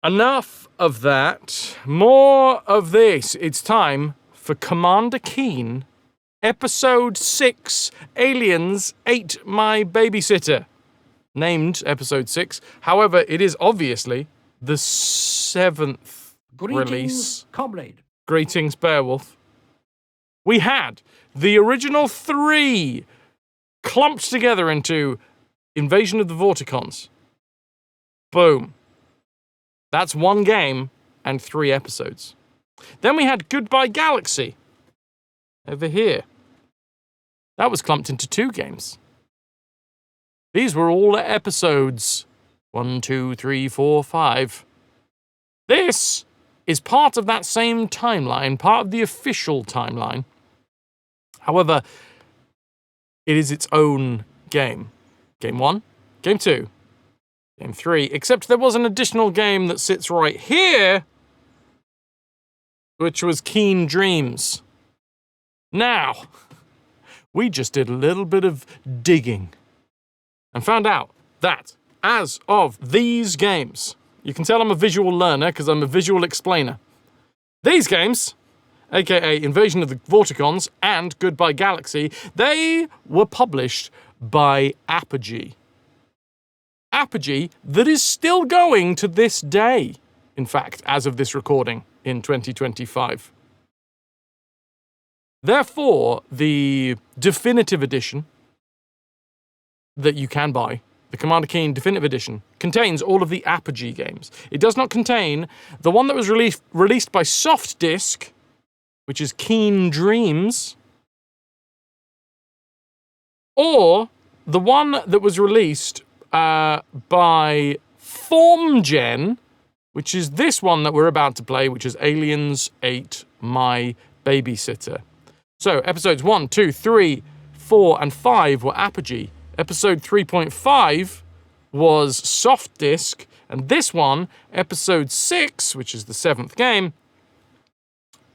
Enough of that. More of this. It's time for Commander Keen, Episode 6, Aliens Ate My Babysitter. Named Episode 6. However, it is obviously the 7th release. Comrade. Greetings, Beowulf. We had the original 3 clumped together into Invasion of the Vorticons. Boom. That's 1 game and 3 episodes. Then we had Goodbye Galaxy. Over here. That was clumped into 2 games. These were all episodes. 1, 2, 3, 4, 5. This is part of that same timeline, part of the official timeline. However, it is its own game. Game 1, Game 2, Game 3, except there was an additional game that sits right here, which was Keen Dreams. Now, we just did a little bit of digging and found out that as of these games, you can tell I'm a visual learner because I'm a visual explainer. These games, aka Invasion of the Vorticons and Goodbye Galaxy, they were published by Apogee. Apogee that is still going to this day, in fact, as of this recording in 2025. Therefore, the definitive edition that you can buy, the Commander Keen Definitive Edition, contains all of the Apogee games. It does not contain the one that was released by Soft Disc, which is Keen Dreams, or the one that was released by FormGen, which is this one that we're about to play, which is Aliens Ate My Babysitter. So, episodes 1, 2, 3, 4, and 5 were Apogee. Episode 3.5 was Soft Disc, and this one, episode 6, which is the 7th game,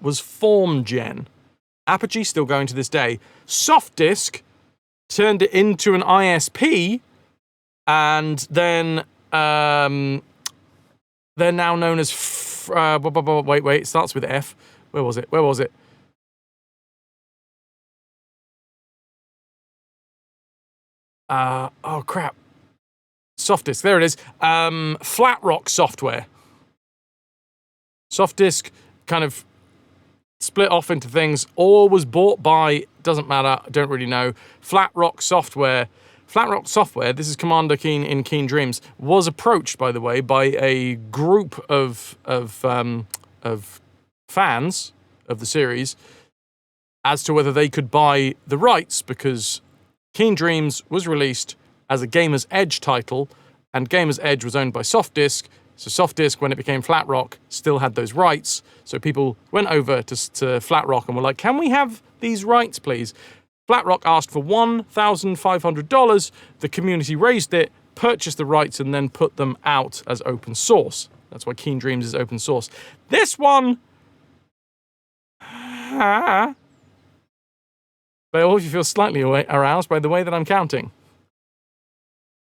was FormGen. Apogee still going to this day. Soft Disc turned it into an ISP, and then they're now known as wait, it starts with F. Where was it? Oh crap. Soft Disc, there it is. Flat Rock Software. Soft Disc kind of split off into things, or was bought by, doesn't matter, I don't really know, Flat Rock Software. Flat Rock Software, this is Commander Keen in Keen Dreams, was approached, by the way, by a group of fans of the series as to whether they could buy the rights, because Keen Dreams was released as a Gamer's Edge title, and Gamer's Edge was owned by Soft Disc, so Soft Disc, when it became Flat Rock, still had those rights, so people went over to Flat Rock and were like, can we have these rights, please? Flat Rock asked for $1,500, the community raised it, purchased the rights, and then put them out as open source. That's why Keen Dreams is open source. This one... But all of you feel slightly aroused by the way that I'm counting.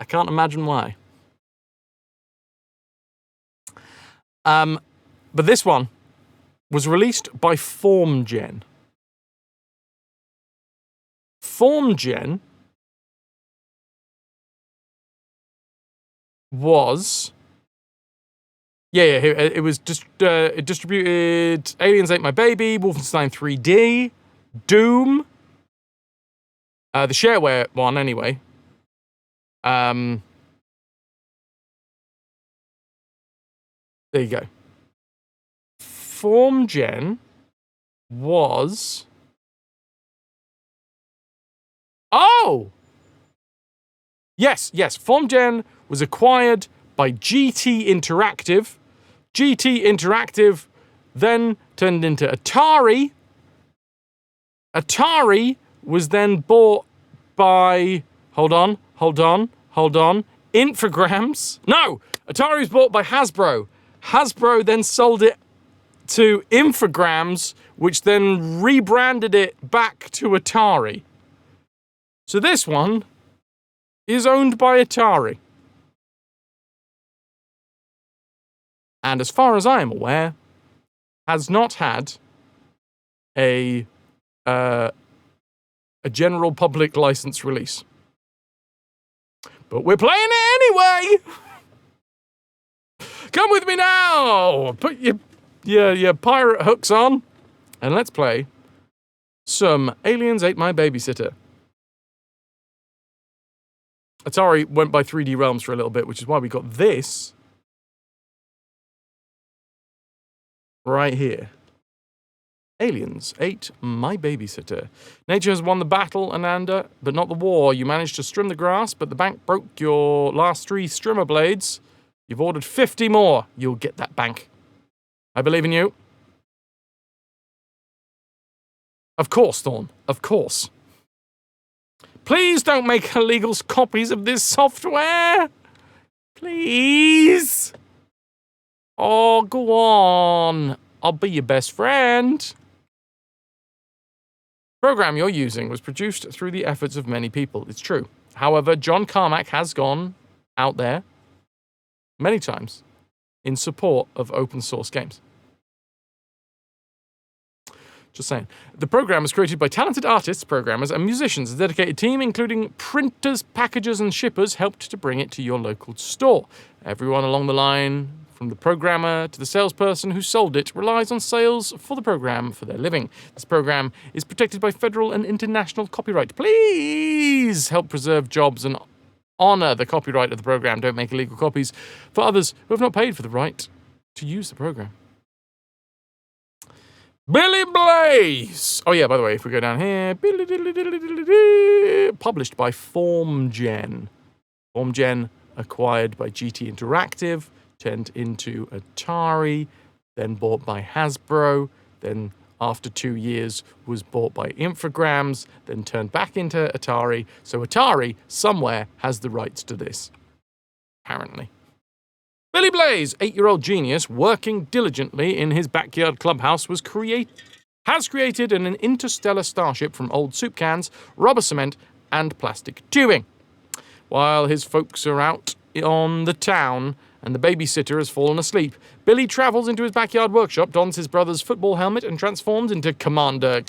I can't imagine why. But this one was released by FormGen. FormGen was... it was it distributed Aliens Ate My Baby, Wolfenstein 3D, Doom, the shareware one anyway. There you go. FormGen was... Oh! Yes, FormGen was acquired by GT Interactive. GT Interactive then turned into Atari. Atari was then bought by... Hold on. Infogrames. No! Atari was bought by Hasbro. Hasbro then sold it to Infogrames, which then rebranded it back to Atari. So this one is owned by Atari. and as far as I am aware, has not had a general public license release. But we're playing it anyway! Come with me now! Put your pirate hooks on, and let's play some Aliens Ate My Babysitter. Atari went by 3D Realms for a little bit, which is why we got this right here. Aliens ate my babysitter. Nature has won the battle, Ananda, but not the war. You managed to trim the grass, but the bank broke your last 3 strimmer blades. You've ordered 50 more. You'll get that bank. I believe in you. Of course, Thorn. Of course. Please don't make illegal copies of this software. Please. Oh, go on. I'll be your best friend. The program you're using was produced through the efforts of many people. It's true. However, John Carmack has gone out there many times in support of open source games. Just saying. The program was created by talented artists, programmers, and musicians. A dedicated team, including printers, packagers, and shippers, helped to bring it to your local store. Everyone along the line, from the programmer to the salesperson who sold it, relies on sales for the program for their living. This program is protected by federal and international copyright. Please help preserve jobs and honor the copyright of the program. Don't make illegal copies for others who have not paid for the right to use the program. Billy Blaze! Oh yeah, by the way, if we go down here, published by FormGen. FormGen acquired by GT Interactive, turned into Atari, then bought by Hasbro, then after 2 years was bought by Infogrames, then turned back into Atari. So Atari, somewhere, has the rights to this. Apparently. Billy Blaze, 8-year-old genius, working diligently in his backyard clubhouse, has created an interstellar starship from old soup cans, rubber cement, and plastic tubing. While his folks are out on the town and the babysitter has fallen asleep, Billy travels into his backyard workshop, dons his brother's football helmet, and transforms into Commander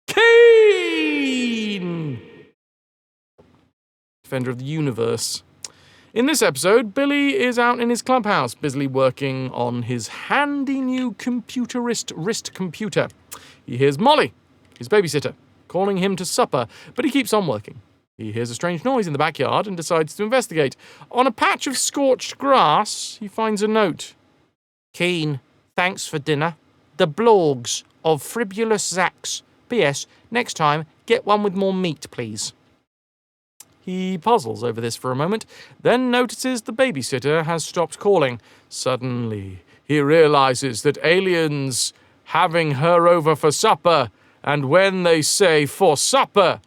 Keen! Defender of the universe. In this episode, Billy is out in his clubhouse, busily working on his handy new computerist wrist computer. He hears Molly, his babysitter, calling him to supper, but he keeps on working. He hears a strange noise in the backyard and decides to investigate. On a patch of scorched grass, he finds a note. Keen, thanks for dinner. The blogs of Fribulous Zax. P.S. Next time, get one with more meat, please. He puzzles over this for a moment, then notices the babysitter has stopped calling. Suddenly, he realizes that aliens having her over for supper, and when they say for supper...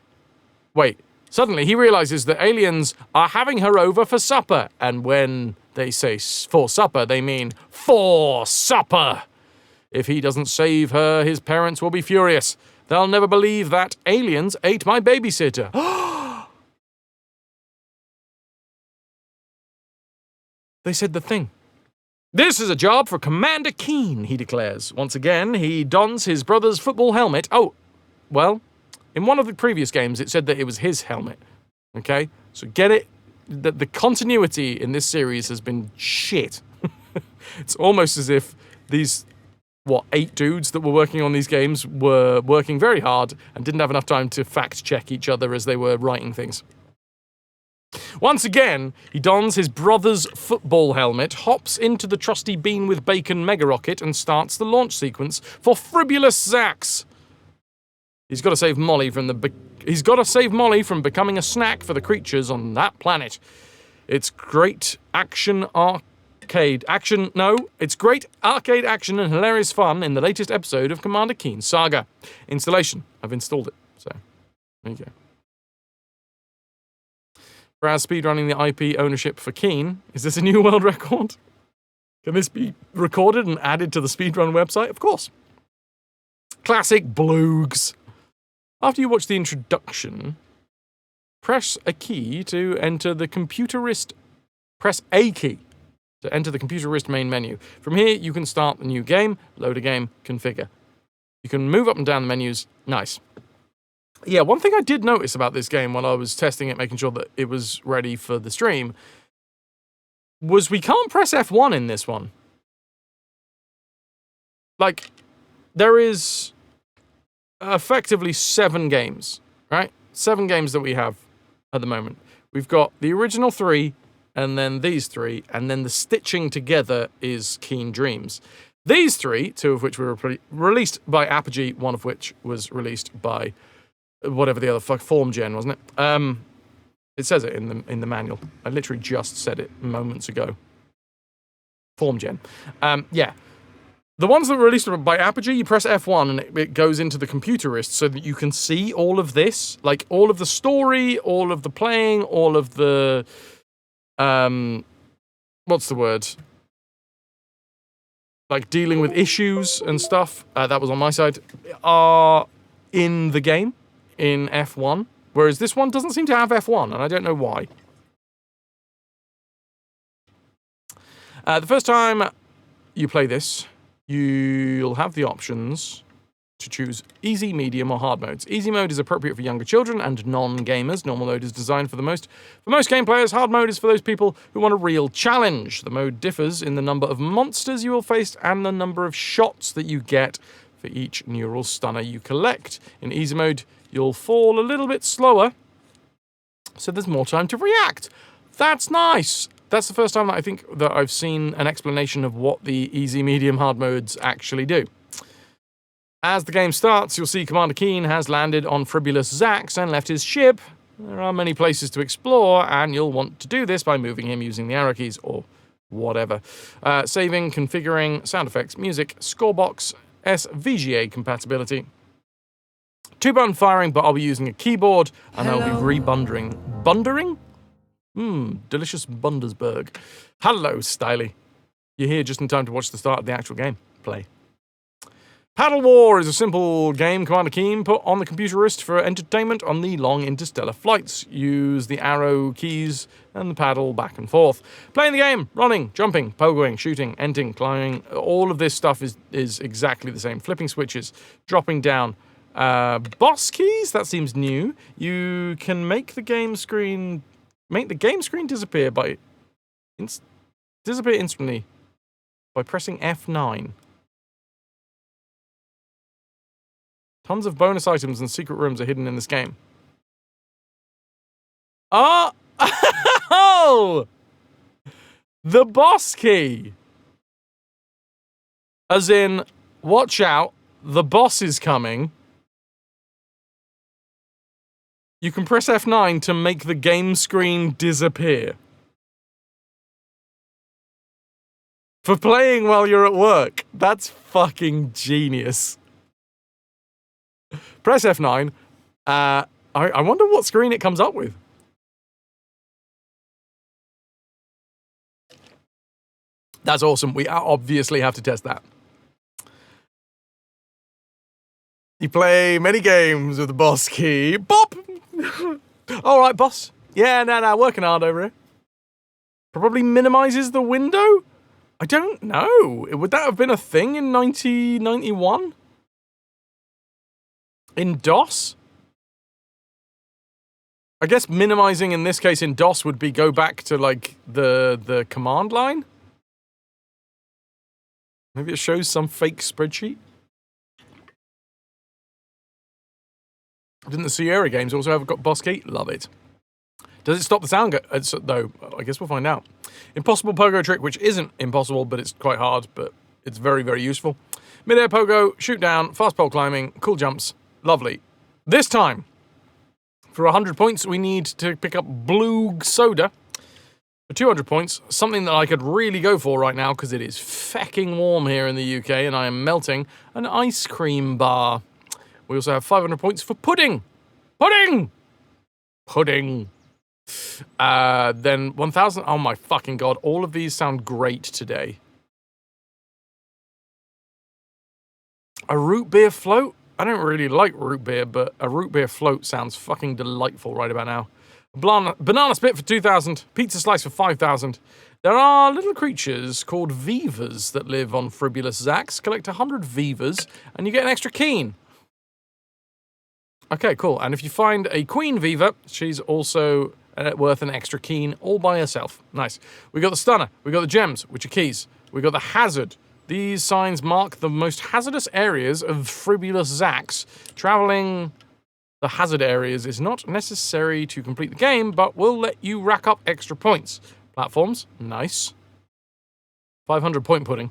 Suddenly he realizes that aliens are having her over for supper, and when they say for supper, they mean for supper. If he doesn't save her, his parents will be furious. They'll never believe that aliens ate my babysitter. They said the thing. This is a job for Commander Keen, he declares. Once again, he dons his brother's football helmet. Oh, well, in one of the previous games, it said that it was his helmet. Okay? So get it? The continuity in this series has been shit. It's almost as if these, 8 dudes that were working on these games were working very hard and didn't have enough time to fact-check each other as they were writing things. Once again, he dons his brother's football helmet, hops into the trusty bean with bacon mega rocket, and starts the launch sequence for Fribulous Zax. He's got to save Molly from becoming a snack for the creatures on that planet. It's great arcade action and hilarious fun in the latest episode of Commander Keen's Saga. Installation. I've installed it, so there you go. Fraz speedrunning the IP ownership for Keen. Is this a new world record? Can this be recorded and added to the speedrun website? Of course. Classic bloogs. After you watch the introduction, press a key to enter the computerist. Press a key. To enter the computer wrist main menu. From here, you can start the new game, load a game, configure. You can move up and down the menus. Nice. Yeah, one thing I did notice about this game while I was testing it, making sure that it was ready for the stream, was we can't press F1 in this one. Like, there is effectively 7 games, right? 7 games that we have at the moment. We've got the original 3, and then these 3, and then the stitching together is Keen Dreams. These 3, 2 of which were released by Apogee, 1 of which was released by whatever the other fuck, Form Gen, wasn't it? It says it in the manual. I literally just said it moments ago. Form Gen. Yeah. The ones that were released by Apogee, you press F1 and it goes into the computer wrist so that you can see all of this, like all of the story, all of the playing, all of the what's the word? Like dealing with issues and stuff, that was on my side, are in the game, in F1. Whereas this one doesn't seem to have F1, and I don't know why. The first time you play this, you'll have the options to choose easy, medium, or hard modes. Easy mode is appropriate for younger children and non-gamers. Normal mode is designed for most game players. Hard mode is for those people who want a real challenge. The mode differs in the number of monsters you will face and the number of shots that you get for each neural stunner you collect. In easy mode, you'll fall a little bit slower, so there's more time to react. That's nice. That's the first time that I think that I've seen an explanation of what the easy, medium, hard modes actually do. As the game starts, you'll see Commander Keen has landed on Fribulous Zax and left his ship. There are many places to explore, and you'll want to do this by moving him using the arrow keys or whatever. Saving, configuring, sound effects, music, scorebox, SVGA compatibility. 2-button firing, but I'll be using a keyboard, and I'll be rebundering. Bundering? Delicious Bundersberg. Hello, Styly. You're here just in time to watch the start of the actual game. Play. Paddle War is a simple game Commander Keen put on the computer wrist for entertainment on the long interstellar flights. Use the arrow keys and the paddle back and forth. Playing the game, running, jumping, pogoing, shooting, ending, climbing, all of this stuff is exactly the same. Flipping switches, dropping down. Boss keys? That seems new. You can make the game screen disappear instantly by pressing F9. Tons of bonus items and secret rooms are hidden in this game. Oh! The boss key! As in, watch out, the boss is coming. You can press F9 to make the game screen disappear. For playing while you're at work. That's fucking genius. Press F9. I wonder what screen it comes up with. That's awesome. We obviously have to test that. You play many games with the boss key. Bop! All right, boss. Yeah, no, working hard over here. Probably minimizes the window? I don't know. Would that have been a thing in 1991? In DOS? I guess minimizing in this case in DOS would be go back to, like, the command line? Maybe it shows some fake spreadsheet? Didn't the Sierra games also have got boss key? Love it. Does it stop the sound though? I guess we'll find out. Impossible pogo trick, which isn't impossible, but it's quite hard, but it's very, very useful. Mid-air pogo, shoot down, fast pole climbing, cool jumps. Lovely. This time, for 100 points, we need to pick up Blue Soda. For 200 points, something that I could really go for right now, because it is fecking warm here in the UK, and I am melting, an ice cream bar. We also have 500 points for pudding. Pudding! Pudding. Then 1,000. Oh my fucking god. All of these sound great today. A root beer float? I don't really like root beer, but a root beer float sounds fucking delightful right about now. Banana spit for 2,000. Pizza slice for 5,000. There are little creatures called Vivas that live on Fribulus Zax. Collect 100 Vivas, and you get an extra keen. Okay, cool. And if you find a Queen Viva, she's also worth an extra keen all by herself. Nice. We got the Stunner. We got the Gems, which are keys. We got the Hazard. These signs mark the most hazardous areas of Fribulus Zax. Traveling the hazard areas is not necessary to complete the game, but will let you rack up extra points. Platforms, nice. 500 point pudding.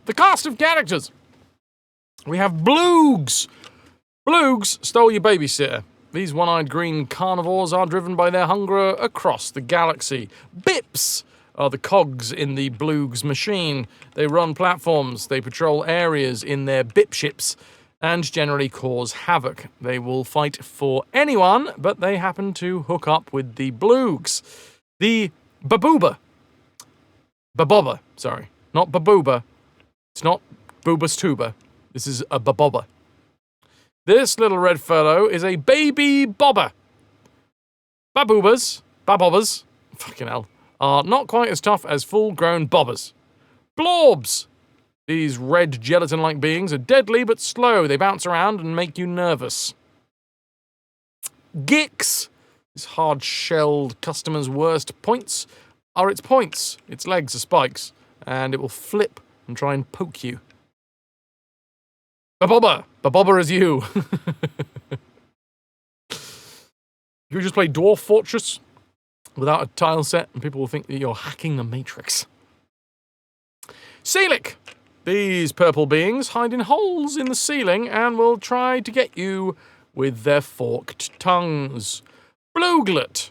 The cast of characters. We have Bloogs. Bloogs stole your babysitter. These one-eyed green carnivores are driven by their hunger across the galaxy. Bips are the cogs in the Bloogs machine. They run platforms, they patrol areas in their bip ships, and generally cause havoc. They will fight for anyone, but they happen to hook up with the Bloogs. The Babooba. Baboba, sorry. Not Babooba. It's not Boobas Tuba. This is a Baboba. This little red fellow is a baby bobber. Babobas, fucking hell, are not quite as tough as full-grown bobbers. Blorbs. These red gelatin-like beings are deadly but slow. They bounce around and make you nervous. Gix. This hard-shelled customer's worst points are its points. Its legs are spikes, and it will flip and try and poke you. Babobba! Babobba is you! You just play Dwarf Fortress without a tile set, and people will think that you're hacking the Matrix. Sealic! These purple beings hide in holes in the ceiling and will try to get you with their forked tongues. Blooglet!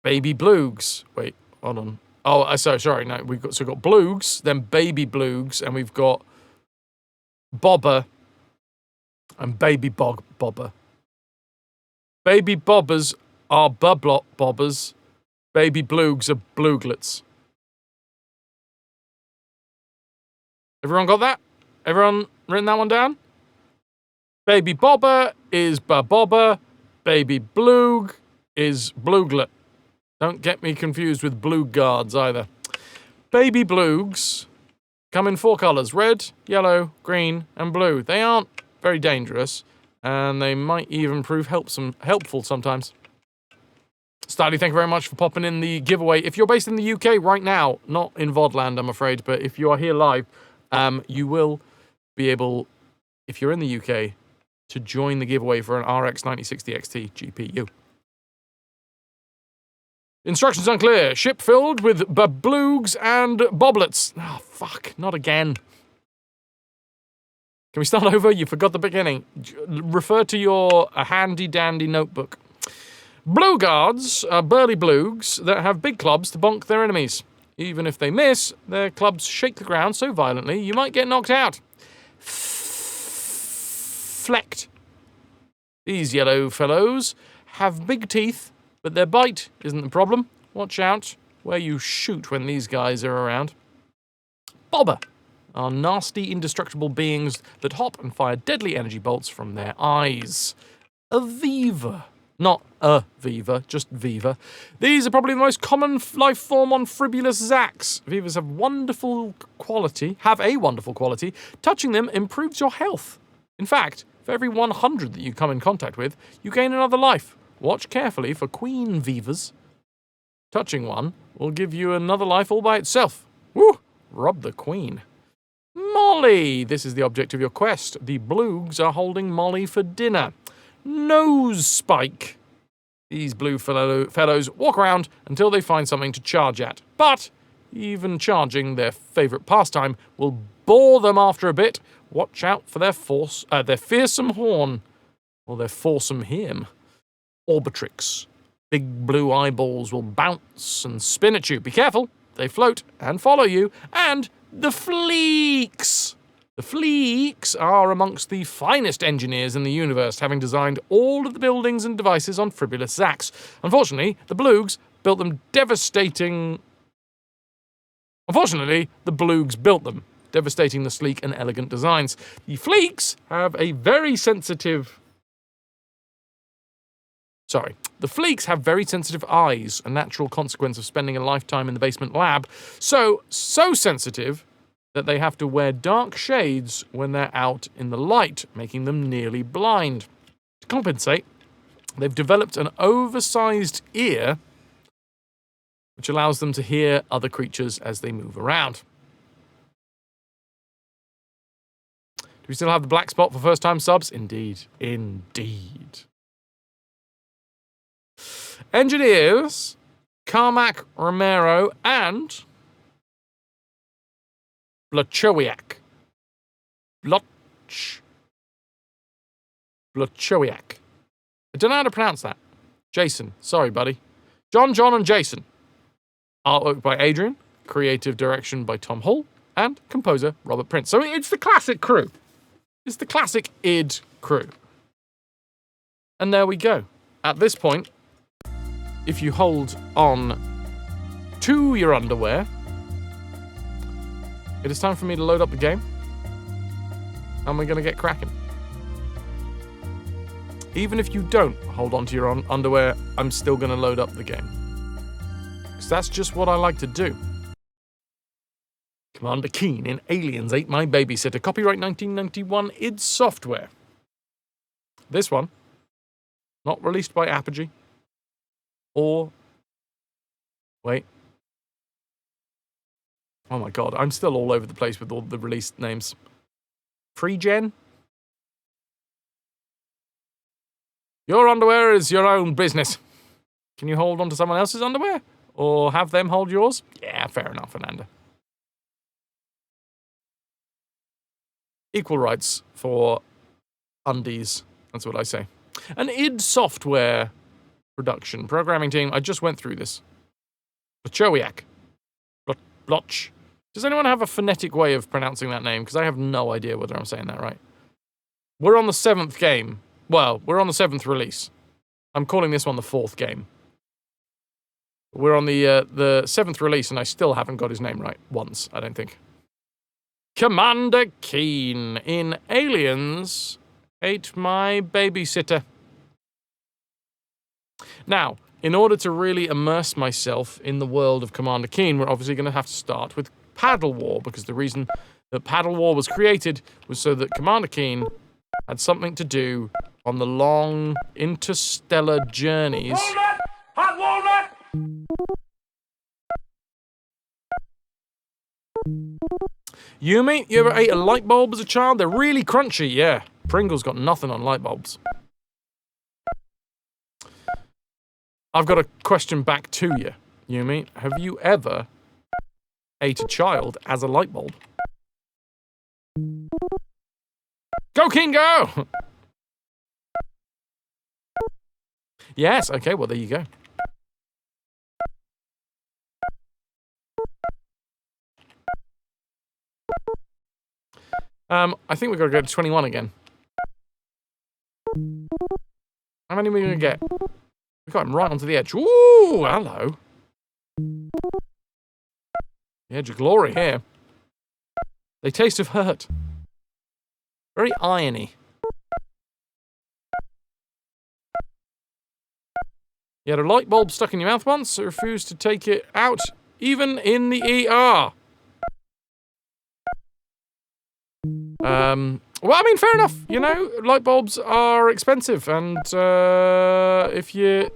Baby Bloogs. Wait, hold on. Oh, sorry, no, we've got Bloogs, then Baby Bloogs, and we've got Bobber, and Baby Bobber. Baby Bobbers are Bublot Bobbers. Baby Bloogs are Blooglets. Everyone got that? Everyone written that one down? Baby Bobber is Babobber. Baby Bloog is Blooglet. Don't get me confused with Bloog Guards either. Baby Bloogs come in 4 colours: red, yellow, green, and blue. They aren't very dangerous, and they might even prove helpful sometimes. Starly, thank you very much for popping in the giveaway. If you're based in the UK right now, not in VODland, I'm afraid, but if you are here live, you will be able, if you're in the UK, to join the giveaway for an RX 9060 XT GPU. Instructions unclear. Ship filled with babloogs and boblets. Oh, fuck. Not again. Can we start over? You forgot the beginning. Refer to your handy-dandy notebook. Blue guards are burly bloogs that have big clubs to bonk their enemies. Even if they miss, their clubs shake the ground so violently you might get knocked out. Flecked. These yellow fellows have big teeth, but their bite isn't the problem. Watch out where you shoot when these guys are around. Bobber are nasty, indestructible beings that hop and fire deadly energy bolts from their eyes. Aviva. Not a Viva, just Viva. These are probably the most common life form on Fribulus Zax. Vivas have a wonderful quality. Touching them improves your health. In fact, for every 100 that you come in contact with, you gain another life. Watch carefully for Queen Vivas. Touching one will give you another life all by itself. Woo! Rob the Queen. Molly! This is the object of your quest. The Bloogs are holding Molly for dinner. Nose Spike. These blue fellows walk around until they find something to charge at. But even charging, their favourite pastime, will bore them after a bit. Watch out for their fearsome horn. Or their foursome him. Orbitrix. Big blue eyeballs will bounce and spin at you. Be careful. They float and follow you. And the Fleeks. The Fleeks are amongst the finest engineers in the universe, having designed all of the buildings and devices on Fribulus Zax. Unfortunately, the Bloogs built them devastating the sleek and elegant designs. The Fleeks have a very sensitive... Sorry, The Fleeks have very sensitive eyes, a natural consequence of spending a lifetime in the basement lab. So sensitive that they have to wear dark shades when they're out in the light, making them nearly blind. To compensate, they've developed an oversized ear which allows them to hear other creatures as they move around. Do we still have the black spot for first-time subs? Indeed. Indeed. Engineers, Carmack Romero and Blachowiak. Blachowiak. I don't know how to pronounce that. Jason. Sorry, buddy. John, and Jason. Artwork by Adrian. Creative direction by Tom Hall. And composer Robert Prince. So it's the classic crew. It's the classic id crew. And there we go. At this point, if you hold on to your underwear, it is time for me to load up the game. And we're going to get cracking. Even if you don't hold on to your underwear, I'm still going to load up the game. Because that's just what I like to do. Commander Keen in Aliens Ate My Babysitter. Copyright 1991, id Software. This one, not released by Apogee. Or, wait. Oh my god, I'm still all over the place with all the release names. Free-gen? Your underwear is your own business. Can you hold on to someone else's underwear? Or have them hold yours? Yeah, fair enough, Ananda. Equal rights for undies. That's what I say. An id Software production. Programming team. I just went through this. Blachowiak. Bloch. Does anyone have a phonetic way of pronouncing that name? Because I have no idea whether I'm saying that right. We're on the 7th game. Well, we're on the 7th release. I'm calling this one the 4th game. We're on the 7th release, and I still haven't got his name right once, I don't think. Commander Keen in Aliens Ate My Babysitter. Now, in order to really immerse myself in the world of Commander Keen, we're obviously going to have to start with Paddle War, because the reason that Paddle War was created was so that Commander Keen had something to do on the long interstellar journeys. Walnut! Hot walnut! Yumi, you ever ate a light bulb as a child? They're really crunchy, yeah. Pringles got nothing on light bulbs. I've got a question back to you, Yumi. Have you ever ate a child as a light bulb? Go, King, go! Yes, okay, well, there you go. I think we've got to go to 21 again. How many are we going to get? We got him right onto the edge. Ooh, hello. The edge of glory here. They taste of hurt. Very irony. You had a light bulb stuck in your mouth once, so refused to take it out, even in the ER. Well, I mean, fair enough. You know, light bulbs are expensive, and if you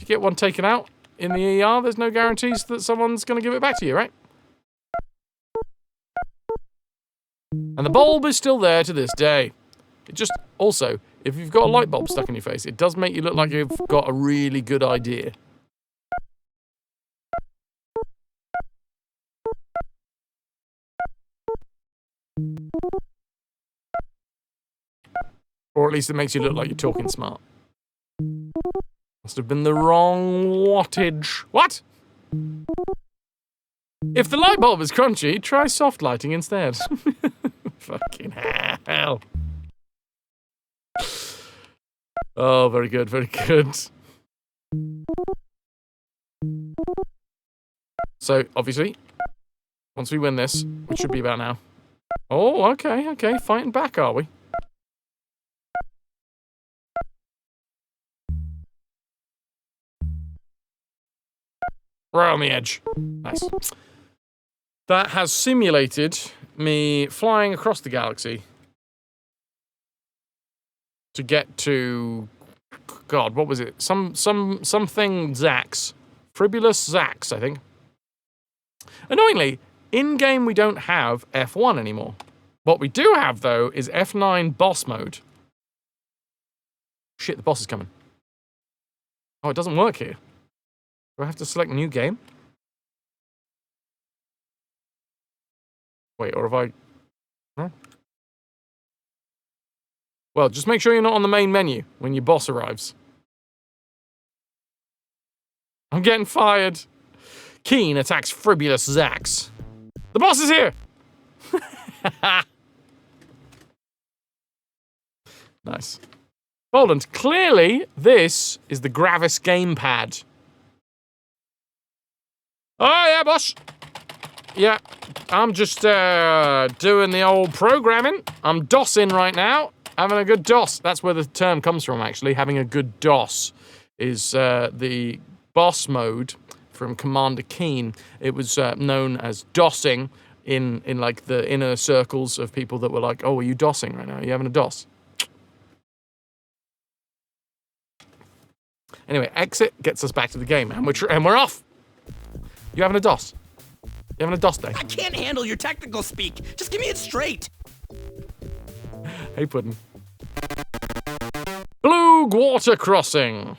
get one taken out in the ER, there's no guarantees that someone's going to give it back to you, right? And the bulb is still there to this day. It just, also, if you've got a light bulb stuck in your face, it does make you look like you've got a really good idea. Or at least it makes you look like you're talking smart. Must have been the wrong wattage. What? If the light bulb is crunchy, try soft lighting instead. Fucking hell. Oh, very good, very good. So, obviously, once we win this, which should be about now. Oh, okay, fighting back, are we? Right on the edge. Nice. That has simulated me flying across the galaxy to get to... God, what was it? Something Zax. Fribulus Zax, I think. Annoyingly, in-game we don't have F1 anymore. What we do have, though, is F9 boss mode. Shit, the boss is coming. Oh, it doesn't work here. Do I have to select new game? Wait, or have I... Huh? Well, just make sure you're not on the main menu when your boss arrives. I'm getting fired. Keen attacks Fribulus Zax. The boss is here! Nice. Boland, clearly this is the Gravis gamepad. Oh, yeah, boss. Yeah, I'm just doing the old programming. I'm DOSing right now. Having a good DOS. That's where the term comes from, actually. Having a good DOS is the boss mode from Commander Keen. It was known as DOSing in like the inner circles of people that were like, oh, are you DOSing right now? Are you having a DOS? Anyway, exit gets us back to the game, and we're off. You having a DOS? You having a DOS day? I can't handle your technical speak. Just give me it straight. Hey, Puddin'. Blue Water Crossing.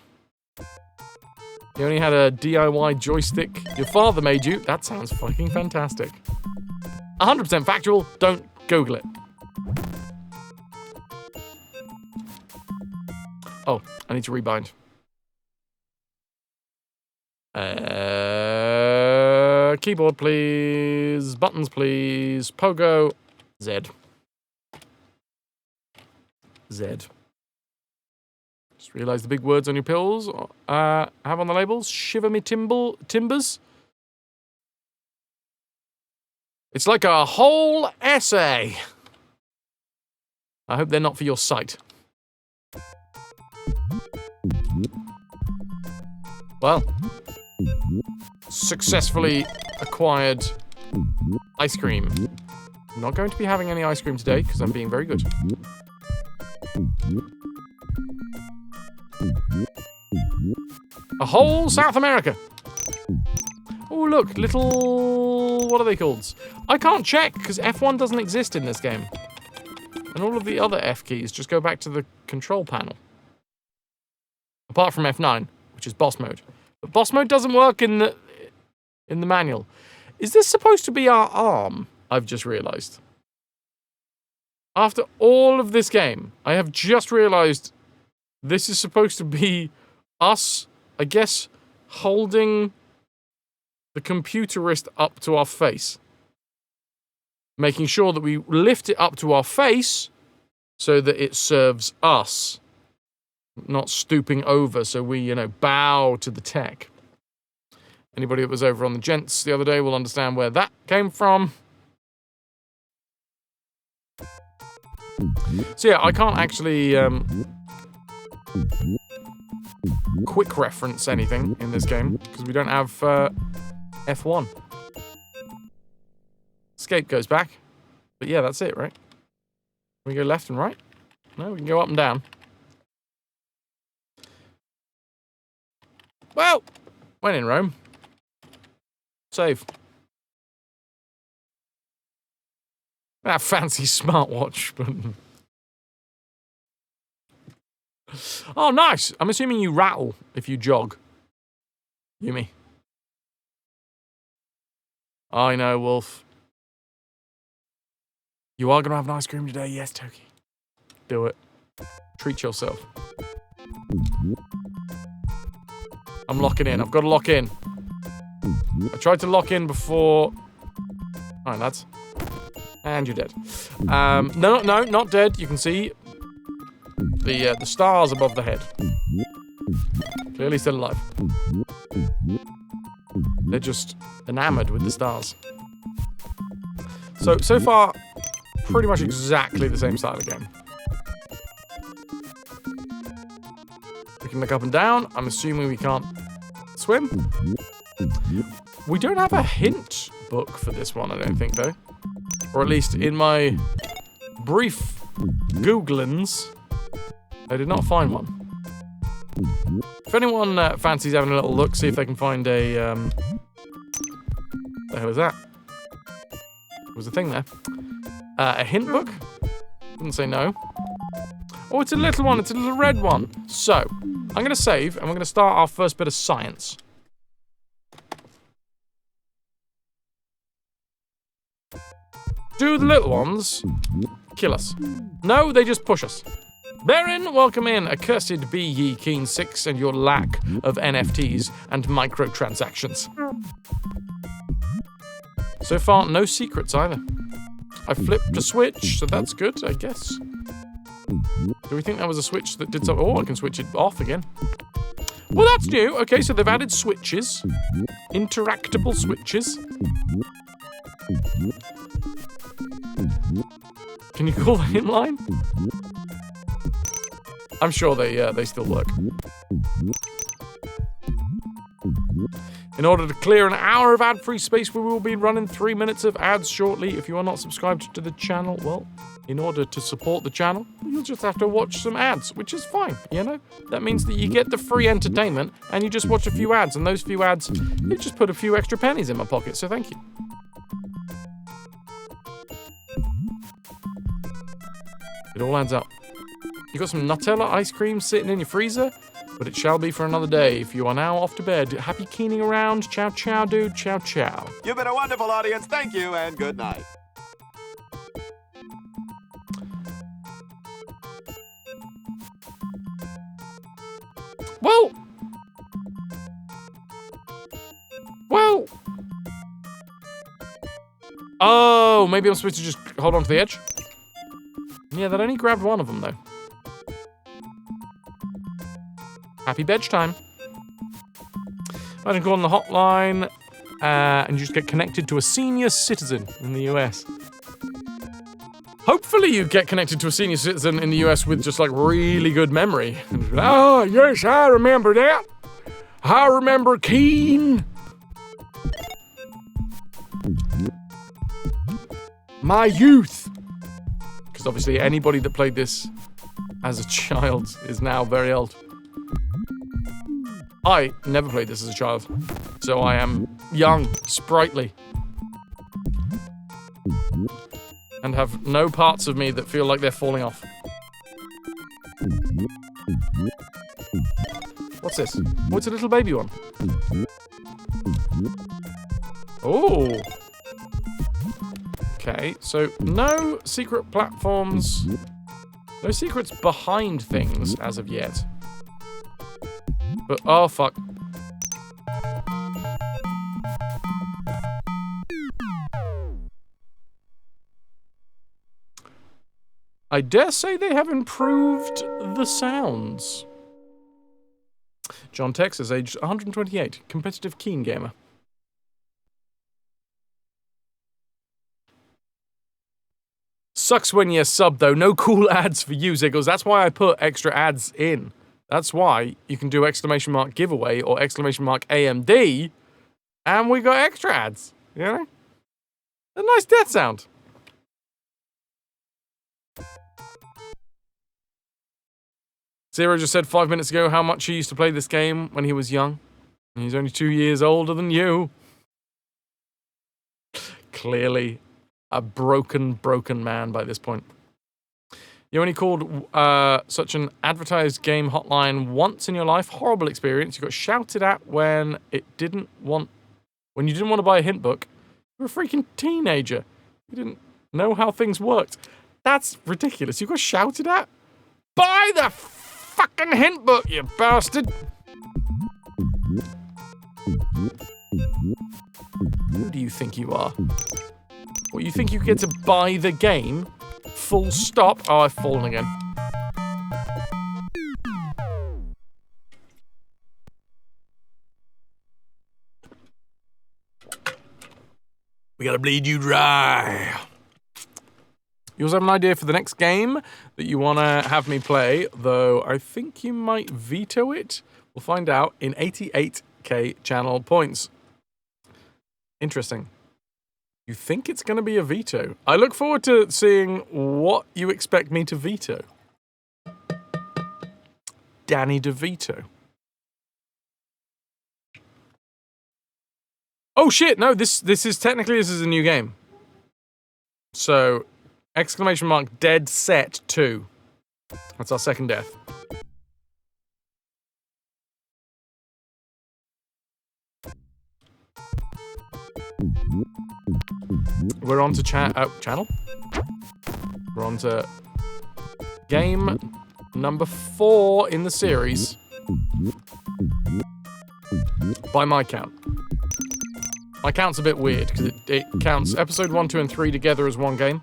You only had a DIY joystick your father made you. That sounds fucking fantastic. 100% factual. Don't Google it. Oh, I need to rebind. Keyboard, please. Buttons, please. Pogo. Z. Z. Just realised the big words on your pills have on the labels. Shiver me timbers. It's like a whole essay. I hope they're not for your sight. Well, successfully acquired ice cream. I'm not going to be having any ice cream today because I'm being very good. A whole South America. Oh, look, little... What are they called? I can't check because F1 doesn't exist in this game. And all of the other F keys just go back to the control panel. Apart from F9, which is boss mode. But boss mode doesn't work in the manual. Is this supposed to be our arm? I've just realised. After all of this game, I have just realised this is supposed to be us, I guess, holding the computer wrist up to our face. Making sure that we lift it up to our face so that it serves us. Not stooping over so we, bow to the tech. Anybody that was over on the gents the other day will understand where that came from. So yeah, I can't actually quick reference anything in this game because we don't have F1. Escape goes back. But yeah, that's it, right? Can we go left and right? No, we can go up and down. Well, when in Rome. Save. That fancy smartwatch. Oh, nice. I'm assuming you rattle if you jog. Yumi. I know, Wolf. You are going to have an ice cream today? Yes, Toki. Do it. Treat yourself. I'm locking in. I've got to lock in. I tried to lock in before... Alright, lads. And you're dead. No, not dead. You can see the stars above the head. Clearly still alive. They're just enamored with the stars. So far, pretty much exactly the same style of game. We can look up and down. I'm assuming we can't swim. We don't have a hint book for this one, I don't think, though. Or at least in my brief Googlings, I did not find one. If anyone fancies having a little look, see if they can find a, the hell is that? There was a thing there. A hint book? Didn't say no. Oh, it's a little one. It's a little red one. So, I'm going to save, and we're going to start our first bit of science. Do the little ones kill us? No, they just push us. Baron, welcome in. Accursed be ye, Keen 6, and your lack of NFTs and microtransactions. So far, no secrets either. I flipped a switch, so that's good, I guess. Do we think that was a switch that did something? Oh, I can switch it off again. Well, that's new. Okay, so they've added switches. Interactable switches. Can you call the hint line? I'm sure they still work. In order to clear an hour of ad-free space, we will be running 3 minutes of ads shortly. If you are not subscribed to the channel, well, in order to support the channel, you'll just have to watch some ads, which is fine, you know? That means that you get the free entertainment, and you just watch a few ads, and those few ads, you just put a few extra pennies in my pocket, so thank you. It all adds up. You got some Nutella ice cream sitting in your freezer? But it shall be for another day. If you are now off to bed, happy keening around. Ciao, ciao, dude. Ciao, ciao. You've been a wonderful audience. Thank you, and good night. Well. Oh, maybe I'm supposed to just hold on to the edge? Yeah, that only grabbed one of them, though. Happy bedtime time. Imagine calling the hotline and you just get connected to a senior citizen in the US. Hopefully you get connected to a senior citizen in the US with just like really good memory. Oh, yes, I remember that. I remember Keen. My youth. Because obviously anybody that played this as a child is now very old. I never played this as a child, so I am young, sprightly, and have no parts of me that feel like they're falling off. What's this? Oh, it's a little baby one. Oh. Okay, so no secret platforms, no secrets behind things as of yet. But, oh, fuck. I dare say they have improved the sounds. John Texas, age 128, competitive keen gamer. Sucks when you sub, though. No cool ads for you, Ziggles. That's why I put extra ads in. That's why you can do exclamation mark giveaway or exclamation mark AMD, and we got extra ads, you know? A nice death sound. Zero just said 5 minutes ago how much he used to play this game when he was young. And he's only 2 years older than you. Clearly a broken man by this point. You only called such an advertised game hotline once in your life. Horrible experience. You got shouted at when you didn't want to buy a hint book. You were a freaking teenager. You didn't know how things worked. That's ridiculous. You got shouted at? Buy the fucking hint book, you bastard! Who do you think you are? What, you think you get to buy the game? Full stop. Oh, I've fallen again. We gotta bleed you dry. You also have an idea for the next game that you wanna have me play, though I think you might veto it. We'll find out in 88k channel points. Interesting. You think it's going to be a veto? I look forward to seeing what you expect me to veto. Danny DeVito. Oh shit! No, this is a new game. So, exclamation mark dead set 2. That's our second death. We're on to channel. We're on to game number 4 in the series. By my count. My count's a bit weird because it counts episode 1, 2, and 3 together as one game.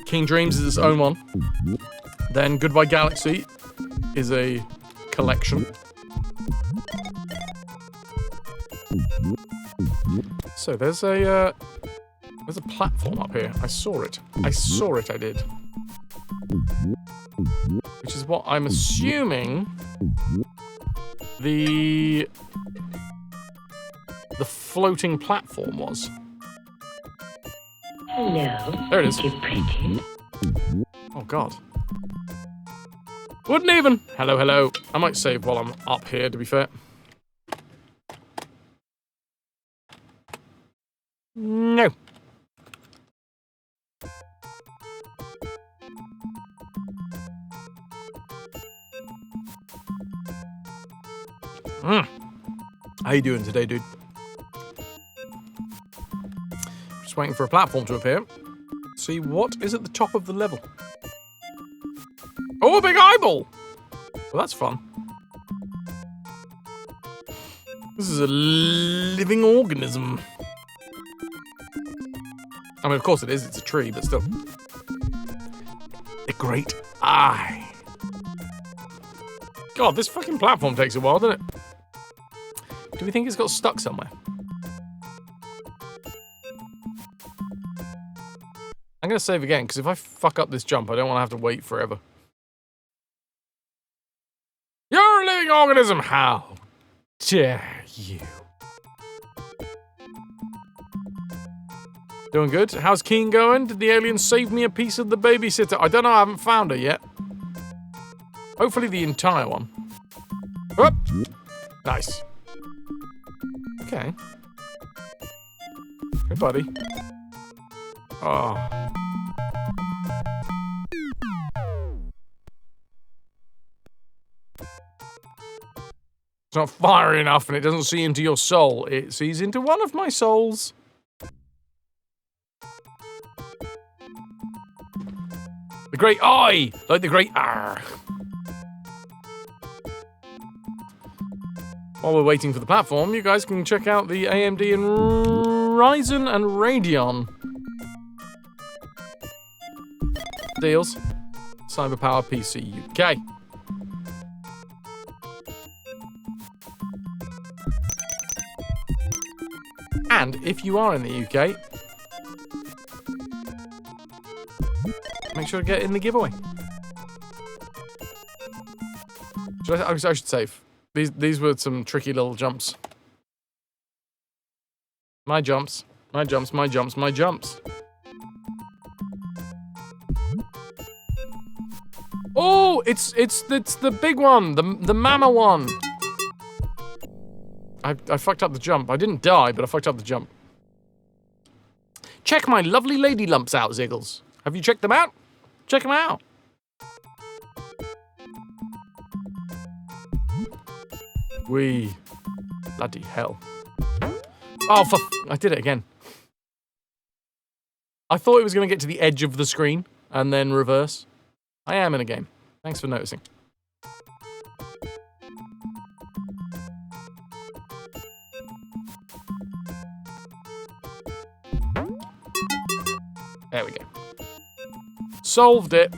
Keen Dreams is its own one. Then Goodbye Galaxy is a collection. So there's a platform up here. I saw it. I did. Which is what I'm assuming the floating platform was. Hello. There it is. You pretty. Oh god. Wouldn't even. Hello, hello. I might save while I'm up here, to be fair. No. How you doing today, dude? Just waiting for a platform to appear. See what is at the top of the level. Oh, a big eyeball! Well, that's fun. This is a living organism. I mean, of course it is. It's a tree, but still. A great eye. God, this fucking platform takes a while, doesn't it? Do we think it's got stuck somewhere? I'm going to save again, because if I fuck up this jump, I don't want to have to wait forever. You're a living organism! How dare you? Doing good? How's Keen going? Did the alien save me a piece of the babysitter? I don't know, I haven't found her yet. Hopefully the entire one. Oh! Nice. Okay. Good buddy. Oh. It's not fire enough and it doesn't see into your soul. It sees into one of my souls. The great eye! Like the great R. While we're waiting for the platform, you guys can check out the AMD and Ryzen and Radeon deals. Cyberpower PC UK. And if you are in the UK, make sure to get in the giveaway. I should save. These were some tricky little jumps. My jumps. My jumps, my jumps, my jumps. Oh, it's the big one, the mama one. I fucked up the jump. I didn't die, but I fucked up the jump. Check my lovely lady lumps out, Ziggles. Have you checked them out? Check them out. Wee. Bloody hell. Oh, I did it again. I thought it was going to get to the edge of the screen and then reverse. I am in a game. Thanks for noticing. There we go. Solved it.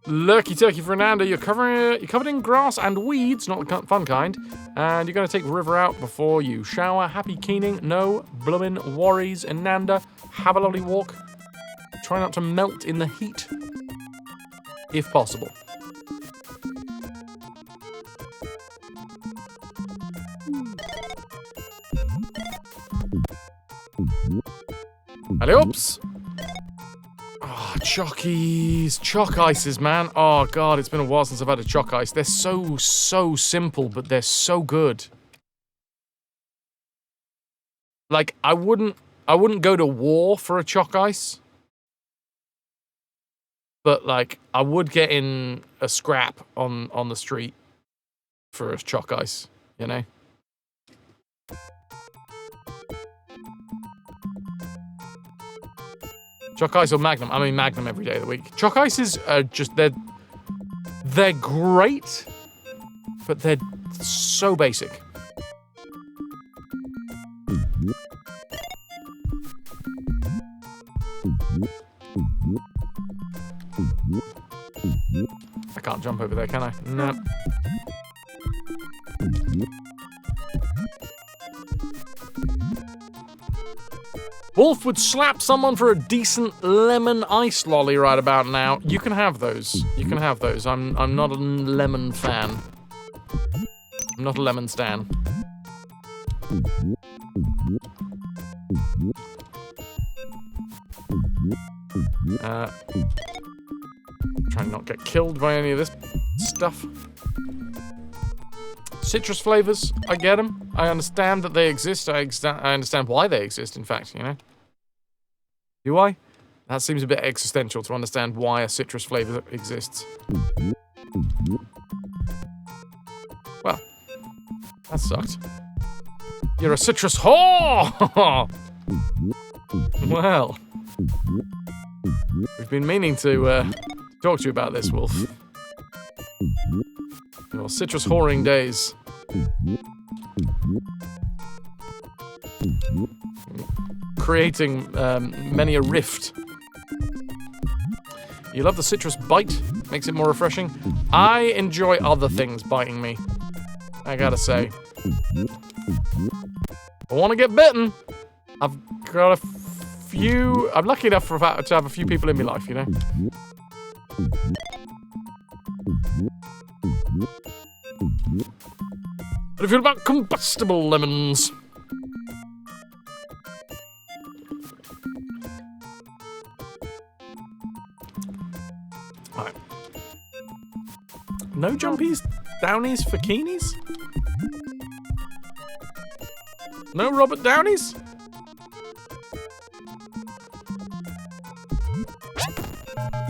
Lurky Turkey Fernando, you're covered in grass and weeds, not the fun kind, and you're going to take River out before you shower. Happy keening, no bloomin' worries, Ananda. Have a lovely walk. Try not to melt in the heat, if possible. Alley-oops. Oh, chockies. Choc ices, man. Oh, God, it's been a while since I've had a choc ice. They're so simple, but they're so good. Like, I wouldn't go to war for a choc ice. But, like, I would get in a scrap on the street for a choc ice, you know? Choc ice or Magnum? I mean Magnum every day of the week. Choc ices are just, they're great, but they're so basic. I can't jump over there, can I? No. Wolf would slap someone for a decent lemon ice lolly right about now. You can have those. You can have those. I'm not a lemon fan. I'm not a lemon stan. Try and not get killed by any of this stuff. Citrus flavors, I get them. I understand that they exist. I understand why they exist, in fact, you know. Do I? That seems a bit existential to understand why a citrus flavor exists. Well, that sucked. You're a citrus whore! Well, we've been meaning to talk to you about this, Wolf. Your citrus whoring days. Creating many a rift. You love the citrus bite, makes it more refreshing. I enjoy other things biting me, I gotta say. I want to get bitten. I've got a few. I'm lucky enough to have a few people in my life, you know. How do you feel about combustible lemons? Alright. No jumpies, downies, fakinis? No Robert Downies?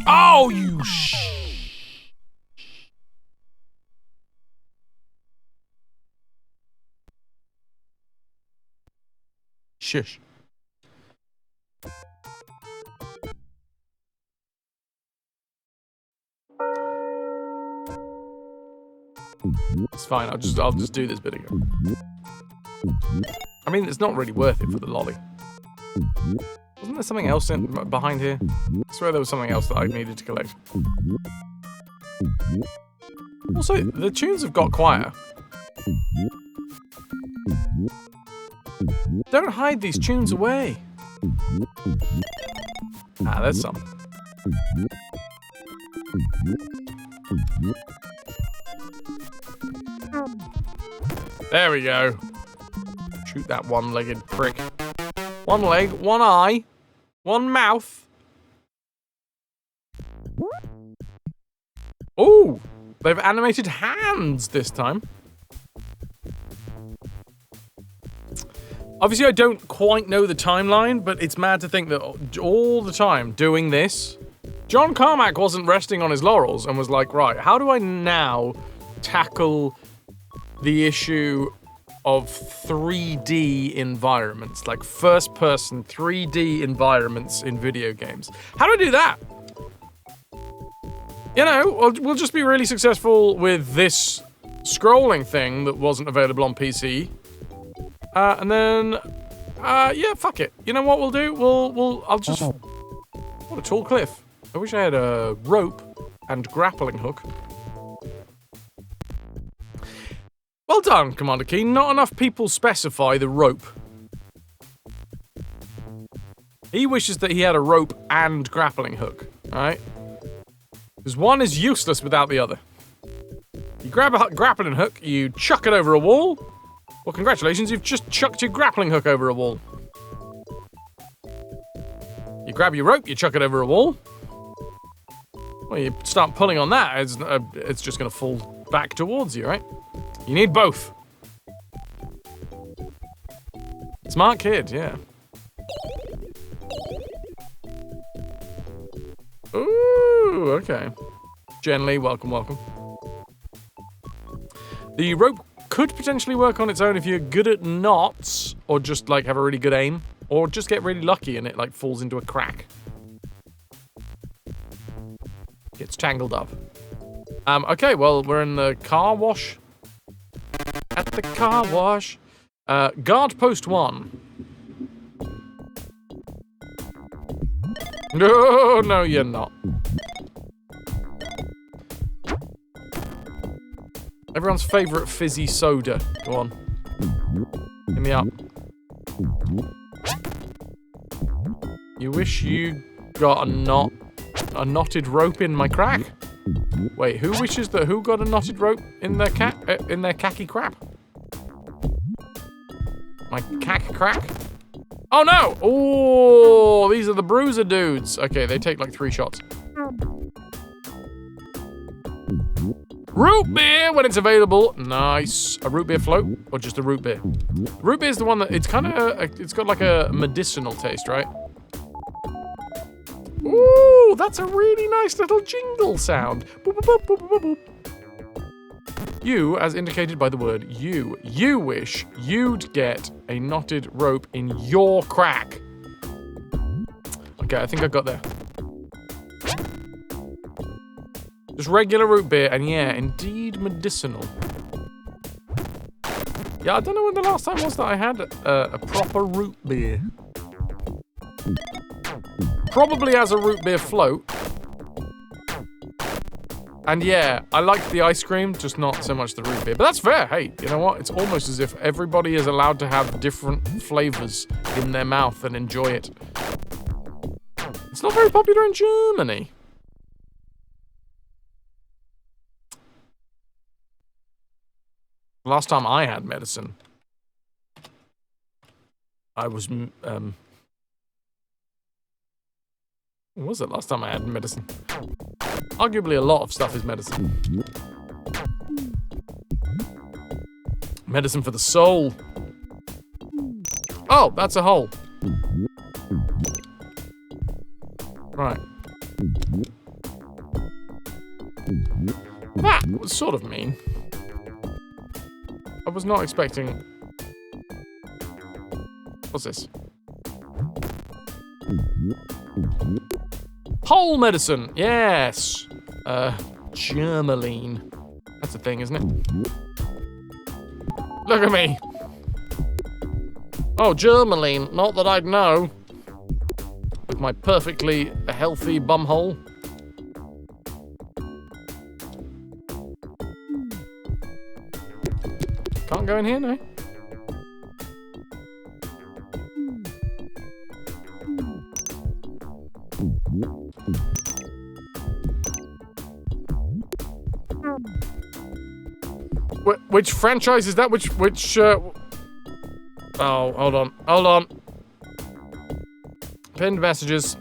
Oh, you Shush. It's fine. I'll just do this bit again. I mean, it's not really worth it for the lolly. Wasn't there something else behind here? I swear there was something else that I needed to collect. Also, the tunes have got quieter. Don't hide these tunes away. Ah, there's some. There we go. Shoot that one-legged prick. One leg, one eye, one mouth. Oh, they've animated hands this time. Obviously, I don't quite know the timeline, but it's mad to think that all the time doing this, John Carmack wasn't resting on his laurels and was like, right, how do I now tackle the issue of 3D environments, like first-person 3D environments in video games? How do I do that? You know, we'll just be really successful with this scrolling thing that wasn't available on PC. And then, yeah, fuck it. You know what we'll do? I'll just... What a tall cliff. I wish I had a rope and grappling hook. Well done, Commander Keen. Not enough people specify the rope. He wishes that he had a rope and grappling hook, alright? Because one is useless without the other. You grab a grappling hook, you chuck it over a wall. Well, congratulations, you've just chucked your grappling hook over a wall. You grab your rope, you chuck it over a wall. Well, you start pulling on that, it's just going to fall back towards you, right? You need both. Smart kid, yeah. Ooh, okay. Generally, welcome, welcome. The rope could potentially work on its own if you're good at knots, or just like have a really good aim, or just get really lucky and it like falls into a crack. Gets tangled up. Okay, well, we're in the car wash. At the car wash. Guard post 1. No, no, you're not. Everyone's favorite fizzy soda. Go on. Give me up. You wish you got a knotted rope in my crack? Wait, who got a knotted rope in their khaki crap? My cack crack? Oh no! Oh, these are the bruiser dudes. Okay, they take like 3 shots. Root beer when it's available. Nice. A root beer float or just a root beer? Root beer is the one that it's got like a medicinal taste, right? Ooh, that's a really nice little jingle sound. Boop, boop, boop, boop, boop, boop. You, as indicated by the word you wish you'd get a knotted rope in your crack. Okay, I think I got there. Just regular root beer, and yeah, indeed medicinal. Yeah, I don't know when the last time was that I had a proper root beer. Probably as a root beer float. And yeah, I like the ice cream, just not so much the root beer. But that's fair. Hey, you know what? It's almost as if everybody is allowed to have different flavors in their mouth and enjoy it. It's not very popular in Germany. Last time I had medicine, I was, when was it last time I had medicine? Arguably a lot of stuff is medicine. Medicine for the soul. Oh, that's a hole. Right. That was sort of mean. I was not expecting... What's this? Pole medicine, yes. Germaline. That's a thing, isn't it? Look at me. Oh, Germaline, not that I'd know. With my perfectly healthy bumhole. Can't go in here, no? Which franchise is that? Oh, hold on. Pinned messages.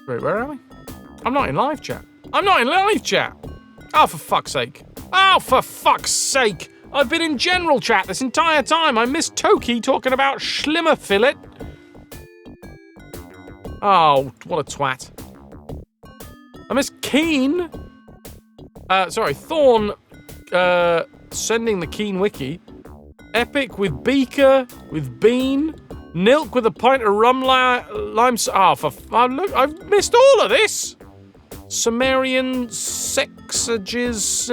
Wait, where am I? I'm not in live chat. Oh, for fuck's sake. I've been in general chat this entire time. I missed Toki talking about Schlimmer fillet. Oh, what a twat. I missed Keen. Thorn, sending the Keen wiki. Epic with Beaker, with Bean. Nilk with a pint of rum lime. Look, I've missed all of this. Sumerian Sexages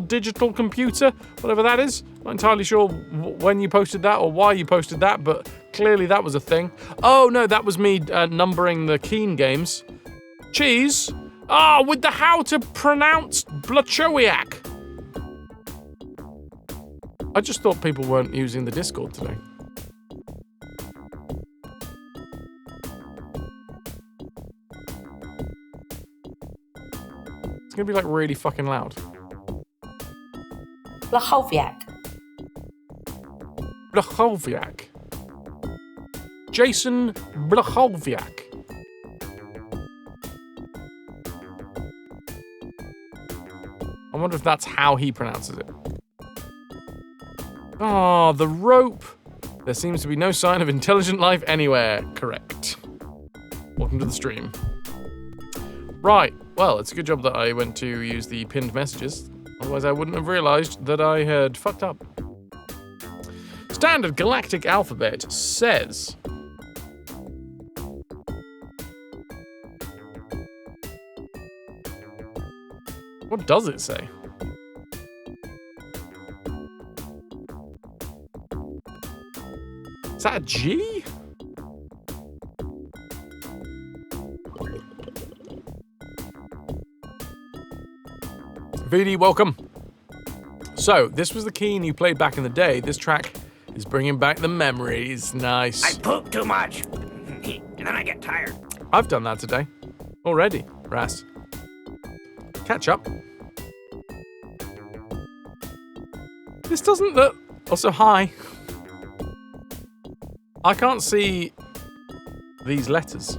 Digital Computer, whatever that is. Not entirely sure when you posted that or why you posted that, but clearly that was a thing. Oh no, that was me numbering the Keen games. Cheese. With the how to pronounce Blachowiak. I just thought people weren't using the Discord today. It's gonna be like really fucking loud. Blachowiak. Jason Blachowiak. I wonder if that's how he pronounces it. Ah, the rope. There seems to be no sign of intelligent life anywhere. Correct. Welcome to the stream. Right. Well, it's a good job that I went to use the pinned messages. Otherwise, I wouldn't have realized that I had fucked up. Standard Galactic Alphabet says... What does it say? Is that a G? VD, welcome. So, this was the Keen you played back in the day. This track is bringing back the memories. Nice. I poop too much, and then I get tired. I've done that today. Already, Ras. Catch up. This doesn't look... Also, hi. I can't see these letters.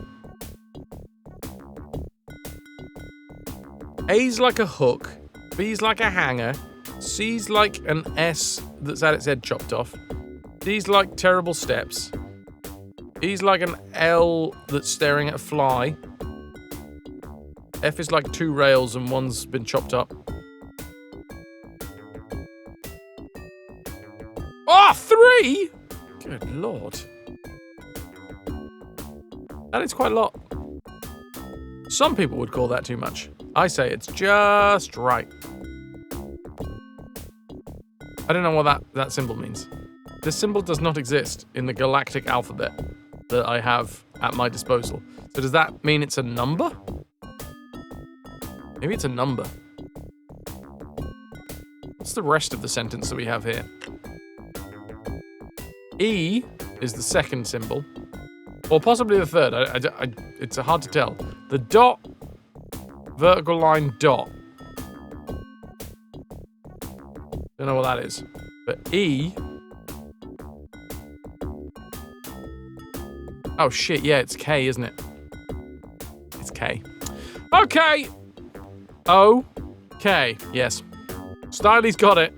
A's like a hook, B's like a hanger, C's like an S that's had its head chopped off, D's like terrible steps, E's like an L that's staring at a fly, F is like two rails and one's been chopped up. Oh, 3! Good lord. That is quite a lot. Some people would call that too much. I say it's just right. I don't know what that symbol means. This symbol does not exist in the galactic alphabet that I have at my disposal. So does that mean it's a number? Maybe it's a number. What's the rest of the sentence that we have here? E is the second symbol. Or possibly the third. It's hard to tell. The dot, vertical line, dot. Don't know what that is. But E... Oh shit, yeah, it's K, isn't it? It's K. Okay! O-K, yes. Styley's got it.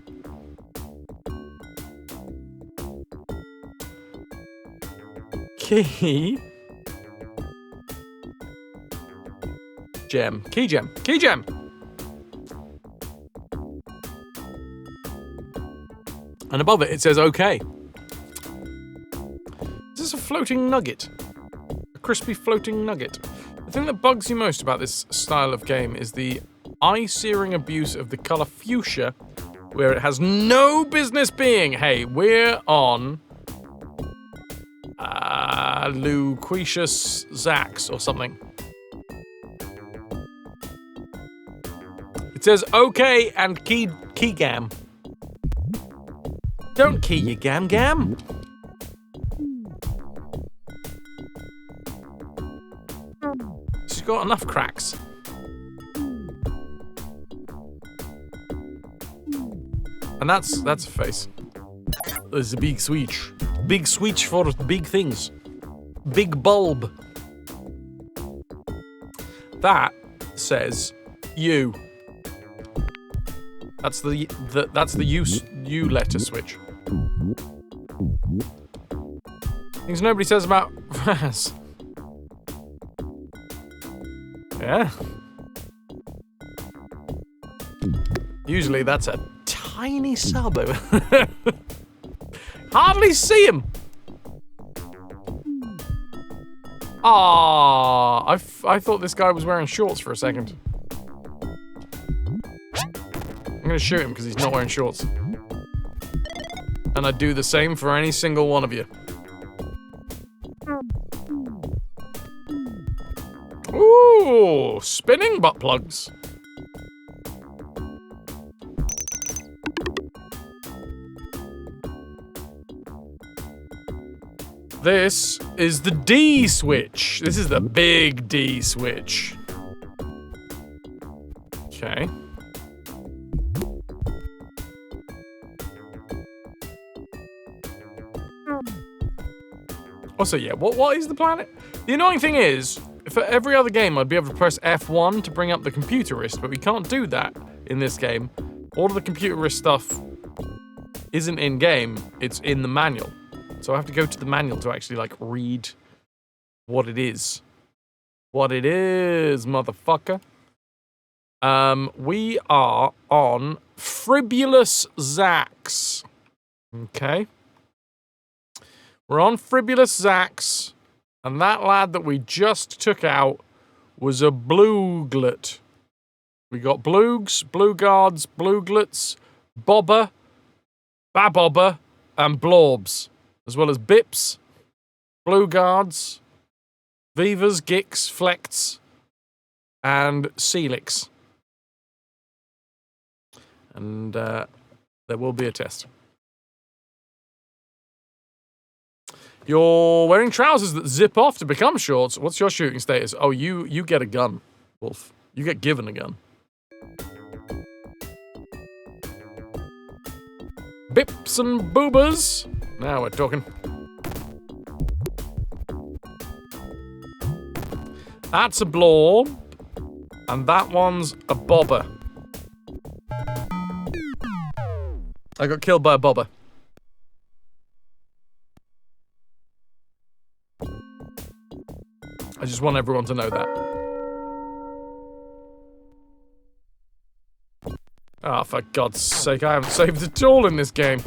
Key gem. Key gem. Key gem! And above it, it says okay. Is this a floating nugget? A crispy floating nugget. The thing that bugs you most about this style of game is the eye-searing abuse of the color fuchsia, where it has no business being. Hey, we're on... Luquetius Zax or something. It says okay and key gam. Don't key your gam. She's got enough cracks. And that's a face. There's a big switch. Big switch for big things. Big bulb. That says you. That's the U letter switch. Things nobody says about Fraz. Yeah. Usually that's a tiny sub over there. Hardly see him. Ah, I thought this guy was wearing shorts for a second. I'm gonna shoot him because he's not wearing shorts. And I'd do the same for any single one of you. Ooh, spinning butt plugs. This is the D switch. This is the big D switch. Okay. Also, yeah, what is the planet? The annoying thing is, for every other game, I'd be able to press F1 to bring up the computer wrist, but we can't do that in this game. All of the computer wrist stuff isn't in-game, it's in the manual. So I have to go to the manual to actually, like, read what it is. What it is, motherfucker. We are on Fribulous Zax. Okay. We're on Fribulous Zax, and that lad that we just took out was a Blooglet. We got Bloogs, Blueguards, Blooglets, Bobber, Babobber, and Blorbs, as well as Bips, Blueguards, Vivas, Gicks, Flects, and Celix. And there will be a test. You're wearing trousers that zip off to become shorts. What's your shooting status? Oh, you get a gun, Wolf. You get given a gun. Bips and boobers. Now we're talking. That's a blorb. And that one's a bobber. I got killed by a bobber. I just want everyone to know that. Oh, for God's sake, I haven't saved at all in this game.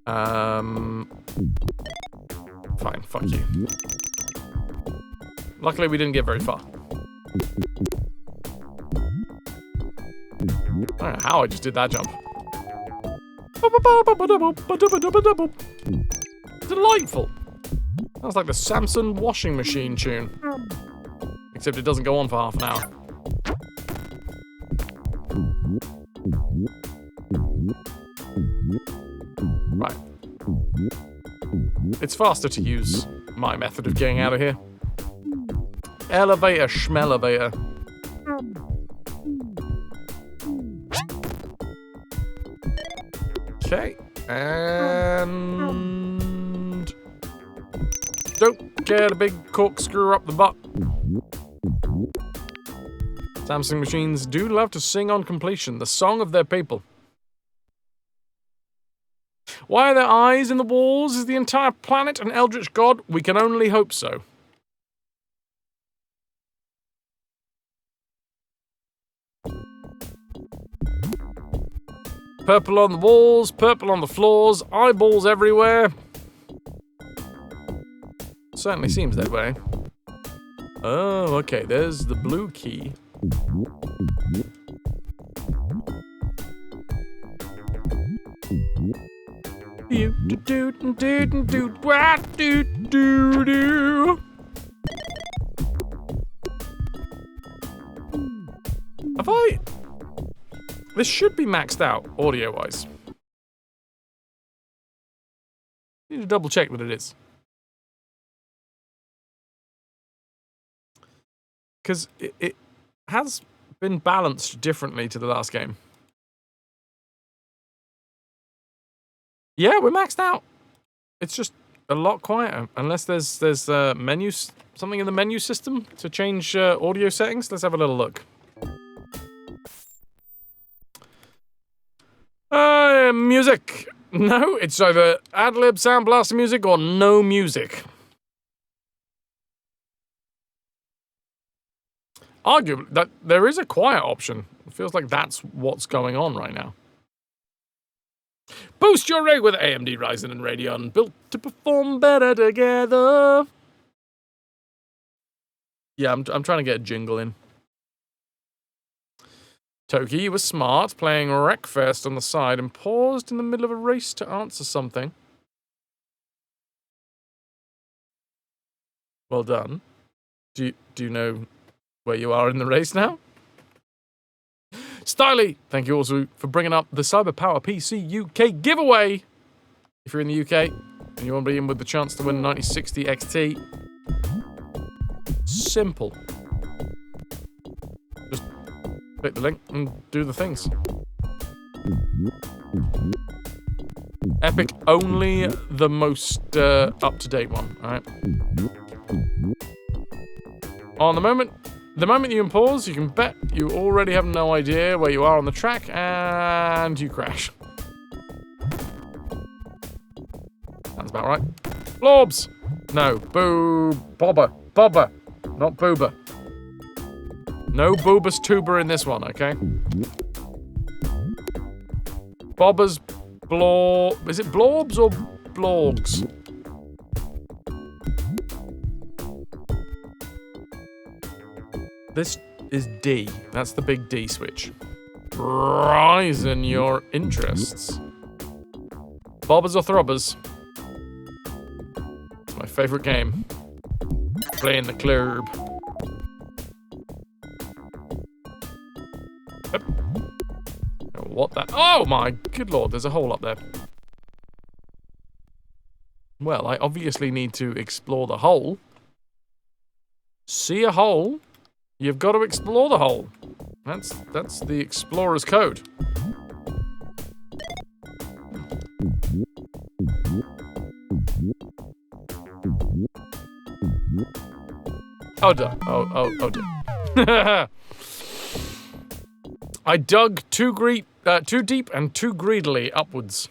Fine, fuck you. Luckily, we didn't get very far. I don't know how I just did that jump. Delightful. Sounds like the Samsung washing machine tune. Except it doesn't go on for half an hour. Right. It's faster to use my method of getting out of here. Elevator, schmelevator. Okay. And... don't get a big corkscrew up the butt. Samsung machines do love to sing on completion, the song of their people. Why are there eyes in the walls? Is the entire planet an eldritch god? We can only hope so. Purple on the walls, purple on the floors, eyeballs everywhere. Certainly seems that way. Oh, okay, there's the blue key. Have I... This should be maxed out, audio-wise. Need to double check that it is. Because it has been balanced differently to the last game. Yeah, we're maxed out. It's just a lot quieter. Unless there's menus, something in the menu system to change audio settings. Let's have a little look. Music. No, it's either ad-lib, sound blaster music, or no music. Arguably, that there is a quiet option. It feels like that's what's going on right now. Boost your rig with AMD Ryzen and Radeon, built to perform better together. Yeah, I'm trying to get a jingle in. Toki was smart, playing Wreckfest on the side, and paused in the middle of a race to answer something. Well done. Do you know where you are in the race now? Styly, thank you also for bringing up the CyberPower PC UK giveaway. If you're in the UK and you want to be in with the chance to win 9060 XT, simple. Just click the link and do the things. Epic only the most up-to-date one, alright? On the moment you pause, you can bet you already have no idea where you are on the track, and you crash. Sounds about right. Blorbs! No, Bobber, not Boober. No Boobus Tuber in this one, okay? Bobbers, is it Blorbs or Blorgs? This is D. That's the big D switch. Rise in your interests. Bobbers or Throbbers? It's my favorite game. Playing the club. Yep. What that? Oh my good lord, there's a hole up there. Well, I obviously need to explore the hole. See a hole? You've got to explore the hole. That's the explorer's code. Oh dear. Oh dear. I dug too deep and too greedily upwards.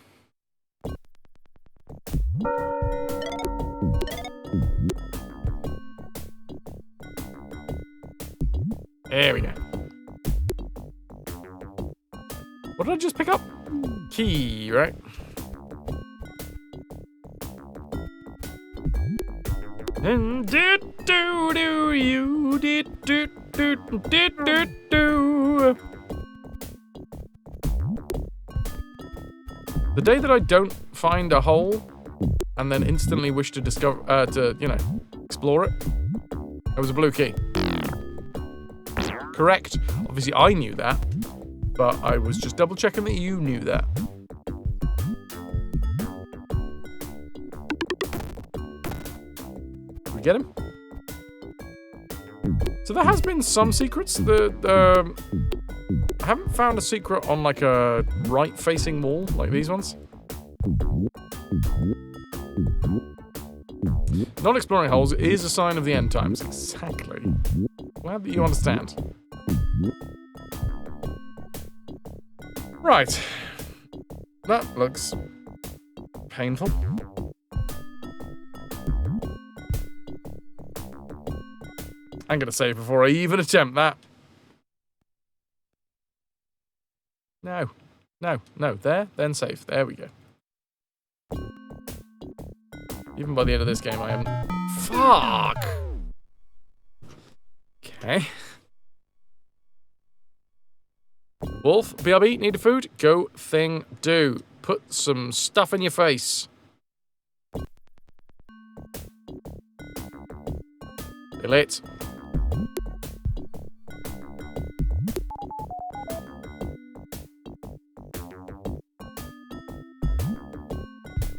There we go. What did I just pick up? Key, right? And did do you did do. The day that I don't find a hole and then instantly wish to discover, explore it, there was a blue key. Correct. Obviously, I knew that, but I was just double checking that you knew that. Did we get him? So there has been some secrets. I haven't found a secret on like a right-facing wall like these ones. Not exploring holes is a sign of the end times. Exactly. Glad that you understand. Right. That looks painful. I'm gonna save before I even attempt that. No. There, then save. There we go. Even by the end of this game, I haven't... Fuck! Okay. Wolf, BRB, need a food? Go thing do. Put some stuff in your face. Delete.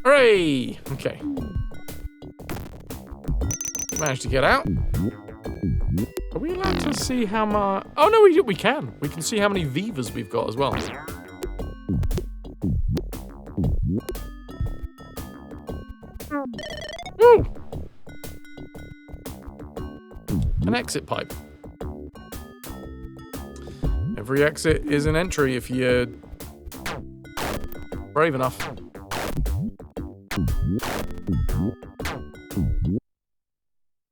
Hooray! Okay. Managed to get out. Are we allowed to see how much... Oh, no, we can. We can see how many Vivas we've got as well. Woo! An exit pipe. Every exit is an entry if you're brave enough.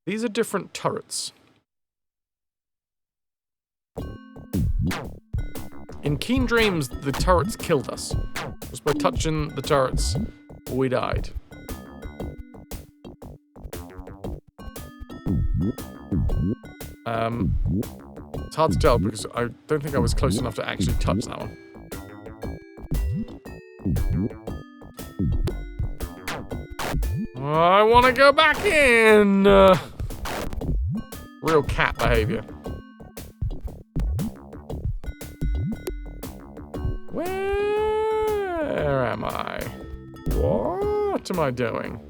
These are different turrets. In Keen Dreams, the turrets killed us. Just by touching the turrets, we died. It's hard to tell because I don't think I was close enough to actually touch that one. I want to go back in! Real cat behavior. Where am I? What am I doing?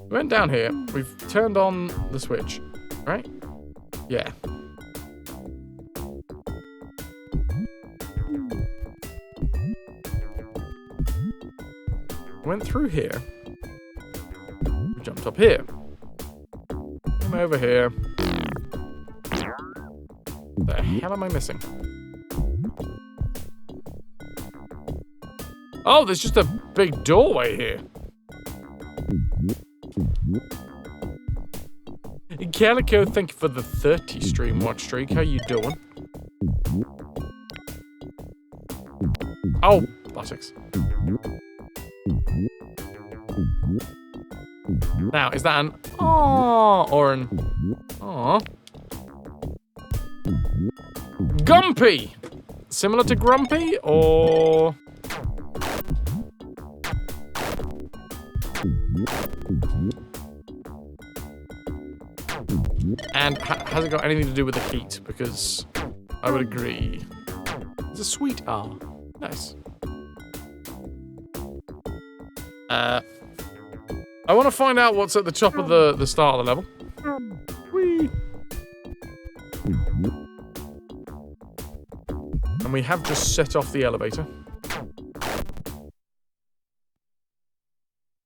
We went down here. We've turned on the switch, right? Yeah. Went through here. We jumped up here. Came over here. What the hell am I missing? Oh, there's just a big doorway here. Calico, thank you for the 30 stream watch streak. How you doing? Oh, buttocks. Now, is that an aww or an aww? Gumpy! Similar to Grumpy, or... And has it got anything to do with the heat? Because I would agree. It's a sweet R. Nice. I want to find out what's at the top of the start of the level. Whee! And we have just set off the elevator.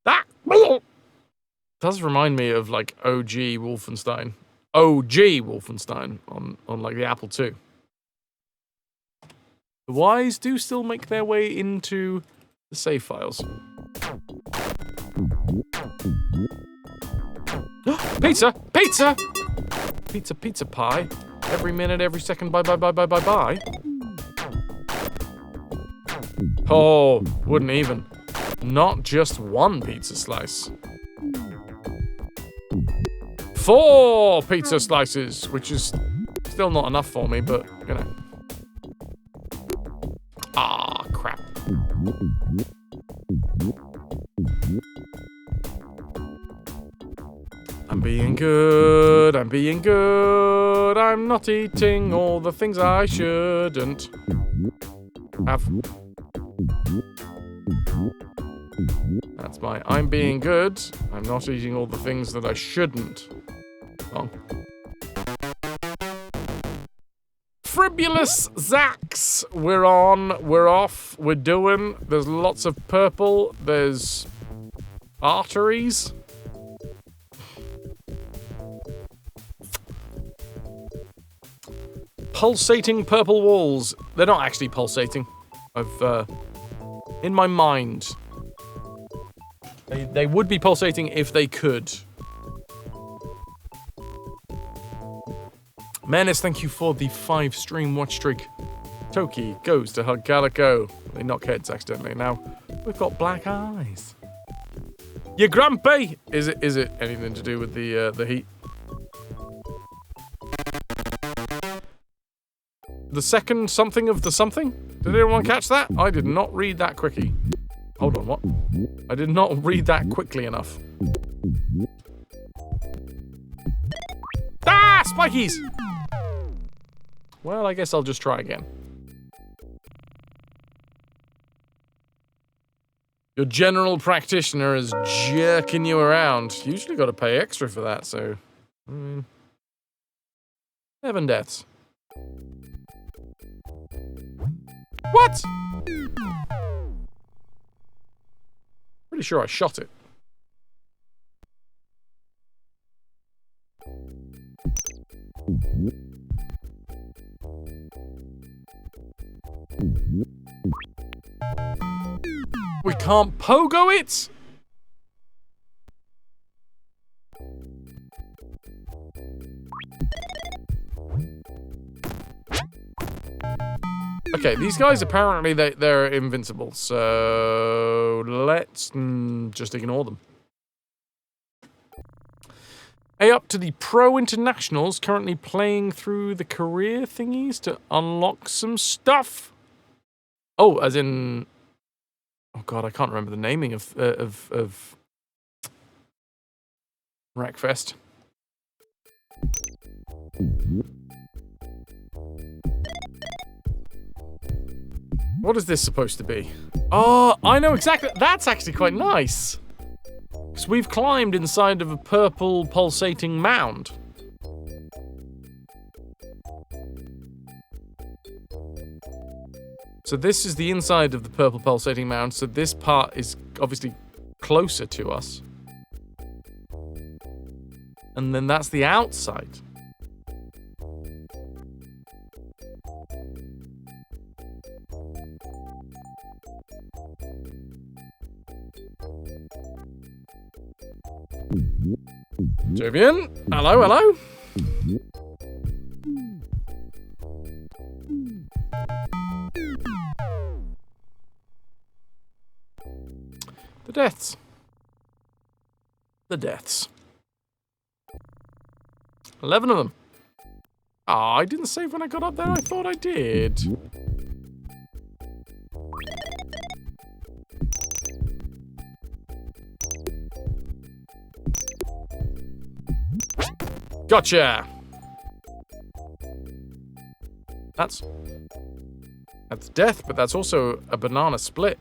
That does remind me of like OG Wolfenstein. OG Wolfenstein on like the Apple II. The Ys do still make their way into the save files. Pizza! Pizza! Pizza, pizza pie. Every minute, every second, bye, bye, bye, bye, bye, bye. Oh, wouldn't even. Not just one pizza slice. 4 pizza slices, which is still not enough for me, but, you know. Ah, crap. I'm being good, I'm being good, I'm not eating all the things I shouldn't have. That's my I'm being good, I'm not eating all the things that I shouldn't. Wrong. Fribulous Zax, we're on, we're off, we're doing, there's lots of purple, there's arteries. Pulsating purple walls. They're not actually pulsating. I've, in my mind, they would be pulsating if they could. Menace, thank you for the 5 stream watch streak. Toki goes to hug Calico. They knock heads accidentally. Now, we've got black eyes. You grumpy? Is it anything to do with the heat? The second something of the something? Did anyone catch that? I did not read that quickly. Hold on, what? I did not read that quickly enough. Ah, spikies! Well, I guess I'll just try again. Your general practitioner is jerking you around. You usually got to pay extra for that, so... 7 deaths. What? Pretty sure I shot it. We can't pogo it? Okay, these guys apparently they're invincible, so let's just ignore them. Hey, up to the Pro Internationals, currently playing through the career thingies to unlock some stuff. Oh, as in, oh god, I can't remember the naming of Wreckfest. What is this supposed to be? Oh, I know exactly. That's actually quite nice. Because we've climbed inside of a purple pulsating mound. So this is the inside of the purple pulsating mound. So this part is obviously closer to us. And then that's the outside. Jovian, hello, hello. The deaths. The deaths. 11 of them. Ah, I didn't save when I got up there. I thought I did. Gotcha! That's death, but that's also a banana split.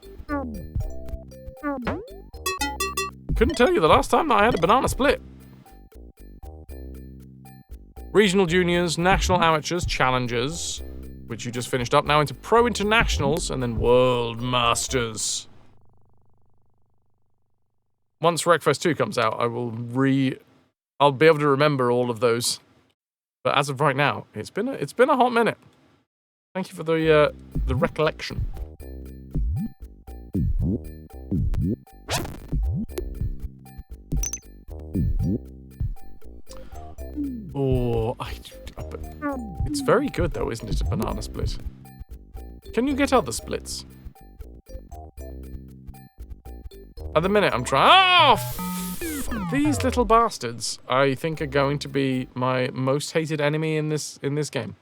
Couldn't tell you the last time that I had a banana split. Regional juniors, national amateurs, challengers, which you just finished up, now into pro internationals, and then world masters. Once Wreckfest 2 comes out, I'll be able to remember all of those. But as of right now, it's been a hot minute. Thank you for the recollection. Oh, it's very good though, isn't it? A banana split. Can you get other splits? At the minute, I'm trying. Oh, these little bastards, I think, are going to be my most hated enemy in this game.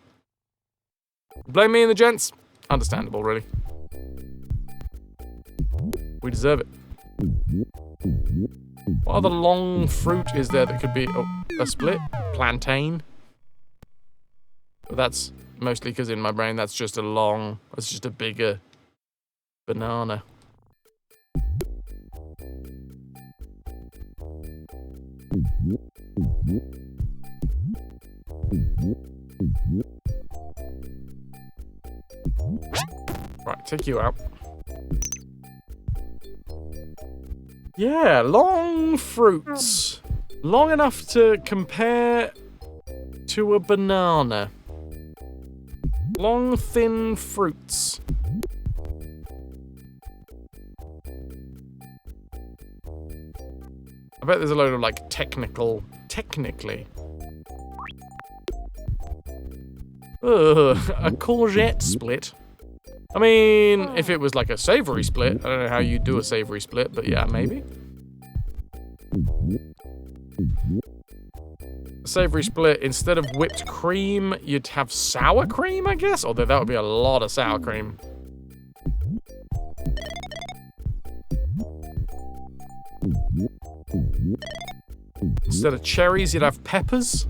Blame me and the gents. Understandable, really. We deserve it. What other long fruit is there that could be a split? Plantain. But that's mostly because in my brain that's just a bigger banana. Right, take you out. Yeah, long fruits. Long enough to compare to a banana. Long, thin fruits. I bet there's a load of, like, technically. Ugh, a courgette split. I mean, if it was like a savory split, I don't know how you do a savory split, but yeah, maybe. A savory split, instead of whipped cream, you'd have sour cream, I guess? Although that would be a lot of sour cream. Instead of cherries, you'd have peppers.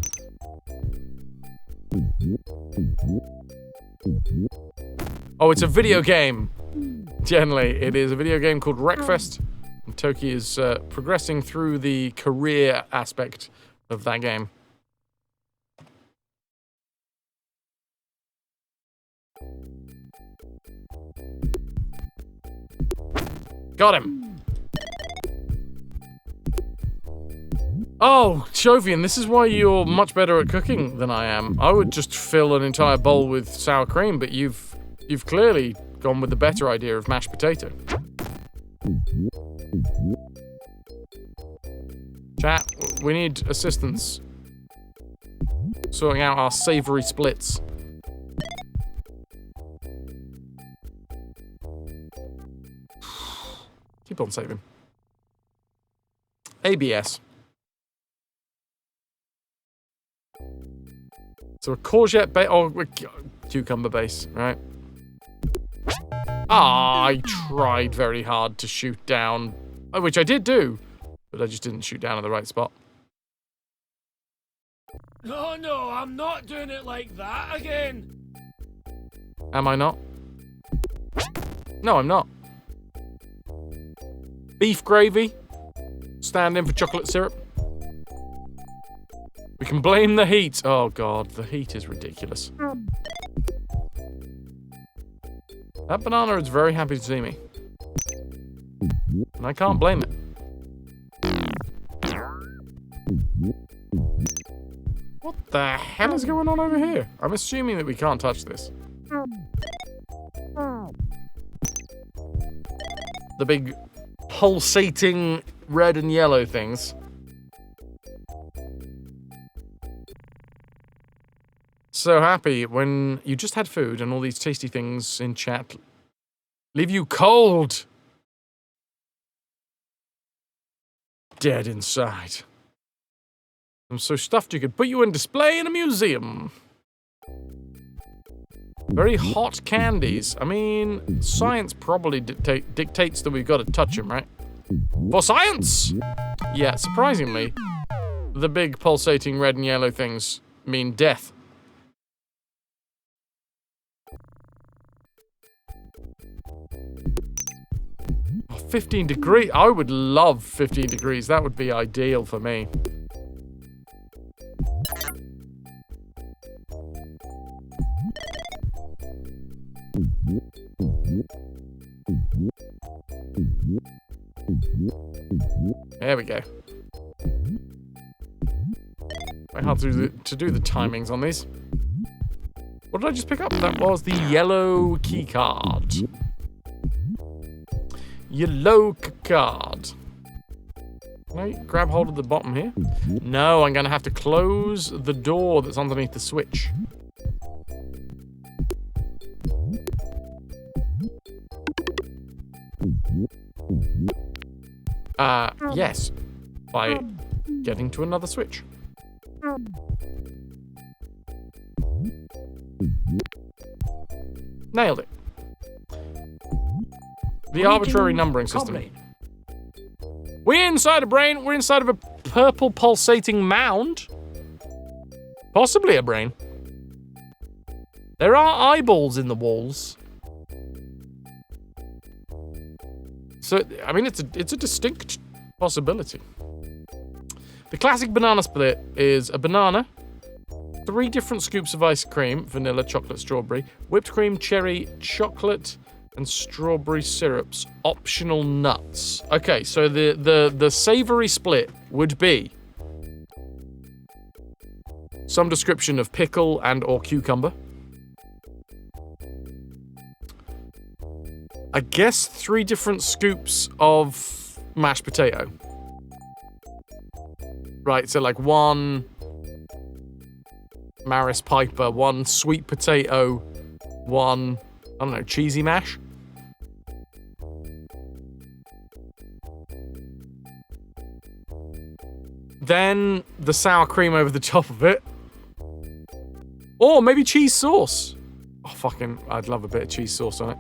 Oh, it's a video game. Generally, it is a video game called Wreckfest. And Toki is progressing through the career aspect of that game. Got him. Oh, Jovian, this is why you're much better at cooking than I am. I would just fill an entire bowl with sour cream, but you've clearly gone with the better idea of mashed potato. Chat, we need assistance sorting out our savory splits. Keep on saving. ABS. So a courgette base, or cucumber base, right? Ah, I tried very hard to shoot down, which I did do, but I just didn't shoot down in the right spot. Oh no, I'm not doing it like that again. Am I not? No, I'm not. Beef gravy. Stand in for chocolate syrup. We can blame the heat. Oh god, the heat is ridiculous. That banana is very happy to see me. And I can't blame it. What the hell is going on over here? I'm assuming that we can't touch this. The big pulsating red and yellow things. So happy when you just had food and all these tasty things in chat leave you cold. Dead inside. I'm so stuffed you could put you in display in a museum. Very hot candies. I mean, science probably dictates that we've got to touch them, right? For science! Yeah, surprisingly, the big pulsating red and yellow things mean death. Oh, 15 degrees. I would love 15 degrees. That would be ideal for me. There we go. Quite hard to do the timings on these. What did I just pick up? That was the yellow key card. Yellow card. Can I grab hold of the bottom here? No, I'm going to have to close the door that's underneath the switch. Yes. By getting to another switch. Nailed it. The arbitrary numbering system. We're inside a brain. We're inside of a purple pulsating mound. Possibly a brain. There are eyeballs in the walls. So, I mean, it's a distinct possibility. The classic banana split is a banana, 3 different scoops of ice cream, vanilla, chocolate, strawberry, whipped cream, cherry, chocolate, and strawberry syrups, optional nuts. Okay, so the savory split would be some description of pickle and or cucumber. I guess 3 different scoops of mashed potato. Right, so like 1 Maris Piper, 1 sweet potato, 1, I don't know, cheesy mash. Then the sour cream over the top of it. Or maybe cheese sauce. Oh, fucking, I'd love a bit of cheese sauce on it.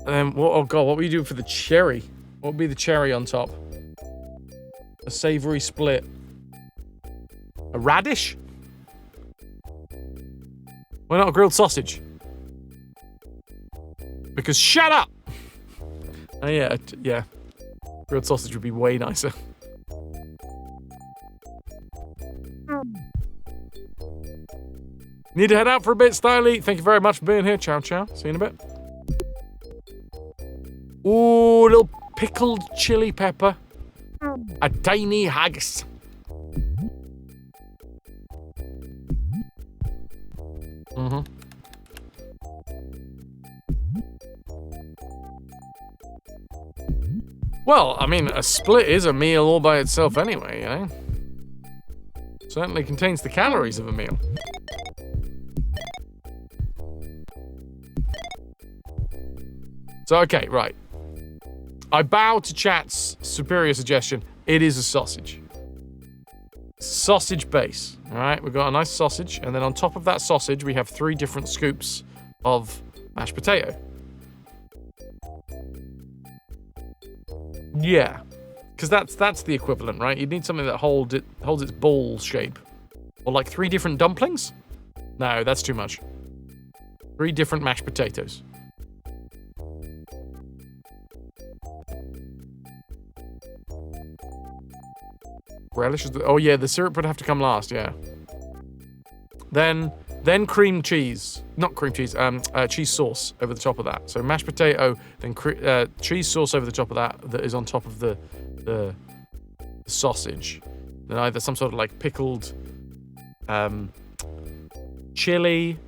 And then, oh god, what would you do for the cherry? What would be the cherry on top? A savory split. A radish? Why not a grilled sausage? Because shut up! Oh yeah, yeah. Grilled sausage would be way nicer. Need to head out for a bit, Styly. Thank you very much for being here. Ciao, ciao. See you in a bit. Ooh, little pickled chili pepper. A tiny haggis. Well, I mean, a split is a meal all by itself anyway, you know? Certainly contains the calories of a meal. So, okay, right. I bow to chat's superior suggestion. It is a sausage. Sausage base. Alright, we've got a nice sausage, and then on top of that sausage, we have 3 different scoops of mashed potato. Yeah. Because that's the equivalent, right? You need something that holds its ball shape. Or like 3 different dumplings? No, that's too much. 3 different mashed potatoes. Relish is oh yeah, the syrup would have to come last, yeah. Then cream cheese. Not cream cheese, cheese sauce over the top of that. So mashed potato, then cheese sauce over the top of that is on top of the sausage. Then either some sort of like pickled chili.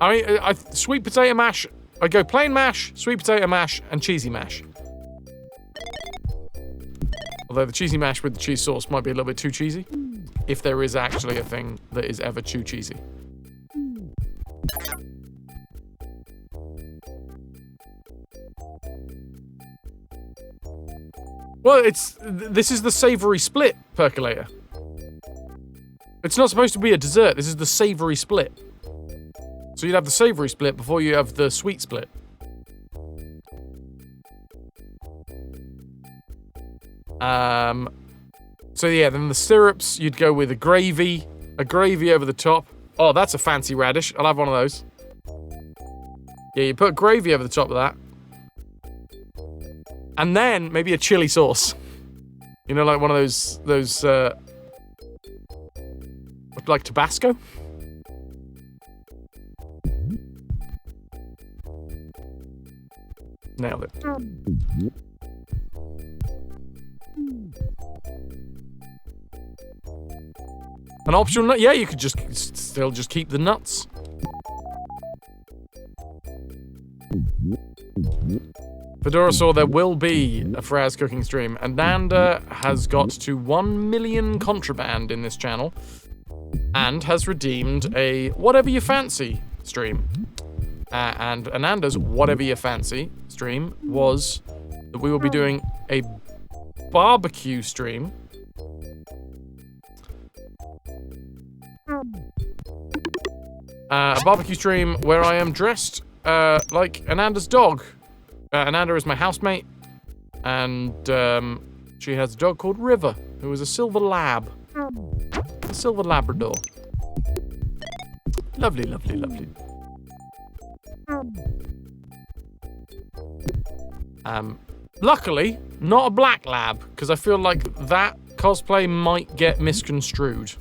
I mean, sweet potato mash. I go plain mash, sweet potato mash, and cheesy mash. Although the cheesy mash with the cheese sauce might be a little bit too cheesy. If there is actually a thing that is ever too cheesy. Well, this is the savory split percolator. It's not supposed to be a dessert. This is the savory split. So you'd have the savory split before you have the sweet split. So yeah, then the syrups, you'd go with a gravy over the top. Oh, that's a fancy radish. I'll have one of those. Yeah, you put gravy over the top of that. And then maybe a chili sauce. You know, like one of those like Tabasco? Nailed it. An optional nut? Yeah, you could still just keep the nuts. Fedora saw there will be a Fraz cooking stream, and Nanda has got to 1 million contraband in this channel, and has redeemed a whatever you fancy stream. And Ananda's whatever you fancy stream was that we will be doing a barbecue stream. A barbecue stream where I am dressed like Ananda's dog. Ananda is my housemate, and she has a dog called River, who is a silver lab. A silver Labrador. Lovely, lovely, lovely. Luckily, not a black lab, because I feel like that cosplay might get misconstrued.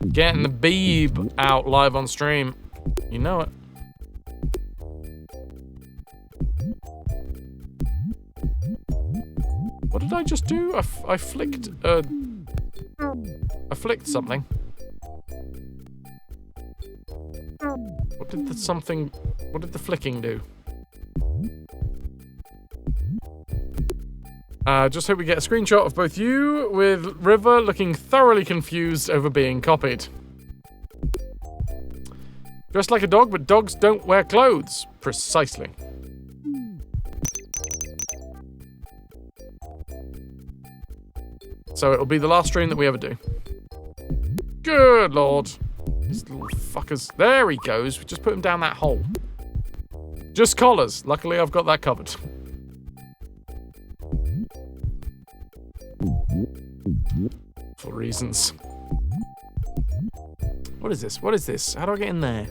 Getting the Beeb out live on stream. You know it. What did I just do? I flicked something. What did the flicking do? Just hope we get a screenshot of both you with River looking thoroughly confused over being copied. Dressed like a dog, but dogs don't wear clothes. Precisely. So it'll be the last stream that we ever do. Good lord. These little fuckers. There he goes. We just put him down that hole. Just collars. Luckily, I've got that covered. For reasons. What is this? What is this? How do I get in there?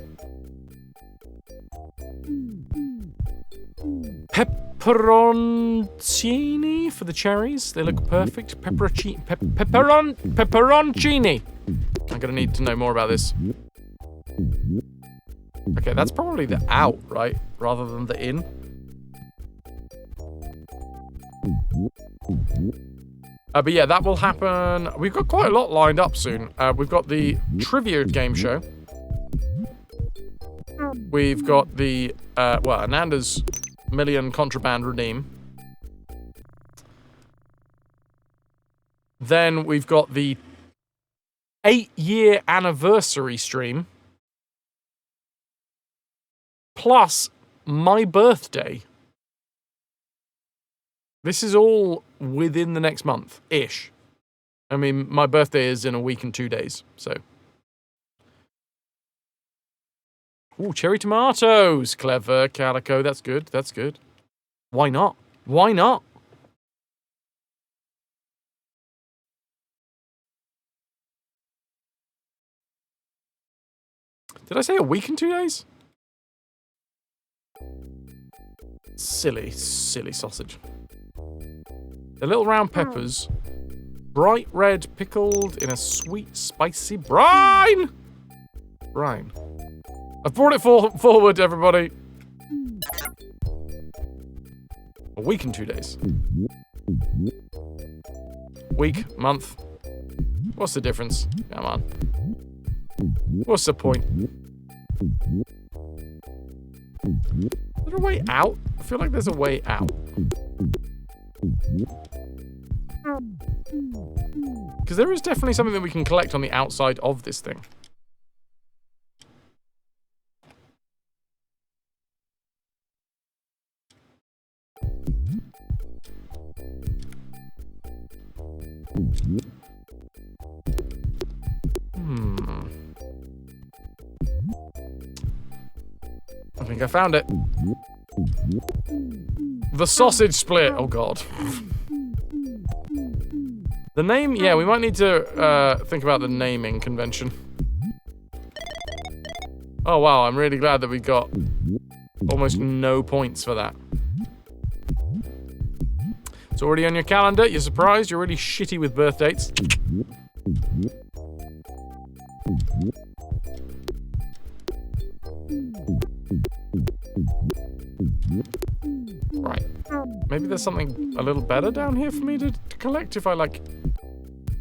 Pepperoncini for the cherries. They look perfect. Pepperoncini. I'm gonna need to know more about this. Okay, that's probably the out, right? Rather than the in. But yeah, that will happen. We've got quite a lot lined up soon. We've got the trivia game show. We've got the, Ananda's million contraband redeem. Then we've got the 8-year anniversary stream. Plus my birthday. This is all within the next month-ish. I mean, my birthday is in a week and 2 days, so. Ooh, cherry tomatoes. Clever, Calico. That's good. That's good. Why not? Why not? Did I say a week and 2 days? Silly, silly sausage. The little round peppers. Bright red, pickled in a sweet, spicy brine. Brine. I've brought it forward, everybody. A week and 2 days. Week, month. What's the difference? Come on. What's the point? Is there a way out? I feel like there's a way out. Because there is definitely something that we can collect on the outside of this thing. I think I found it. The sausage split. Oh, God. The name? Yeah, we might need to think about the naming convention. Oh, wow. I'm really glad that we got almost no points for that. It's already on your calendar. You're surprised? You're really shitty with birth dates. Right. Maybe there's something a little better down here for me to collect if I, like,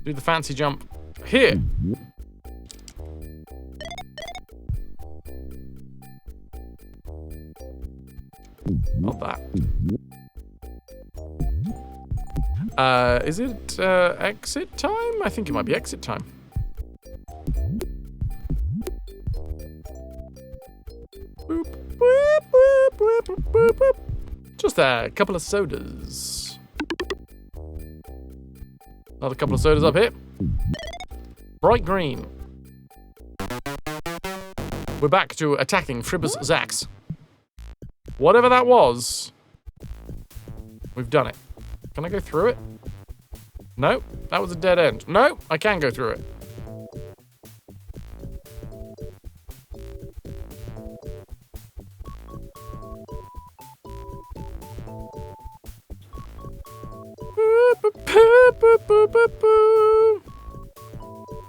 do the fancy jump here. Not that. Is it exit time? I think it might be exit time. Boop, boop, boop, boop, boop, boop, boop. Just a couple of sodas. Another couple of sodas up here. Bright green. We're back to attacking Fribbers Zax. Whatever that was, we've done it. Can I go through it? No, that was a dead end. No, I can go through it.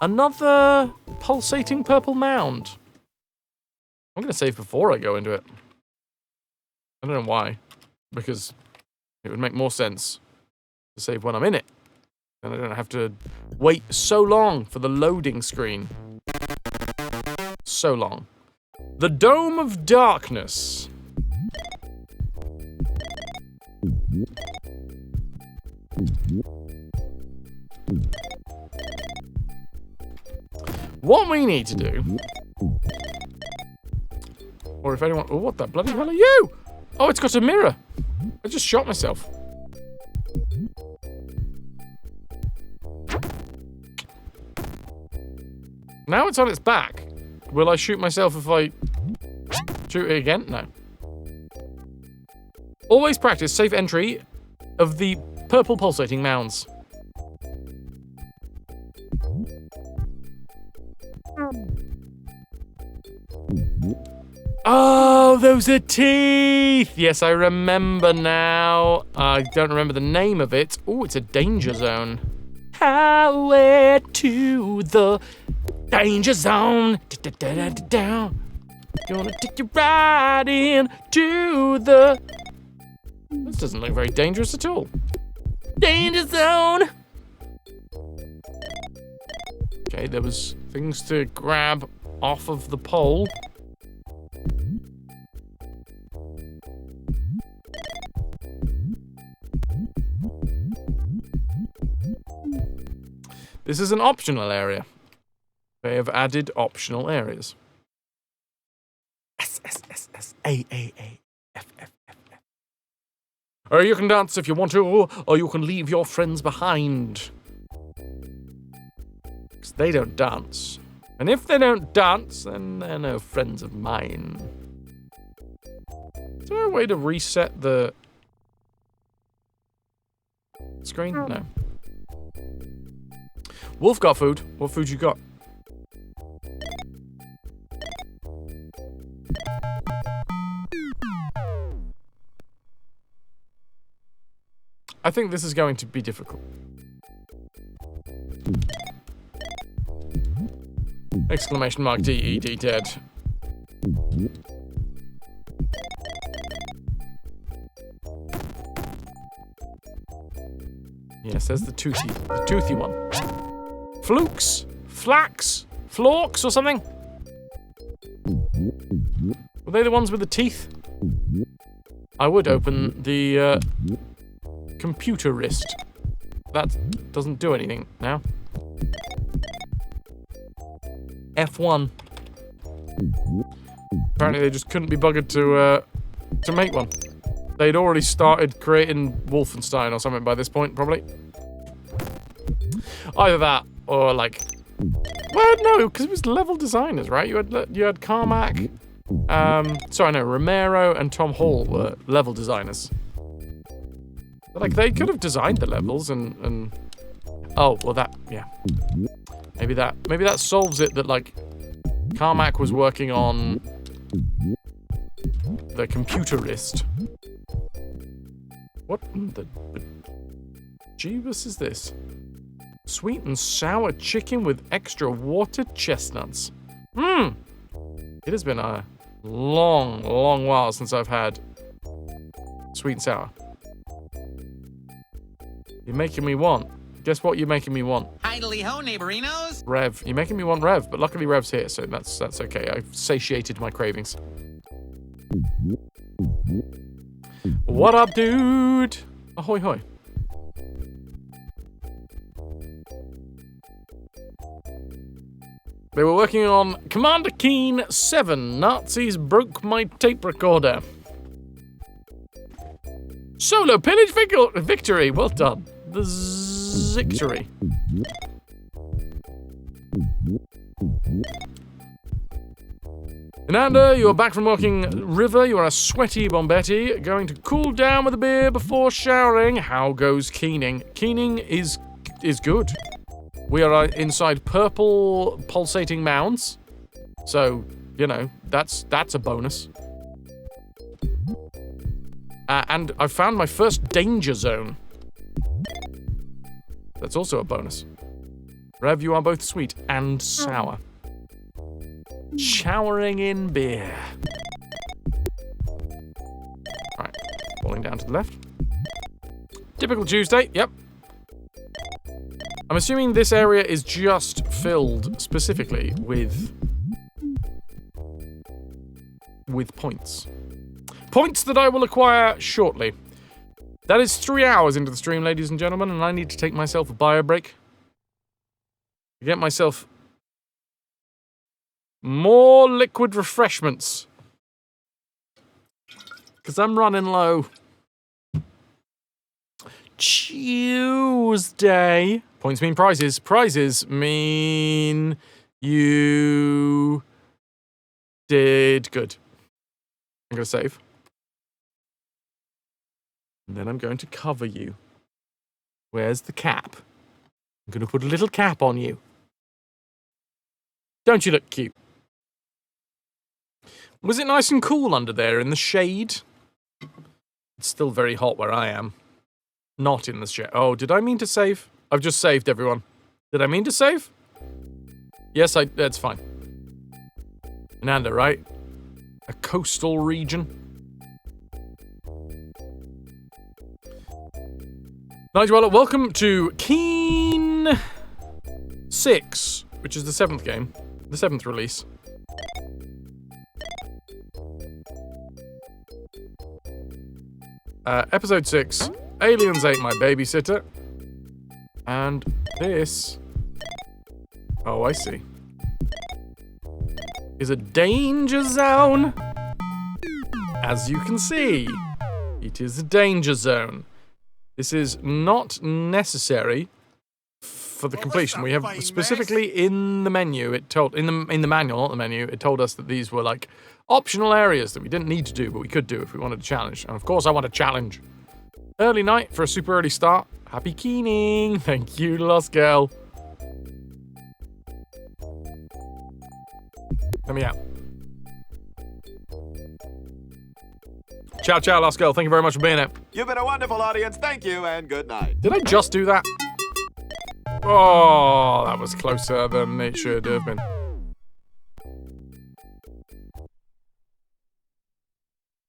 Another pulsating purple mound. I'm going to save before I go into it. I don't know why. Because it would make more sense to save when I'm in it. And I don't have to wait so long for the loading screen. So long. The Dome of Darkness. What we need to do, or if anyone, oh, what the bloody hell are you? Oh, it's got a mirror. I just shot myself. Now it's on its back. Will I shoot myself if I shoot it again? No. Always practice safe entry of the purple pulsating mounds. Oh, those are teeth! Yes, I remember now. I don't remember the name of it. Oh, it's a danger zone. Highway to the danger zone. Gonna take you right in to the... This doesn't look very dangerous at all. Danger zone! Okay, there was things to grab off of the pole. This is an optional area. They have added optional areas. S, S, S, S, A, A, A, F, F, F, F. You can dance if you want to, or you can leave your friends behind. Because they don't dance. And if they don't dance, then they're no friends of mine. Is there a way to reset the screen? No. Wolf got food. What food you got? I think this is going to be difficult. Exclamation mark DED dead. Yes, there's the toothy one. Flukes? Flax? Florks or something? Were they the ones with the teeth? I would open the computer wrist. That doesn't do anything now. F1. Apparently they just couldn't be buggered to make one. They'd already started creating Wolfenstein or something by this point, probably. Either that or like, well, no, because it was level designers, right? You had Carmack, sorry, no, Romero and Tom Hall were level designers. But, like, they could have designed the levels and oh, well, that, yeah, maybe that solves it. That like Carmack was working on the computer wrist. What the Jeebus is this? Sweet and sour chicken with extra watered chestnuts. Mmm. It has been a long, long while since I've had sweet and sour. You're making me want. Guess what you're making me want? Idly-ho, neighborinos. Rev. You're making me want Rev, but luckily Rev's here, so that's okay. I've satiated my cravings. What up, dude? Ahoy, hoy. They were working on Commander Keen 7. Nazis broke my tape recorder. Solo pillage victory. Well done. The victory. Ananda, you are back from walking river. You are a sweaty Bombetti. Going to cool down with a beer before showering. How goes Keening? Keening is good. We are inside purple pulsating mounds. So, you know, that's a bonus. And I found my first danger zone. That's also a bonus. Rev, you are both sweet and sour. Showering in beer. Right, falling down to the left. Typical Tuesday, yep. I'm assuming this area is just filled specifically with points. Points that I will acquire shortly. That is 3 hours into the stream, ladies and gentlemen, and I need to take myself a bio break. To get myself more liquid refreshments. Because I'm running low. Tuesday. Points mean prizes. Prizes mean you did good. I'm going to save. And then I'm going to cover you. Where's the cap? I'm going to put a little cap on you. Don't you look cute? Was it nice and cool under there in the shade? It's still very hot where I am. Not in the shade. Oh, did I mean to save? I've just saved, everyone. Did I mean to save? Yes, that's fine. Ananda, right? A coastal region. Nigel, welcome to Keen 6, which is the 7th game. The 7th release. Episode 6. Aliens ate my babysitter. And this... Oh, I see. Is a danger zone. As you can see, it is a danger zone. This is not necessary for the completion. We have specifically in the menu, it told in the manual, not the menu, it told us that these were like optional areas that we didn't need to do, but we could do if we wanted a challenge. And of course, I want a challenge. Early night for a super early start. Happy keening. Thank you, Lost Girl. Let me out. Ciao, ciao, Lost Girl. Thank you very much for being here. You've been a wonderful audience. Thank you and good night. Did I just do that? Oh, that was closer than it should have been.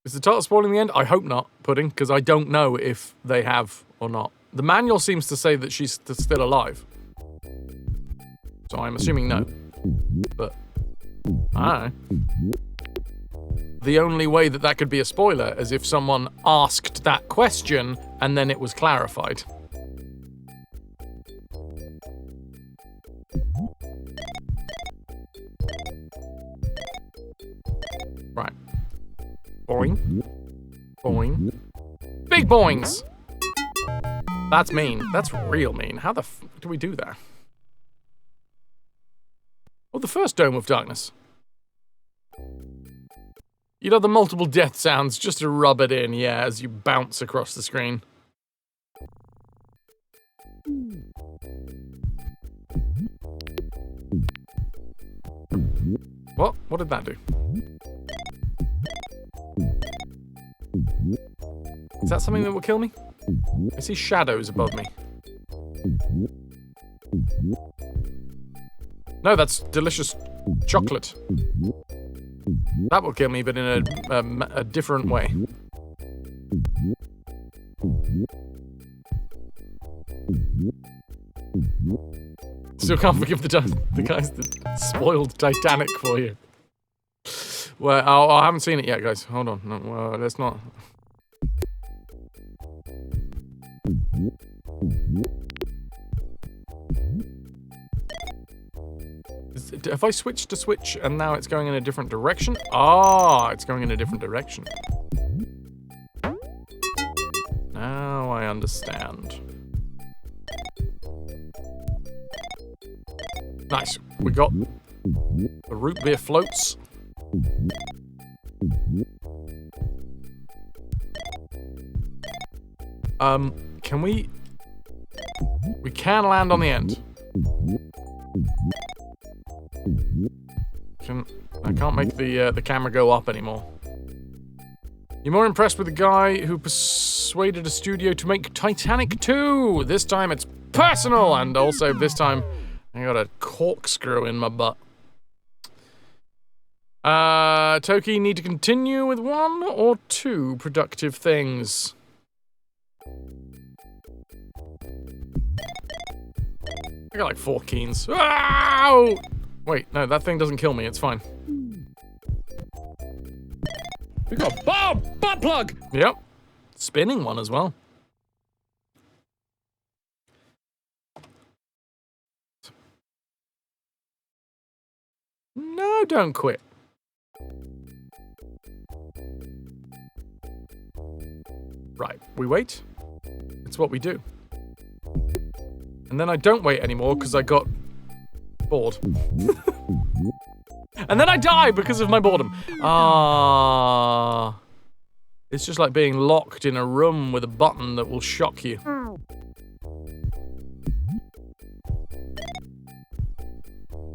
Is the tartar spoiling the end? I hope not, Pudding, because I don't know if they have or not. The manual seems to say that she's still alive. So I'm assuming no. But, I don't know. The only way that that could be a spoiler is if someone asked that question and then it was clarified. Right. Boing. Boing. Big boings! That's mean. That's real mean. How the f do we do that? Oh, the first Dome of Darkness. You know, the multiple death sounds just to rub it in, yeah, as you bounce across the screen. What? What did that do? Is that something that will kill me? I see shadows above me. No, that's delicious chocolate. That will kill me, but in a different way. Still can't forgive the guys that spoiled Titanic for you. Well, I haven't seen it yet, guys. Hold on. No, well, let's not. Have I switched to Switch and now it's going in a different direction? Ah, it's going in a different direction. Now I understand. Nice. We got the root beer floats. Can we... We can land on the end. I can't make the camera go up anymore. You're more impressed with the guy who persuaded a studio to make Titanic 2. This time it's personal, and also this time I got a corkscrew in my butt. Toki, need to continue with 1 or 2 productive things. I got like 4 keens. Ow! Wait, no, that thing doesn't kill me, it's fine. We got a butt plug! Yep. Spinning one as well. No, don't quit. Right, we wait. It's what we do. And then I don't wait anymore because I got bored. And then I die because of my boredom. Ah. It's just like being locked in a room with a button that will shock you.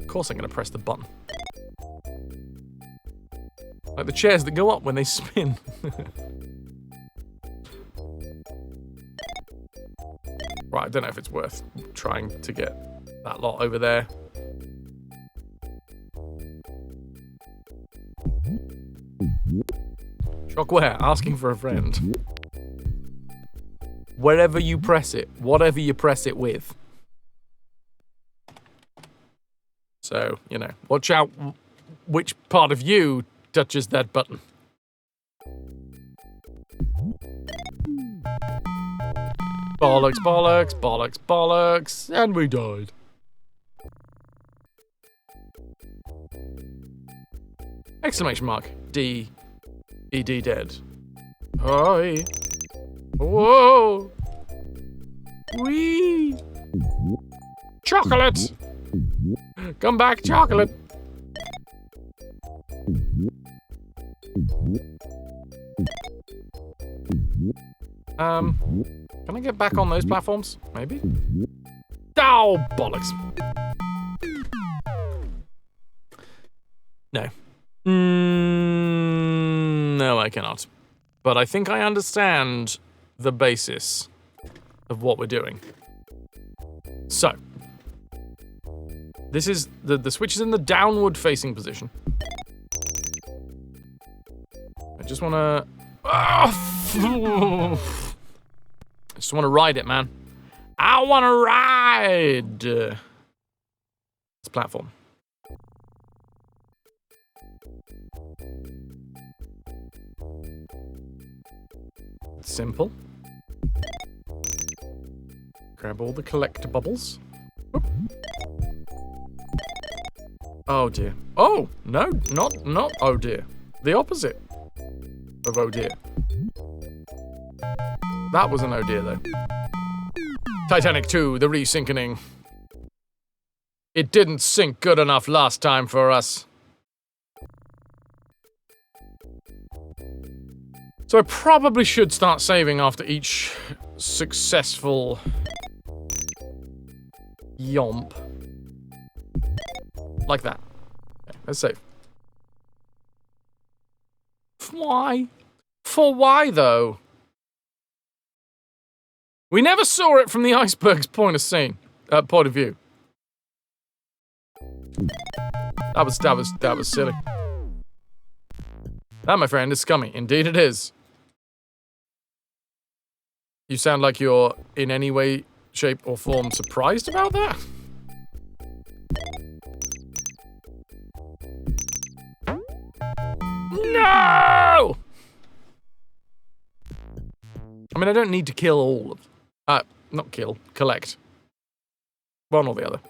Of course I'm going to press the button. Like the chairs that go up when they spin. Right, I don't know if it's worth trying to get that lot over there. FrasWhar, asking for a friend. Wherever you press it, whatever you press it with. So, you know, watch out which part of you touches that button. Bollocks, bollocks, bollocks, bollocks, and we died. Exclamation mark. D. E.D. dead. Hi. Whoa. Wee. Chocolate. Come back, chocolate. Can I get back on those platforms? Maybe? Oh, bollocks. No. No, I cannot. But I think I understand the basis of what we're doing. So. This is, the switch is in the downward facing position. I just want to I just want to ride it, man. I want to ride. This platform. Simple. Grab all the collectibles. Whoop. Oh dear. Oh, no, not oh dear. The opposite of oh dear. That was an oh dear though. Titanic 2, the resinking. It didn't sink good enough last time for us. So I probably should start saving after each successful yomp. Like that. Okay, let's save. Why? For why, though? We never saw it from the iceberg's point of view. That was silly. That, my friend, is scummy. Indeed it is. You sound like you're in any way, shape, or form surprised about that? No! I mean, I don't need to kill all of them. Not kill, collect. One or the other.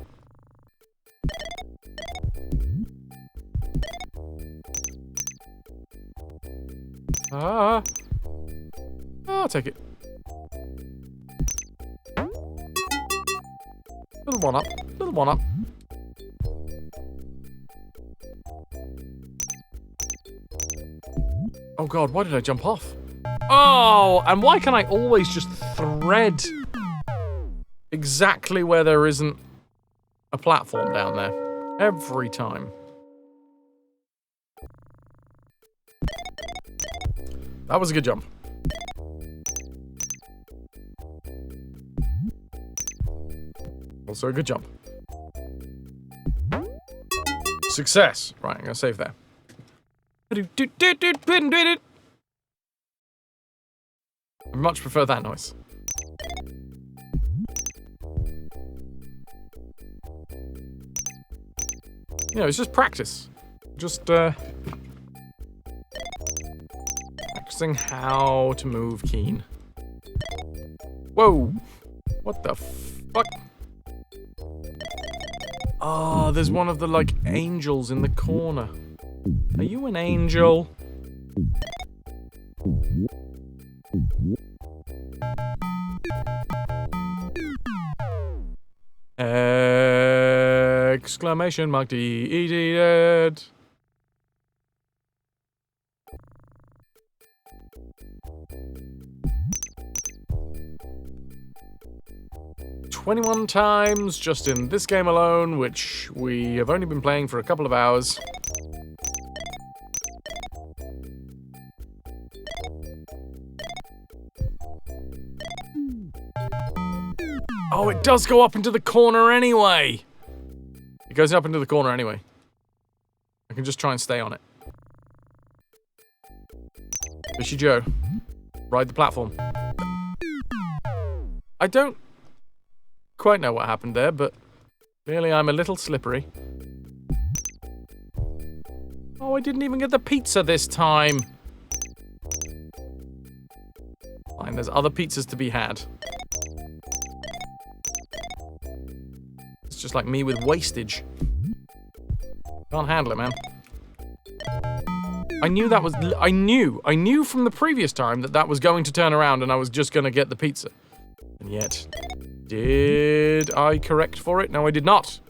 I'll take it. Little one up. Little one up. Oh god, why did I jump off? Oh, and why can I always just thread exactly where there isn't a platform down there? Every time. That was a good jump. Also a good jump. Success. Right, I'm gonna save there. I much prefer that noise. You know, it's just practice. Just, practicing how to move Keen. Whoa! What the fuck? Oh, there's one of the, like, angels in the corner. Are you an angel? Exclamation mark deleted. "21 times just in this game alone, which we have only been playing for a couple of hours. Oh, it does go up into the corner anyway. It goes up into the corner anyway. I can just try and stay on it. Fishy Joe. Ride the platform. I don't quite know what happened there, but clearly I'm a little slippery. Oh, I didn't even get the pizza this time. Fine, there's other pizzas to be had. It's just like me with wastage. Can't handle it, man. I knew that was... I knew from the previous time that that was going to turn around and I was just going to get the pizza. And yet... Did I correct for it? No, I did not.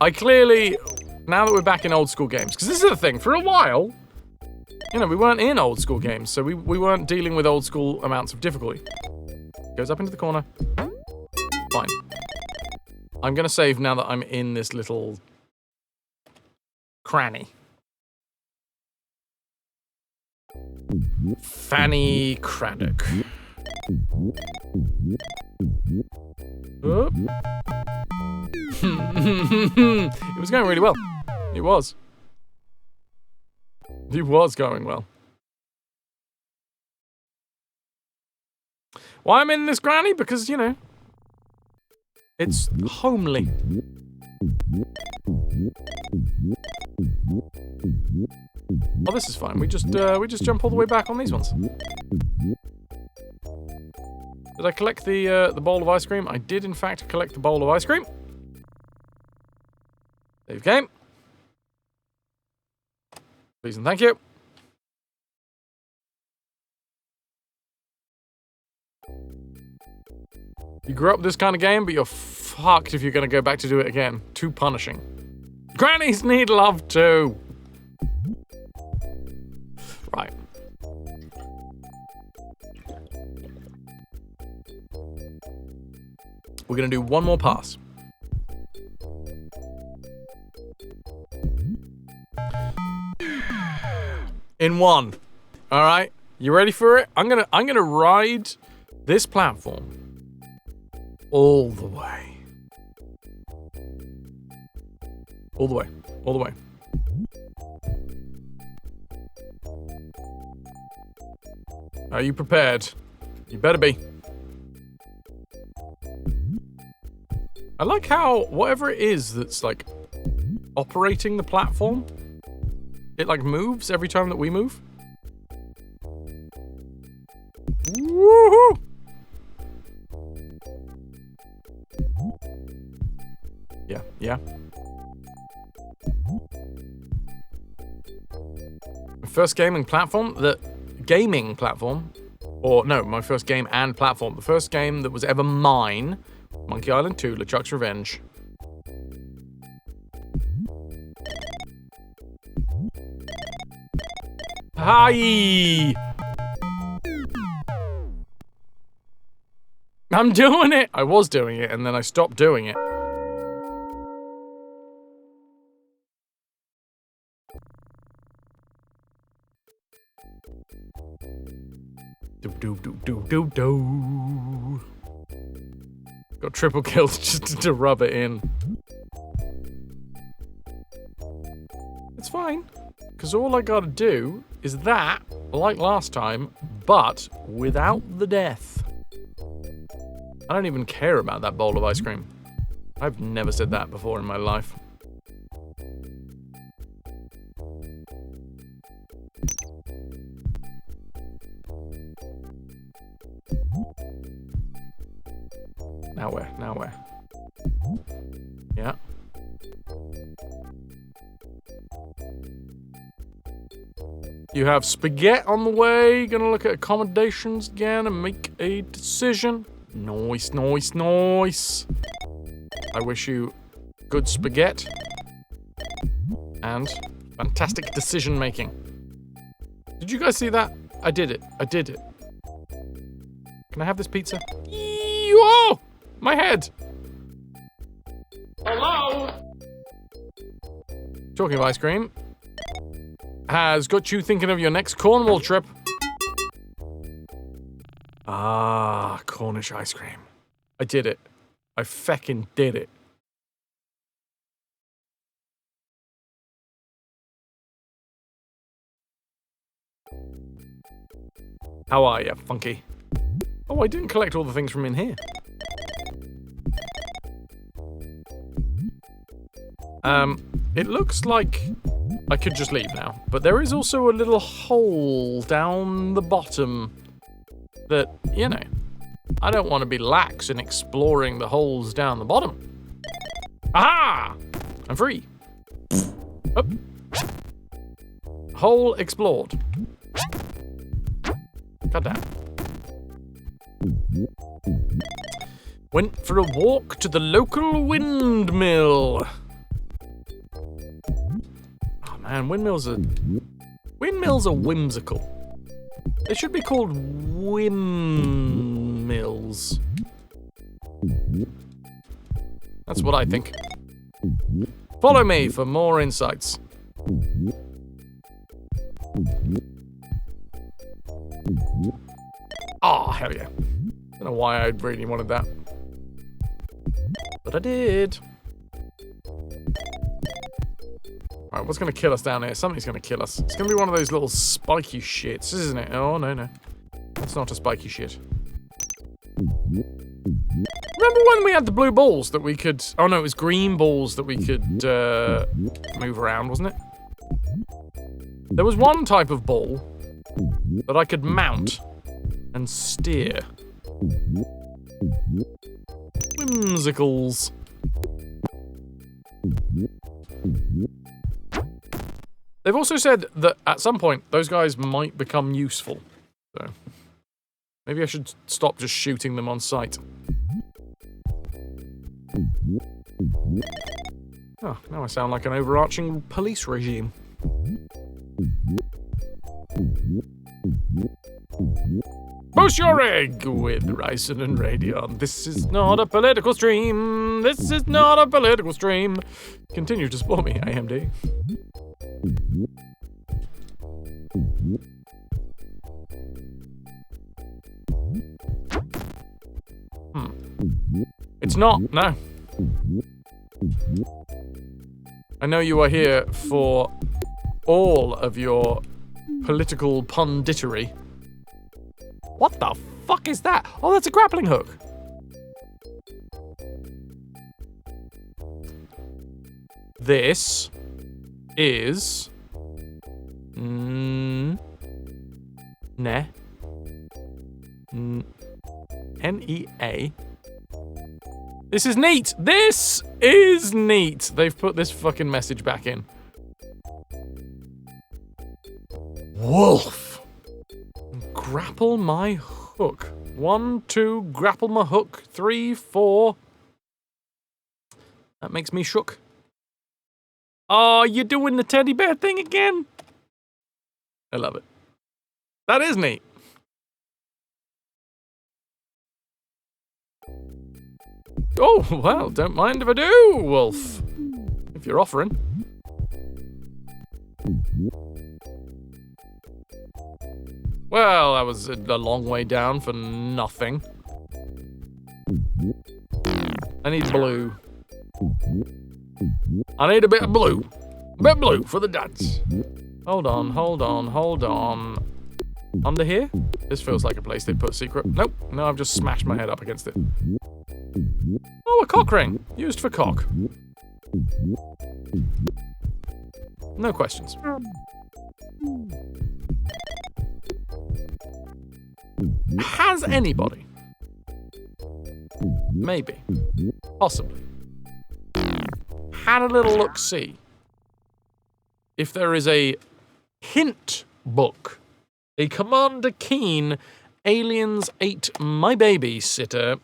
I clearly... Now that we're back in old school games... Because this is the thing, for a while... You know, we weren't in old school games, so we weren't dealing with old school amounts of difficulty. Goes up into the corner. Fine. I'm gonna save now that I'm in this little... cranny. Fanny Craddock. Oh. It was going really well. He was. He was going well. Why I'm in this granny? Because, you know, it's homely. Oh, this is fine. We just jump all the way back on these ones. Did I collect the bowl of ice cream? I did, in fact, collect the bowl of ice cream. Save game. Please and thank you. You grew up with this kind of game, but you're fucked if you're going to go back to do it again. Too punishing. Grannies need love too. Right. We're going to do one more pass. In one. All right. You ready for it? I'm gonna ride this platform all the way. All the way. All the way. Are you prepared? You better be. I like how whatever it is that's like operating the platform, it like moves every time that we move. Woohoo! Yeah, yeah. My first gaming platform, my first game and platform. The first game that was ever mine, Monkey Island 2, LeChuck's Revenge. Hi! I'm doing it! I was doing it, and then I stopped doing it. Do. Got triple kills just to rub it in. It's fine, because all I gotta do is that, like last time, but without the death. I don't even care about that bowl of ice cream. I've never said that before in my life. Now where? Now where? Yeah. You have spaghetti on the way. Gonna look at accommodations again and make a decision. Nice, nice, nice. I wish you good spaghetti and fantastic decision making. Did you guys see that? I did it. I did it. Can I have this pizza? Oh! My head! Hello? Talking of ice cream, has got you thinking of your next Cornwall trip. Ah, Cornish ice cream. I did it. I feckin' did it. How are ya, Funky? Oh, I didn't collect all the things from in here. It looks like I could just leave now, but there is also a little hole down the bottom that, you know, I don't want to be lax in exploring the holes down the bottom. Aha! I'm free. Up. Hole explored. God damn. Went for a walk to the local windmill. Oh man, windmills are whimsical. They should be called windmills. That's what I think. Follow me for more insights. Oh, hell yeah. Don't know why I really wanted that. But I did. Alright, what's going to kill us down here? Something's going to kill us. It's going to be one of those little spiky shits, isn't it? Oh, no, no. That's not a spiky shit. Remember when we had the blue balls that we could... Oh, no, it was green balls that we could move around, wasn't it? There was one type of ball that I could mount and steer. Whimsicles. They've also said that at some point, those guys might become useful. So, maybe I should stop just shooting them on sight. Oh, now I sound like an overarching police regime. Boost your egg with ricin and radion. This is not a political stream. This is not a political stream. Continue to support me, AMD. It's not, no. I know you are here for all of your political punditry. What the fuck is that? Oh, that's a grappling hook. This is... N-E-A. This is neat! This is neat! They've put this fucking message back in. Wolf! Grapple my hook. 1, 2, grapple my hook. 3, 4. That makes me shook. Oh, you're doing the teddy bear thing again? I love it. That is neat. Oh, well, don't mind if I do, Wolf. If you're offering. Well, that was a long way down for nothing. I need blue. I need a bit of blue. A bit of blue for the dance. Hold on, hold on, hold on. Under here? This feels like a place they put a secret. Nope. No, I've just smashed my head up against it. Oh, a cock ring. Used for cock. No questions. Has anybody, maybe, possibly, had a little look-see if there is a hint book, a Commander Keen Aliens Ate My Babysitter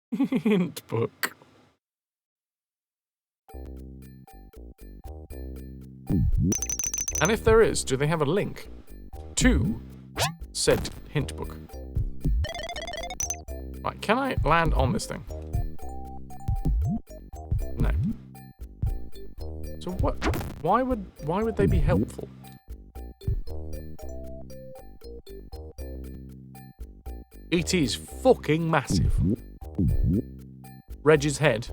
hint book? And if there is, do they have a link to said hint book? Right, can I land on this thing? No. So what? Why would they be helpful? It is fucking massive. Reg's head.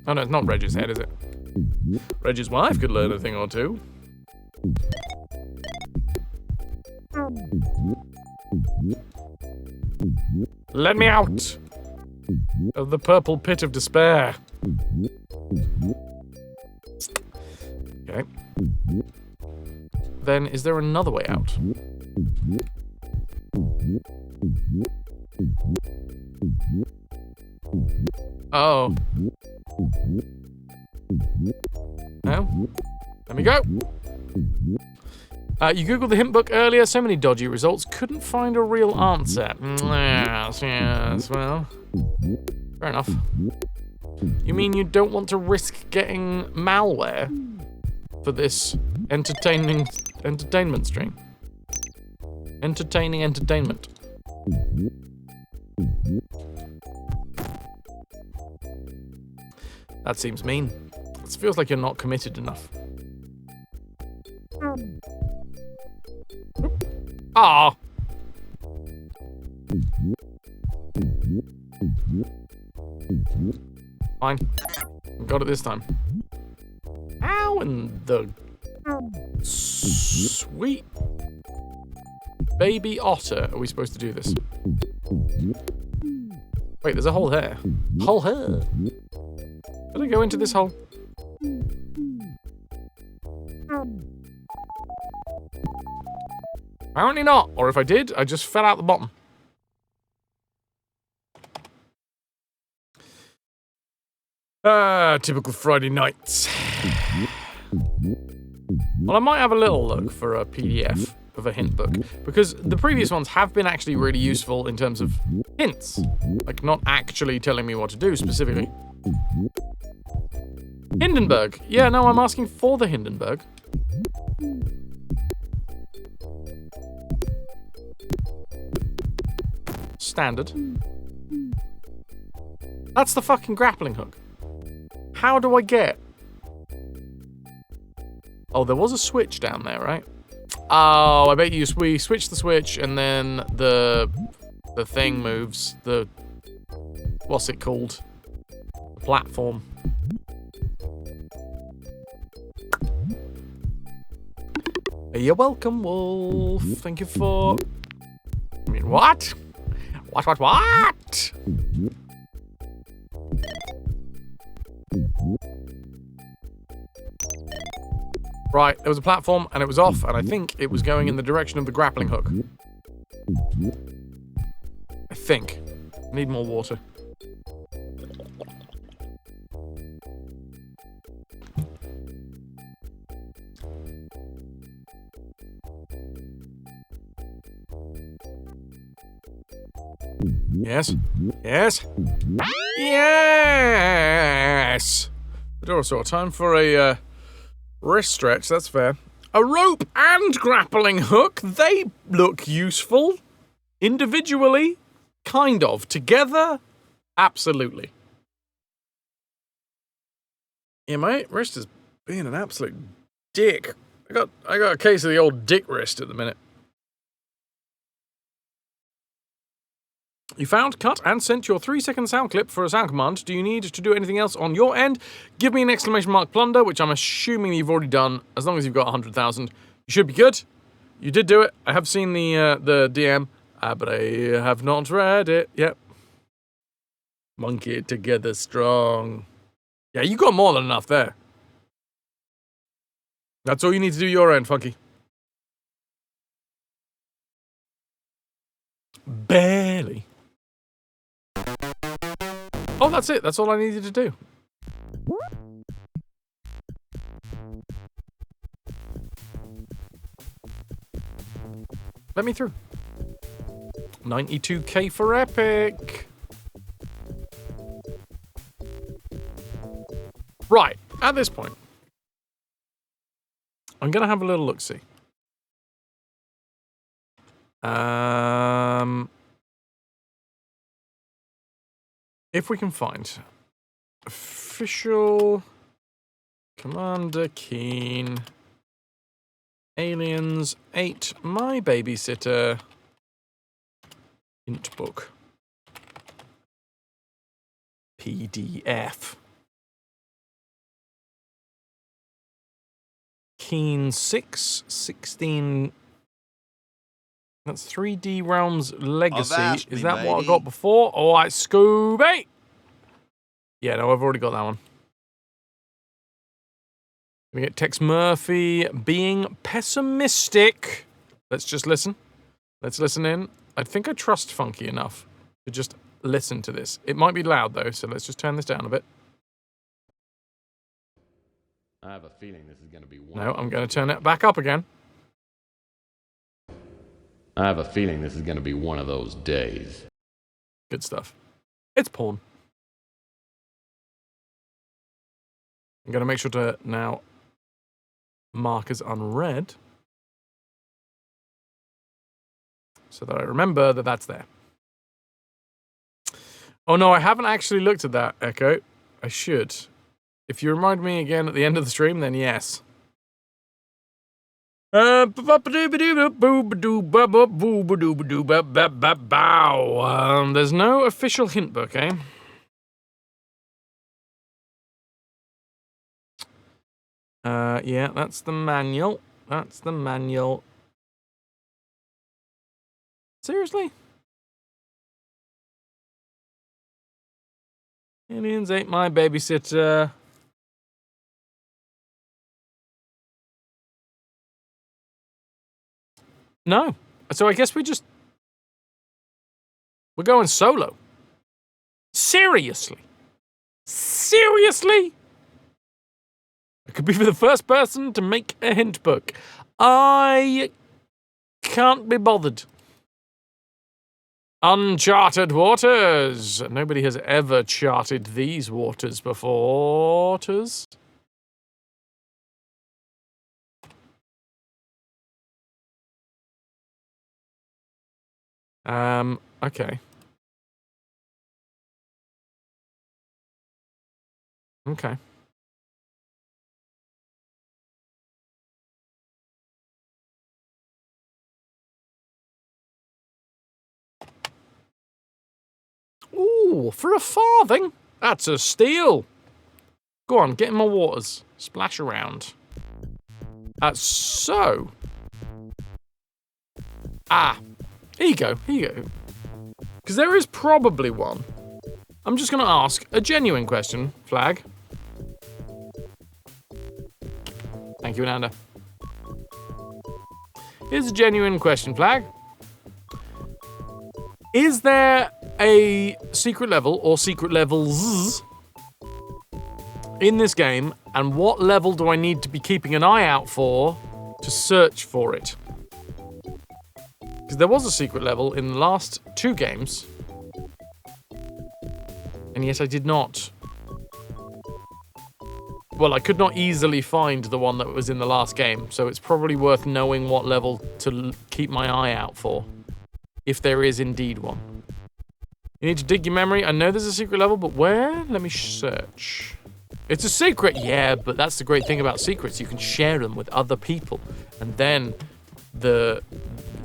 Oh no, it's not Reg's head, is it? Reg's wife could learn a thing or two. Let me out of the purple pit of despair. Okay. Then is there another way out? Oh. No? Let me go. You googled the hint book earlier, so many dodgy results, couldn't find a real answer. Yes, well, fair enough. You mean you don't want to risk getting malware for this entertainment stream? Entertaining entertainment. That seems mean. It feels like you're not committed enough. Ah. Fine. Got it this time. How in the sweet baby otter are we supposed to do this? Wait, there's a hole here. Hole here. Did I go into this hole? Apparently not. Or if I did, I just fell out the bottom. Typical Friday nights. Well, I might have a little look for a PDF of a hint book, because the previous ones have been actually really useful in terms of hints. Like, not actually telling me what to do specifically. Hindenburg. Yeah, no, I'm asking for the Hindenburg. Standard. That's the fucking grappling hook. How do I get... Oh, there was a switch down there, right? Oh, I bet we switch the switch and then the thing moves. The... What's it called? The platform. You're welcome, Wolf. Thank you for... I mean, what? What? Right, there was a platform and it was off, and I think it was going in the direction of the grappling hook. I think. I need more water. Yes. Yes. Yes! The door saw time for a wrist stretch, that's fair. A rope and grappling hook, they look useful. Individually, kind of. Together, absolutely. Yeah, my wrist is being an absolute dick. I got a case of the old dick wrist at the minute. You found, cut, and sent your 3-second sound clip for a sound command. Do you need to do anything else on your end? Give me an exclamation mark plunder, which I'm assuming you've already done. As long as you've got 100,000, you should be good. You did do it. I have seen the DM, but I have not read it. Yep. Monkey together strong. Yeah, you got more than enough there. That's all you need to do your end, Funky. Barely. Oh, that's it. That's all I needed to do. Let me through. 92k for epic. Right, at this point, I'm going to have a little look-see. If we can find official Commander Keen Aliens 8 My Babysitter hint book PDF. Keen 6 16. That's 3D Realms Legacy. Avast Is me, that what I matey. got before? All right, Scooby. Yeah, no, I've already got that one. We get Tex Murphy being pessimistic. Let's just listen. Let's listen in. I think I trust Funky enough to just listen to this. It might be loud though, so let's just turn this down a bit. I have a feeling this is going to be one. No, I'm going to turn it back up again. I have a feeling this is going to be one of those days. Good stuff. It's porn. I'm going to make sure to now mark as unread so that I remember that that's there. Oh no, I haven't actually looked at that, Echo. I should. If you remind me again at the end of the stream, then yes. There's no official hint book, eh? Yeah, that's the manual. That's the manual. Seriously? Aliens ain't my babysitter. No. So I guess we're going solo. Seriously? Seriously? I could be the first person to make a hint book. I can't be bothered. Uncharted waters. Nobody has ever charted these waters before. Okay. Okay. Ooh, for a farthing? That's a steal. Go on, get in my waters. Splash around. So. Here you go. Because there is probably one. I'm just going to ask a genuine question, Flag. Thank you, Ananda. Here's a genuine question, Flag. Is there a secret level or secret levels in this game, and what level do I need to be keeping an eye out for to search for it? Because there was a secret level in the last 2 games, and yet I did not. Well, I could not easily find the one that was in the last game, so it's probably worth knowing what level to keep my eye out for, if there is indeed one. You need to dig your memory. I know there's a secret level, but where? Let me search. It's a secret, yeah, but that's the great thing about secrets. You can share them with other people, and then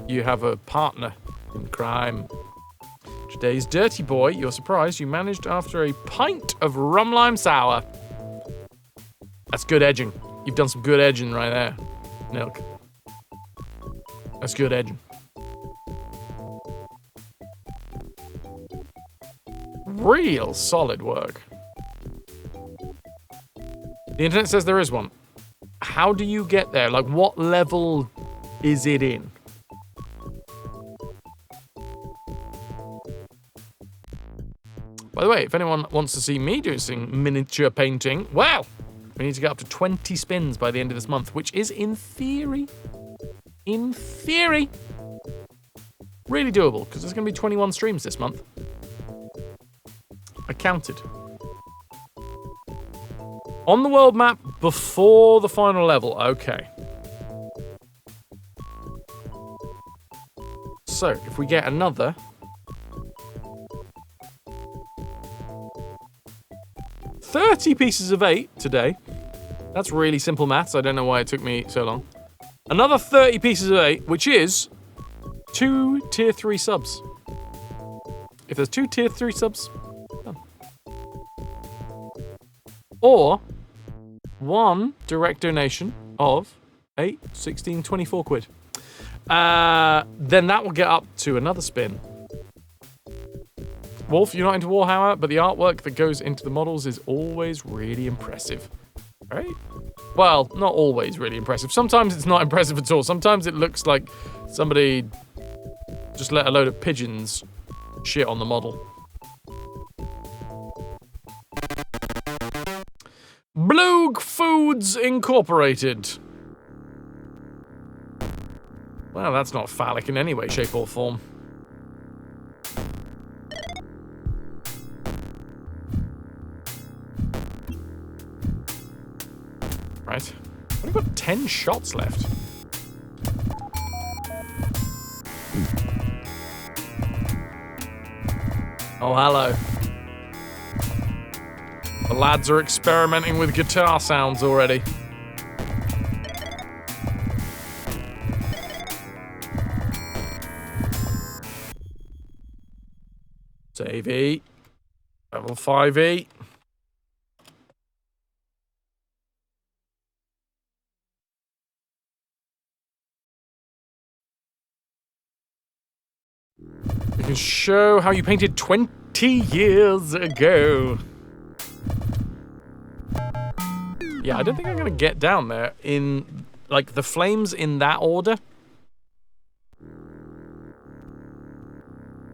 you have a partner in crime. Today's dirty boy, you're surprised you managed after a pint of rum lime sour. That's good edging. You've done some good edging right there, Milk. That's good edging. Real solid work. The internet says there is one. How do you get there? Like, what level is it in? By the way, if anyone wants to see me doing some miniature painting, well, we need to get up to 20 spins by the end of this month, which is, in theory, really doable, because there's going to be 21 streams this month. I counted. On the world map before the final level. Okay. So, if we get another... 30 pieces of 8 today. That's really simple maths. I don't know why it took me so long. Another 30 pieces of 8, which is 2 tier 3 subs. If there's 2 tier 3 subs, done. Or 1 direct donation of 8, 16, 24 quid. Then that will get up to another spin. Wolf, you're not into Warhammer, but the artwork that goes into the models is always really impressive. Right? Well, not always really impressive. Sometimes it's not impressive at all. Sometimes it looks like somebody just let a load of pigeons shit on the model. Bloog Foods Incorporated. Well, that's not phallic in any way, shape, or form. Right. We've got 10 shots left. Oh, hello. The lads are experimenting with guitar sounds already. Save E. Level 5E. can show how you painted 20 years ago. Yeah, I don't think I'm going to get down there in, like, the flames in that order.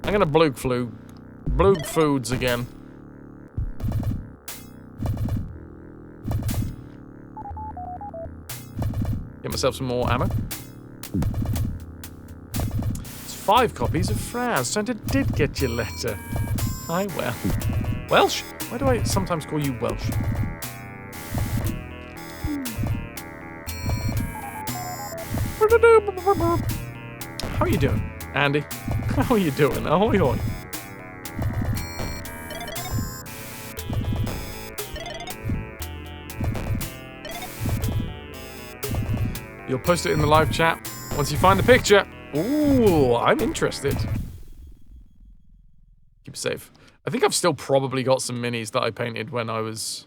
I'm going to Bloog foods again. Get myself some more ammo. It's 5 copies of Fraz. Santa did get your letter. Hi, well. Welsh? Why do I sometimes call you Welsh? How are you doing, Andy? How are you doing? Ahoy, hoy. You'll post it in the live chat once you find the picture. Ooh, I'm interested. Keep it safe. I think I've still probably got some minis that I painted when I was...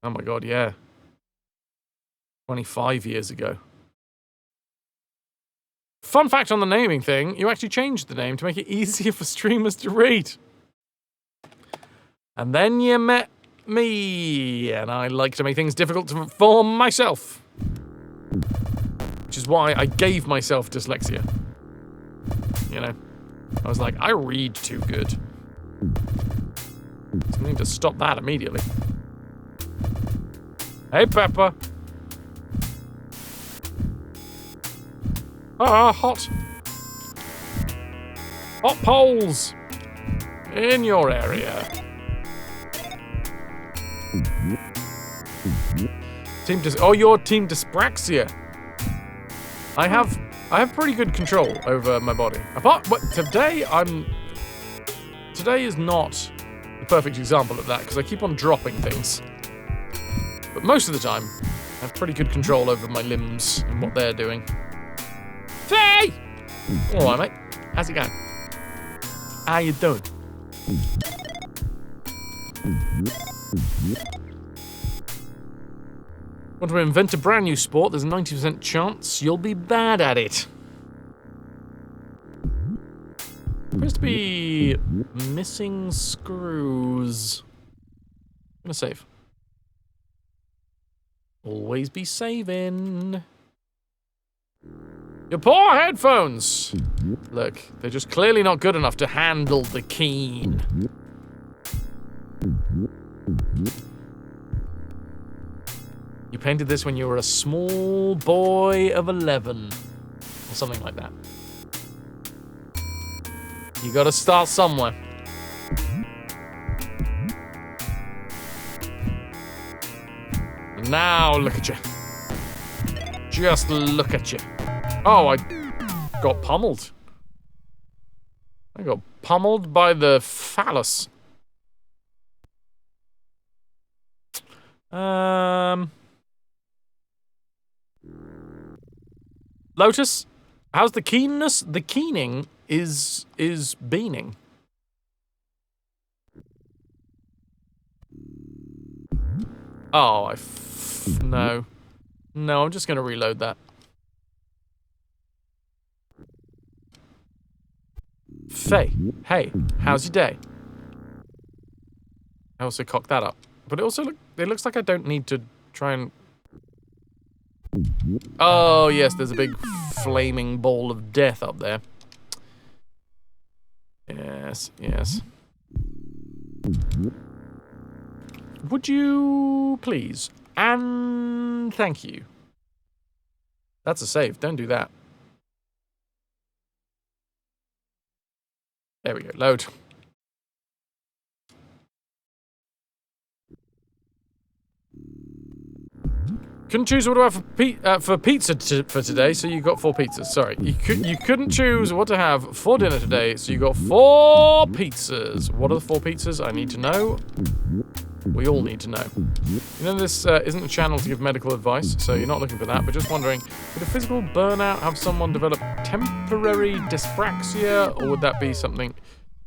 Oh my god, yeah. 25 years ago. Fun fact on the naming thing, you actually changed the name to make it easier for streamers to read. And then you met me, and I like to make things difficult for myself. Which is why I gave myself dyslexia. You know? I was like, I read too good. So I need to stop that immediately. Hey, Pepper. Ah, hot. Hot poles. In your area. Your team dyspraxia. I have pretty good control over my body. But today is not the perfect example of that because I keep on dropping things. But most of the time, I have pretty good control over my limbs and what they're doing. Hey! All right, mate. How's it going? How you doing? Want to invent a brand new sport? There's a 90% chance you'll be bad at it. Appears to be missing screws. I'm gonna save. Always be saving. Your poor headphones! Look, they're just clearly not good enough to handle the keen. You painted this when you were a small boy of 11. Or something like that. You gotta start somewhere. And now, look at you. Just look at you. Oh, I got pummeled. I got pummeled by the phallus. Lotus, how's the keenness? The keening is beaning. Oh, no. No, I'm just gonna reload that. Faye, hey, how's your day? I also cocked that up. But it looks like I don't need to try and... Oh, yes, there's a big flaming ball of death up there. Yes, yes. Would you please? And thank you. That's a save. Don't do that. There we go. Load. Couldn't choose what to have for pizza for today, so you got 4 pizzas. Sorry, you couldn't choose what to have for dinner today, so you got 4 pizzas. What are the 4 pizzas? I need to know. We all need to know. You know, this isn't a channel to give medical advice, so you're not looking for that, but just wondering, would a physical burnout have someone develop temporary dyspraxia, or would that be something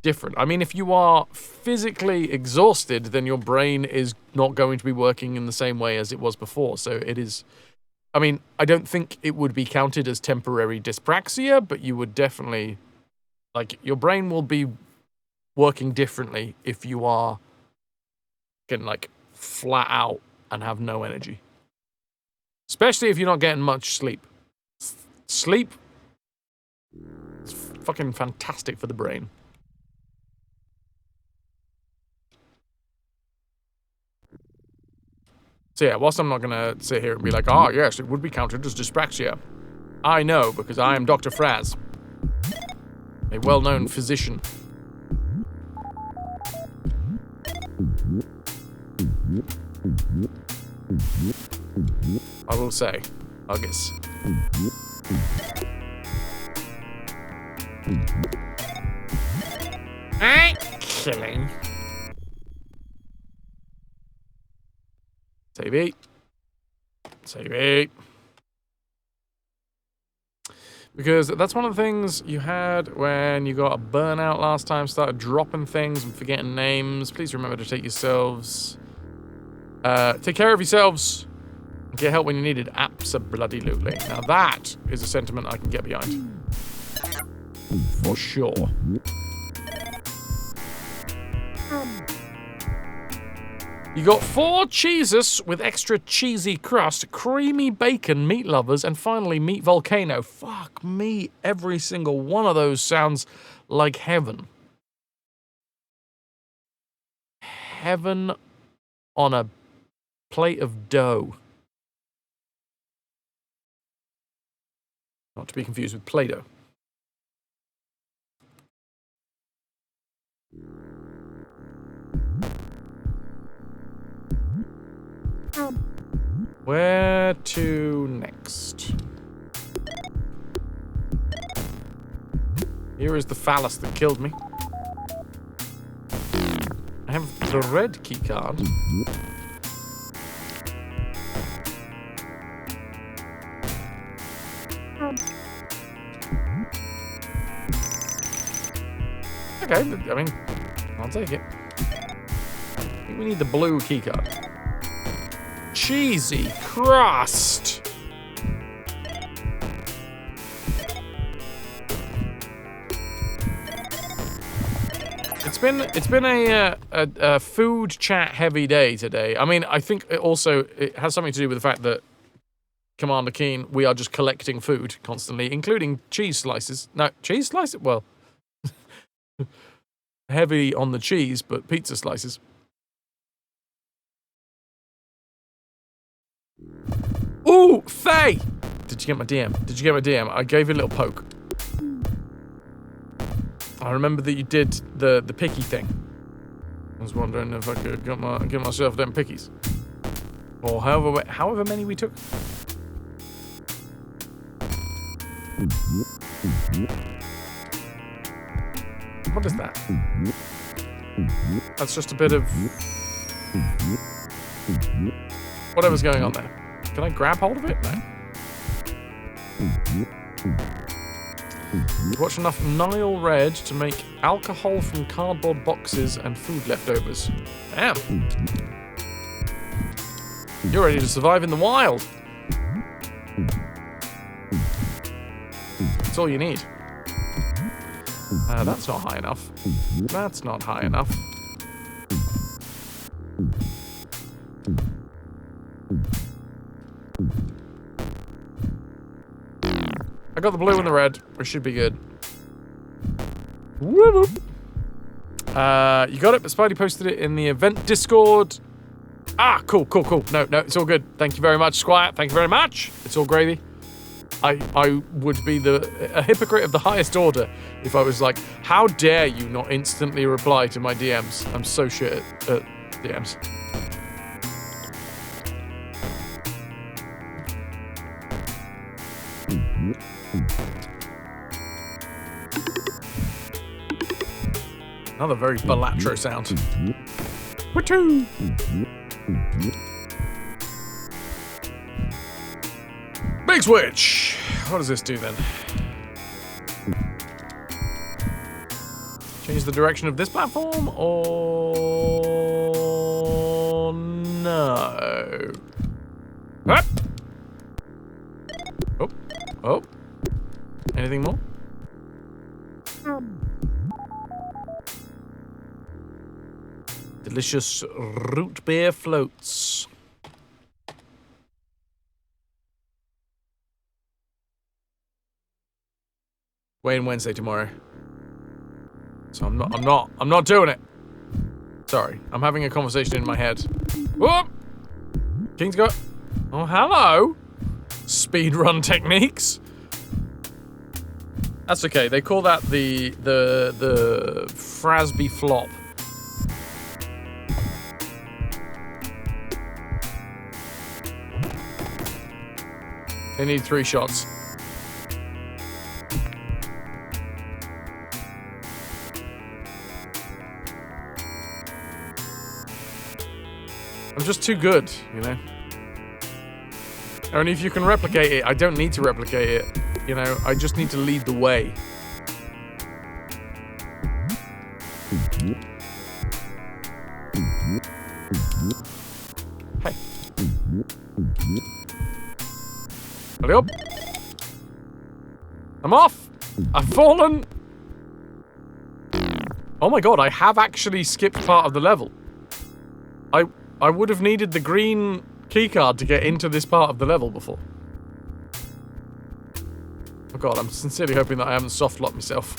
different? I mean, if you are physically exhausted, then your brain is not going to be working in the same way as it was before, so it is... I mean, I don't think it would be counted as temporary dyspraxia, but you would definitely Like, your brain will be working differently if you are getting, like, flat out and have no energy. Especially if you're not getting much sleep. Sleep is fucking fantastic for the brain. So yeah, whilst I'm not gonna sit here and be like, oh yes, it would be counted as dyspraxia. I know, because I am Dr. Fraz. A well-known physician. I will say, Huggies. Killing. Save it. Save it. Because that's one of the things you had when you got a burnout last time, started dropping things and forgetting names. Please remember to take yourselves... take care of yourselves. And get help when you need it. Abso-bloody-lutely. Now that is a sentiment I can get behind. For sure. You got 4 cheeses with extra cheesy crust, creamy bacon, meat lovers, and finally meat volcano. Fuck me, every single one of those sounds like heaven. Heaven on a plate of dough. Not to be confused with Play-Doh. Where to next? Here is the phallus that killed me. I have the red keycard. Okay, I mean, I'll take it. I think we need the blue keycard. Cheesy crust. It's been a food chat heavy day today. I mean, I think it has something to do with the fact that Commander Keen, we are just collecting food constantly, including cheese slices. No, cheese slices? Well, heavy on the cheese, but pizza slices. Ooh, Faye! Did you get my DM? Did you get my DM? I gave you a little poke. I remember that you did the picky thing. I was wondering if I could get myself them pickies. Or however many we took. What is that? That's just a bit of... whatever's going on there. Can I grab hold of it? No. You watch enough Nile Red to make alcohol from cardboard boxes and food leftovers. Damn. You're ready to survive in the wild. That's all you need. That's not high enough. That's not high enough. I got the blue and the red. We should be good. Woo-woo. You got it, but Spidey posted it in the event Discord. Ah, cool. No, it's all good. Thank you very much, Squire. Thank you very much. It's all gravy. I would be a hypocrite of the highest order if I was like, how dare you not instantly reply to my DMs? I'm so shit at DMs. Another very Balatro sound. Wachoo! Big switch! What does this do then? Change the direction of this platform, or no? Ah! Oh. Anything more? delicious root beer floats. Weighing Wednesday tomorrow. So I'm not doing it. Sorry, I'm having a conversation in my head. Whoop! King's got... Oh, hello! Speedrun techniques. That's okay, they call that the FrasWhar flop. They need 3 shots. I'm just too good, you know? Only if you can replicate it. I don't need to replicate it. You know, I just need to lead the way. Hey. Hurry up. I'm off. I've fallen. Oh my god, I have actually skipped part of the level. I would have needed the green keycard to get into this part of the level before. Oh god, I'm sincerely hoping that I haven't soft-locked myself.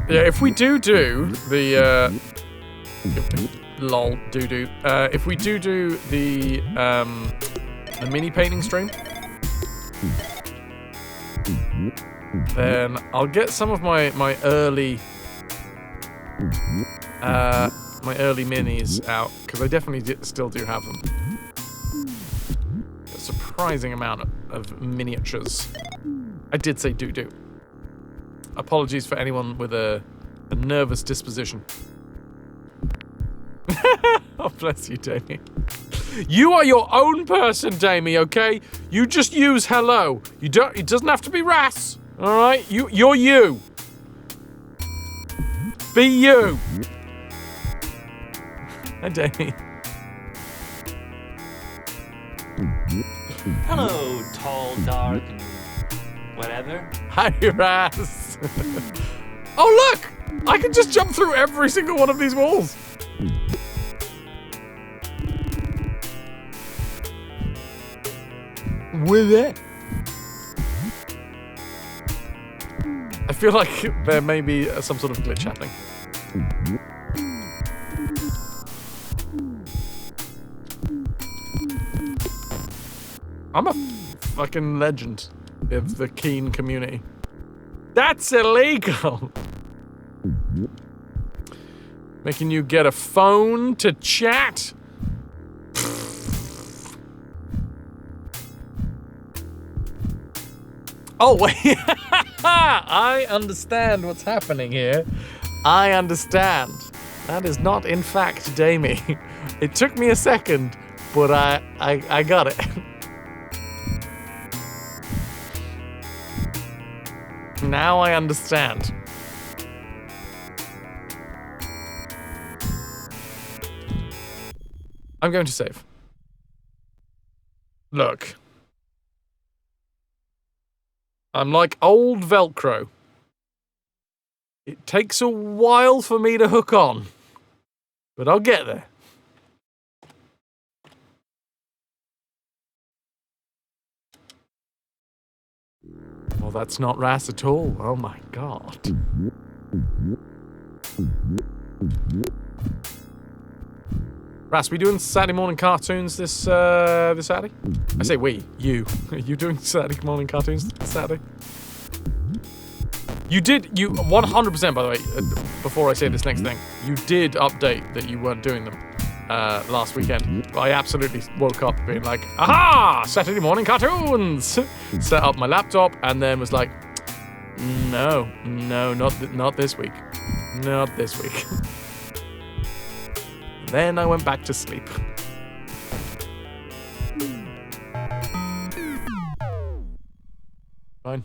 Yeah, if we do the, lol, doo-doo. If we do the mini painting stream, then I'll get some of my early minis out, because I definitely still do have them. A surprising amount of miniatures. I did say doo-doo. Apologies for anyone with a nervous disposition. Oh, bless you, Damie. You are your own person, Damie, okay? You just use hello. You don't. It doesn't have to be Ras. All right? You're you. Be you. Hi, Damie. Hello, tall, dark, and whatever. Hi, Ras. Oh, look! I can just jump through every single one of these walls. With it. I feel like there may be some sort of glitch happening. I'm a fucking legend of the Keen community. That's illegal! Making you get a phone to chat? Oh, wait. I understand what's happening here. I understand. That is not, in fact, Damie. It took me a second, but I got it. Now I understand. I'm going to save. Look. I'm like old Velcro. It takes a while for me to hook on, but I'll get there. Well, that's not Ras at all. Oh my god. Ras, we doing Saturday morning cartoons this Saturday? I say we, you. Are you doing Saturday morning cartoons this Saturday? You 100%, by the way, before I say this next thing, you did update that you weren't doing them last weekend. I absolutely woke up being like, aha! Saturday morning cartoons! Set up my laptop and then was like, no, not this week. Not this week. Then I went back to sleep. Fine.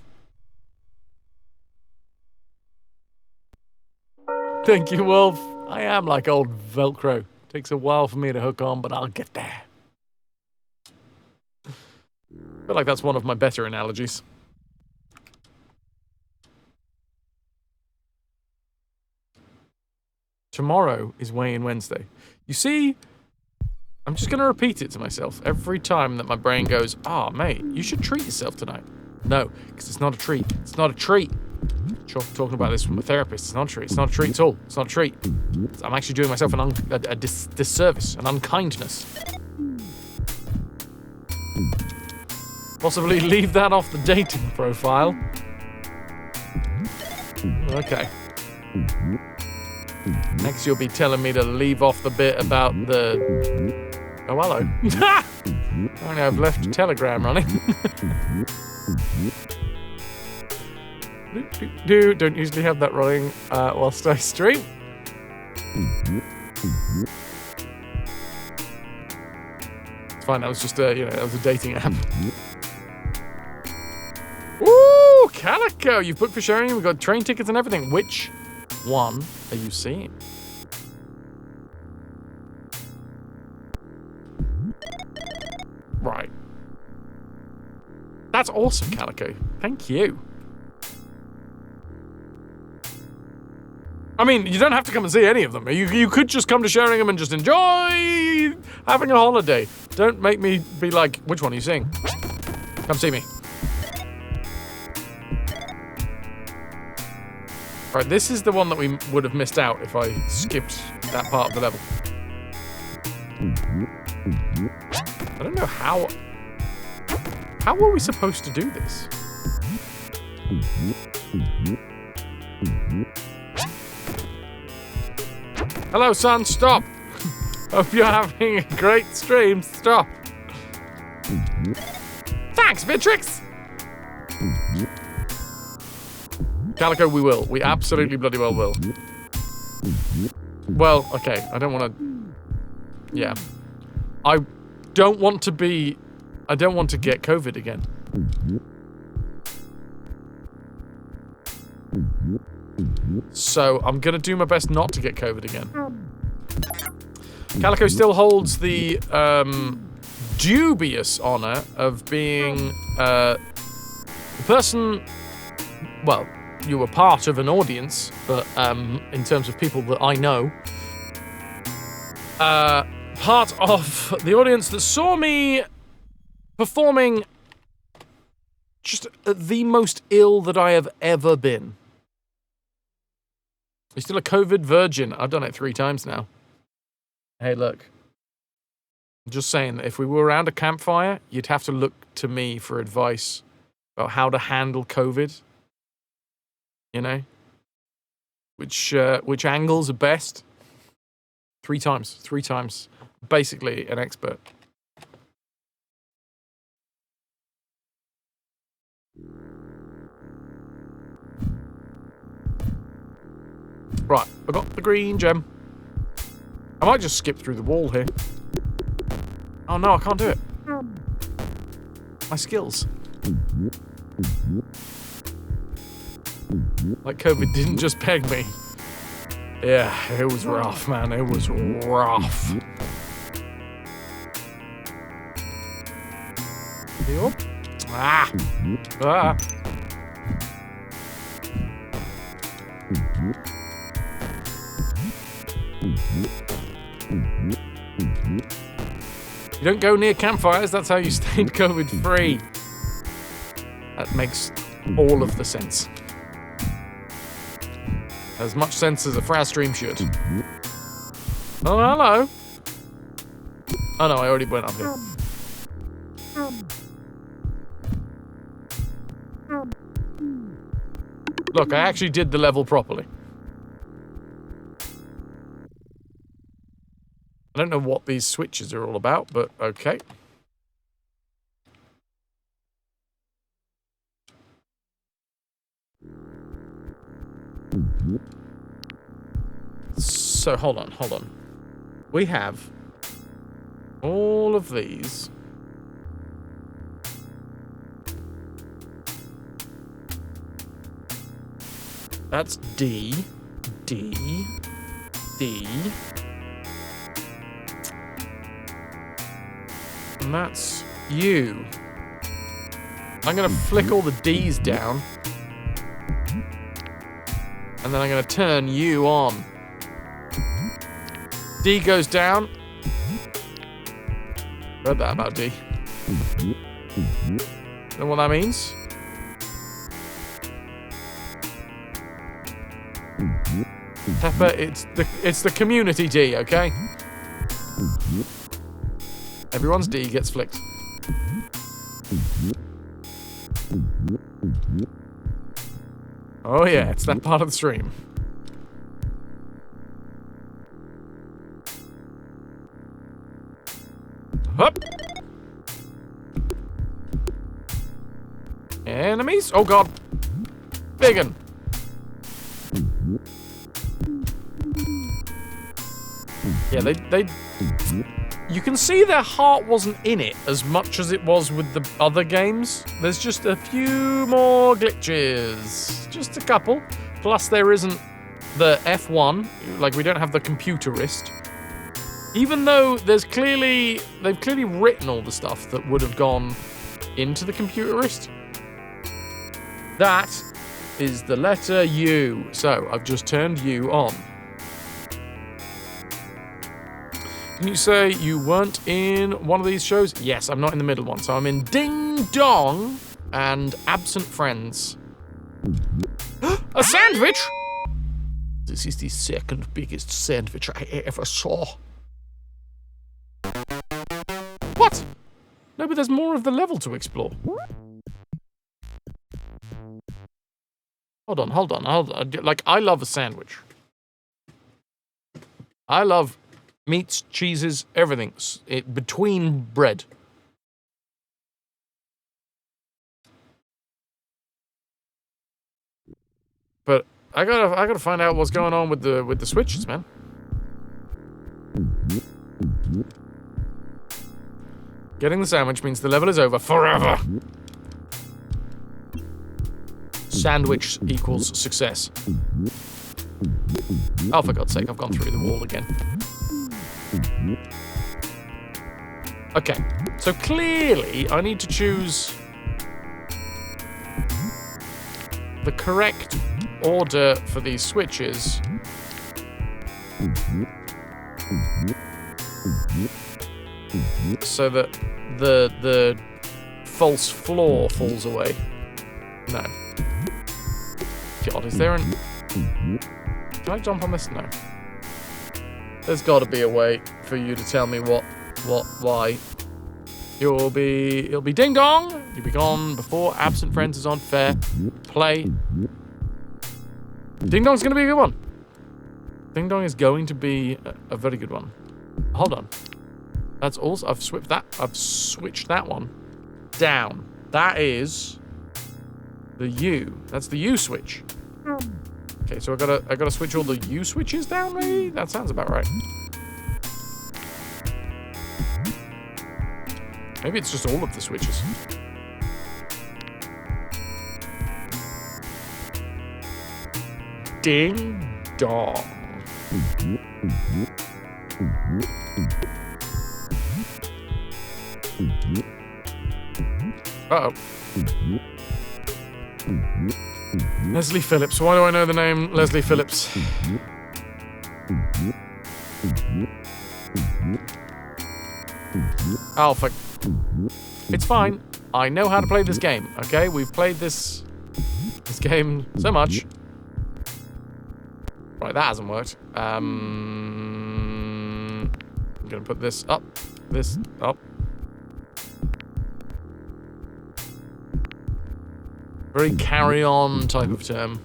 Thank you, Wolf. I am like old Velcro. Takes a while for me to hook on, but I'll get there. I feel like that's one of my better analogies. Tomorrow is weigh-in Wednesday. You see, I'm just going to repeat it to myself every time that my brain goes, mate, you should treat yourself tonight. No, because it's not a treat. It's not a treat. Talking about this with my therapist. It's not a treat. It's not a treat at all. It's not a treat. I'm actually doing myself a disservice, an unkindness. Possibly leave that off the dating profile. Okay. Next, you'll be telling me to leave off the bit about the... Oh, hello. Only I've left a Telegram running. Don't usually have that running whilst I stream. It's fine, that was just that was a dating app. Ooh, Calico! You've booked for sharing, we've got train tickets and everything. Which one are you seeing? Right. That's awesome, Calico. Thank you. I mean, you don't have to come and see any of them. You could just come to Sheringham and just enjoy having a holiday. Don't make me be like, which one are you seeing? Come see me. Right, this is the one that we would have missed out if I skipped that part of the level. I don't know how... How were we supposed to do this? Hello, son, stop! Hope you're having a great stream, stop! Thanks, Beatrix! Calico, we will. We absolutely bloody well will. Well, okay, I don't want to... Yeah. I don't want to be... I don't want to get COVID again. So, I'm going to do my best not to get COVID again. Calico still holds the dubious honor of being the person... Well, you were part of an audience, but in terms of people that I know, part of the audience that saw me performing just the most ill that I have ever been. You're still a COVID virgin. I've done it 3 times now. Hey, look. I'm just saying that if we were around a campfire, you'd have to look to me for advice about how to handle COVID. You know? Which angles are best? 3 times. 3 times. Basically an expert. Right, I got the green gem. I might just skip through the wall here. Oh no, I can't do it. My skills. Like COVID didn't just peg me. Yeah, it was rough, man. It was rough. Yup. Ah. Ah. You don't go near campfires, that's how you stayed COVID-free. That makes all of the sense. As much sense as a Fraz stream should. Oh, hello. Oh no, I already went up here. Look, I actually did the level properly. I don't know what these switches are all about, but okay. So, hold on. We have all of these. That's D. D, D. And that's U. I'm going to flick all the D's down. And then I'm going to turn U on. D goes down. Read that about D. Know what that means? Pepper, it's the community D, okay? Everyone's D gets flicked. Oh yeah, it's that part of the stream. Up. Enemies? Oh god. Big un. Yeah, they you can see their heart wasn't in it as much as it was with the other games. There's just a few more glitches. Just a couple. Plus there isn't the F1. Like, we don't have the computer wrist. Even though they've clearly written all the stuff that would have gone into the computer wrist. That is the letter U. So I've just turned U on. Can you say you weren't in one of these shows? Yes, I'm not in the middle one. So I'm in Ding Dong and Absent Friends. A sandwich? This is the second biggest sandwich I ever saw. What? No, but there's more of the level to explore. Hold on. Like, I love a sandwich. I love meats, cheeses, everything between bread. But I gotta find out what's going on with the switches, man. Getting the sandwich means the level is over forever. Sandwich equals success. Oh, for God's sake, I've gone through the wall again. Okay, so clearly I need to choose the correct order for these switches. So that the false floor falls away. No. God, is there an... Can I jump on this? No. There's got to be a way for you to tell me why. It'll be ding dong. You'll be gone before Absent Friends is on. Fair play. Ding dong's gonna be a good one. Ding dong is going to be a very good one. Hold on. That's also I've switched that one down. That is the U. That's the U switch. Okay, so I gotta switch all the U switches down, maybe? That sounds about right. Maybe it's just all of the switches. Ding dong. Uh-oh. Leslie Phillips. Why do I know the name Leslie Phillips? Oh, fuck. It's fine. I know how to play this game, okay? We've played this game so much. Right, that hasn't worked. I'm gonna put this up. This up. Very carry-on type of term.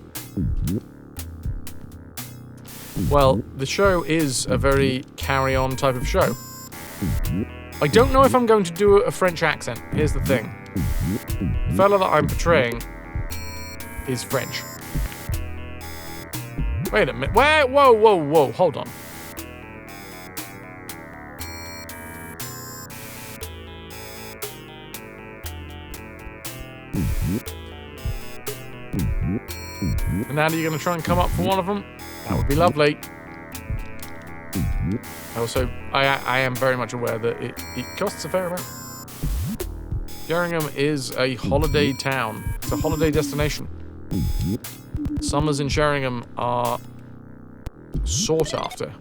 Well, the show is a very carry-on type of show. I don't know if I'm going to do a French accent. Here's the thing. The fella that I'm portraying is French. Wait a minute. Whoa, hold on. And now you're going to try and come up for one of them? That would be lovely. Also, I am very much aware that it costs a fair amount. Sheringham is a holiday town. It's a holiday destination. Summers in Sheringham are sought after.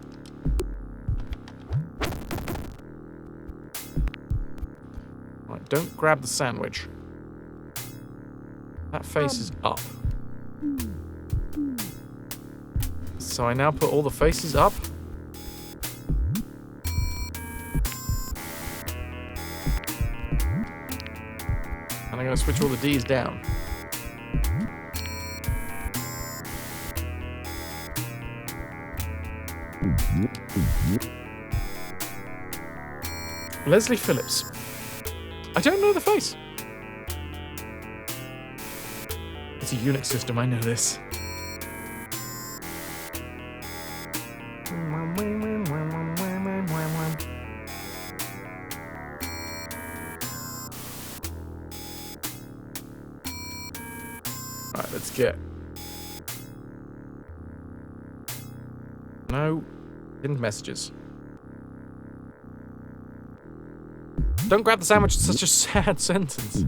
Right, don't grab the sandwich. That face is up. So I now put all the faces up. And I'm going to switch all the D's down. Leslie Phillips. I don't know the face. It's a Unix system, I know this. Alright, let's get... No. Hidden messages. Don't grab the sandwich, it's such a sad sentence.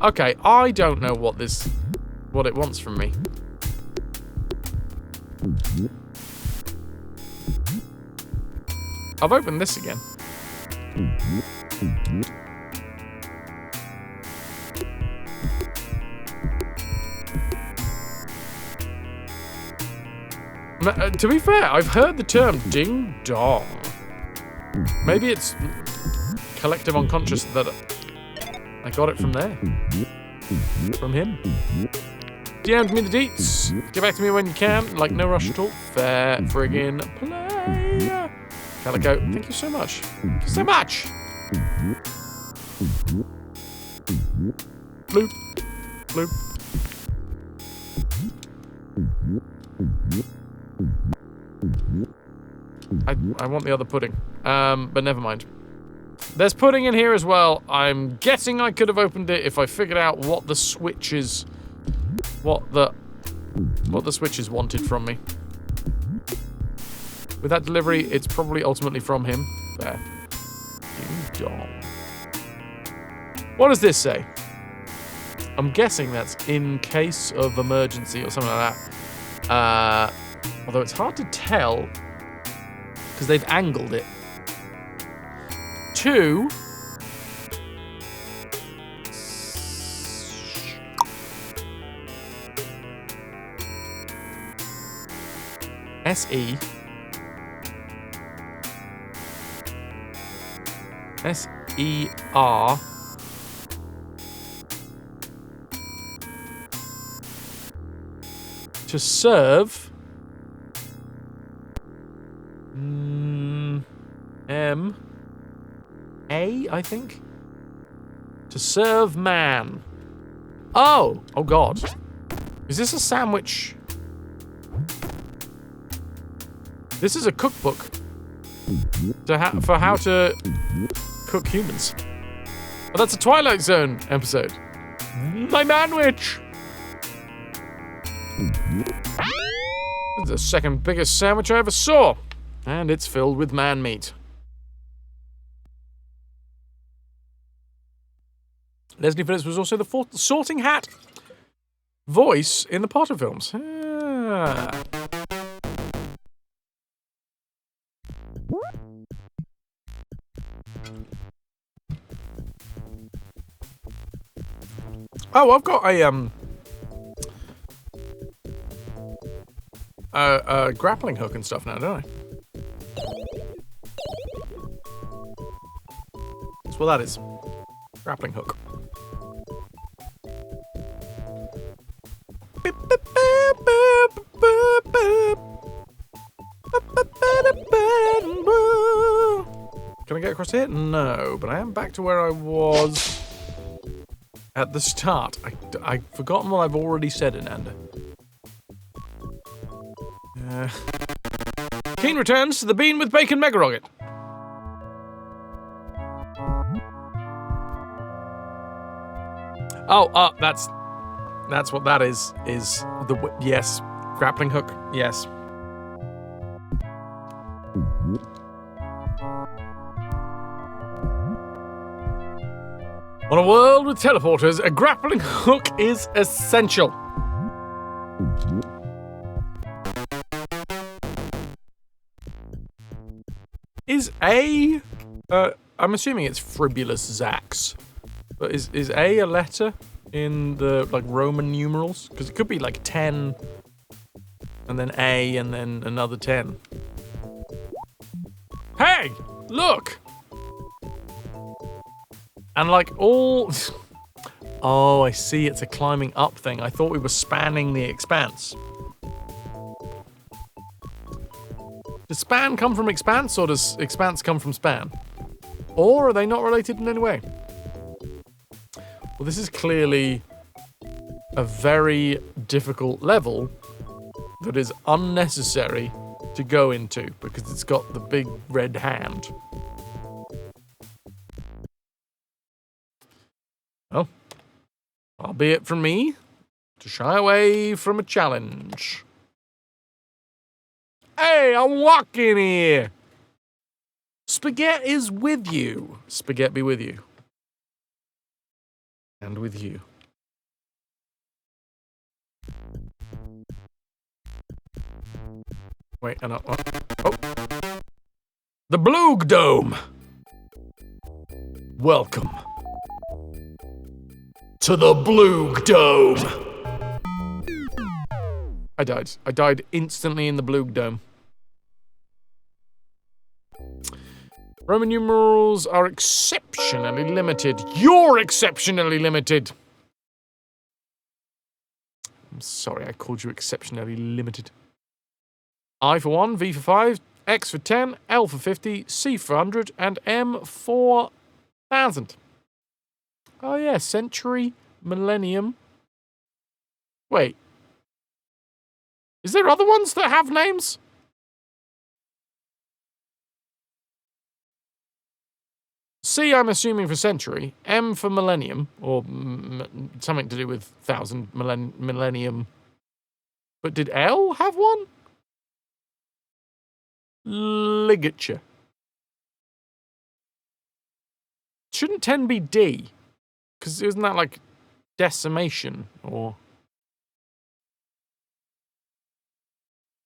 Okay, I don't know what it wants from me. I've opened this again. To be fair, I've heard the term ding dong. Maybe it's collective unconscious that I got it from there. From him. DM'd me the deets. Get back to me when you can. Like, no rush at all. Fair friggin' play. Calico, thank you so much. Thank you so much. Bloop. Bloop. I want the other pudding. But never mind. There's pudding in here as well. I'm guessing I could have opened it if I figured out what the switches... What the switches wanted from me. With that delivery, it's probably ultimately from him. There. Ding dong. What does this say? I'm guessing that's in case of emergency or something like that. Although it's hard to tell because they've angled it. 2. SE. SER. To serve. A, I think. To serve man. Oh! Oh god. Is this a sandwich? This is a cookbook. For how to cook humans. Oh, that's a Twilight Zone episode. My manwich! This is the second biggest sandwich I ever saw. And it's filled with man meat. Leslie Phillips was also the Sorting Hat voice in the Potter films. Ah. Oh, I've got a grappling hook and stuff now, don't I? That's what that is. Grappling hook. Can I get across here? No, but I am back to where I was at the start. I've forgotten what I've already said, Ananda. Keen returns to the Bean with Bacon Mega Rocket. Oh, that's what that is the yes. Grappling hook, yes. On a world with teleporters, a grappling hook is essential. Is A... I'm assuming it's Fribulus Zax. But is A a letter in the, like, Roman numerals? Because it could be, like, 10, and then A, and then another 10. Hey! Look! And, like, all... Oh, I see, it's a climbing up thing. I thought we were spanning the expanse. Does span come from expanse, or does expanse come from span? Or are they not related in any way? Well, this is clearly a very difficult level that is unnecessary to go into because it's got the big red hand. Well, far be it from me to shy away from a challenge. Hey, I'm walking here. Spaghetti is with you. Spaghetti be with you. And with you. Wait, oh. The Bloog Dome. Welcome to the Bloog Dome. I died. I died instantly in the Bloog Dome. Roman numerals are exceptionally limited. You're exceptionally limited. I'm sorry, I called you exceptionally limited. I for 1, V for 5, X for 10, L for 50, C for 100, and M for 1,000. Oh yeah, century, millennium. Wait. Is there other ones that have names? C, I'm assuming for century. M for millennium, or something to do with 1,000, millennium. But did L have one? Ligature. Shouldn't 10 be D? Because isn't that like decimation, or...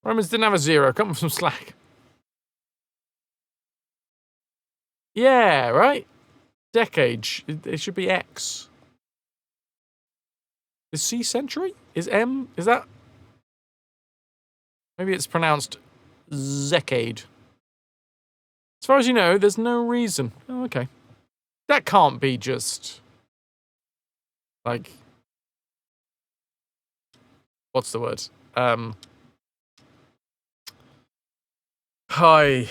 Romans didn't have a 0. Come from slack. Yeah, right? Decade. It should be X. Is C century? Is M? Is that... Maybe it's pronounced Zekade. As far as you know, there's no reason. Oh, okay. That can't be just... Like... What's the word? Hi.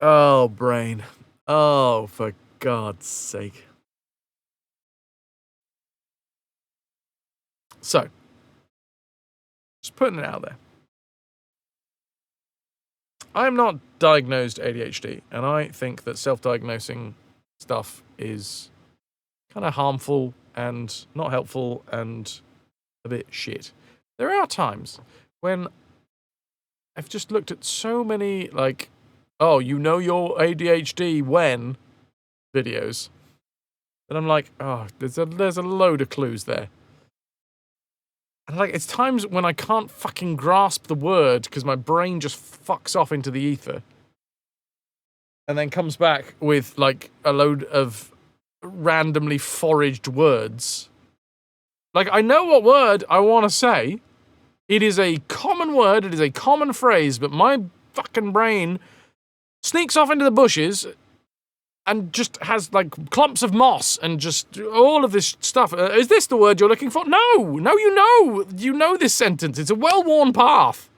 Oh, brain. Oh, for God's sake. So, just putting it out there. I am not diagnosed ADHD, and I think that self-diagnosing stuff is kind of harmful and not helpful and a bit shit. There are times when I've just looked at so many, like, oh, you know your ADHD when videos. And I'm like, oh, there's a load of clues there. And like, it's times when I can't fucking grasp the word because my brain just fucks off into the ether. And then comes back with like a load of randomly foraged words. Like, I know what word I want to say. It is a common word, it is a common phrase, but my fucking brain sneaks off into the bushes and just has, like, clumps of moss and just all of this stuff. Is this the word you're looking for? No! No, you know! You know this sentence. It's a well-worn path.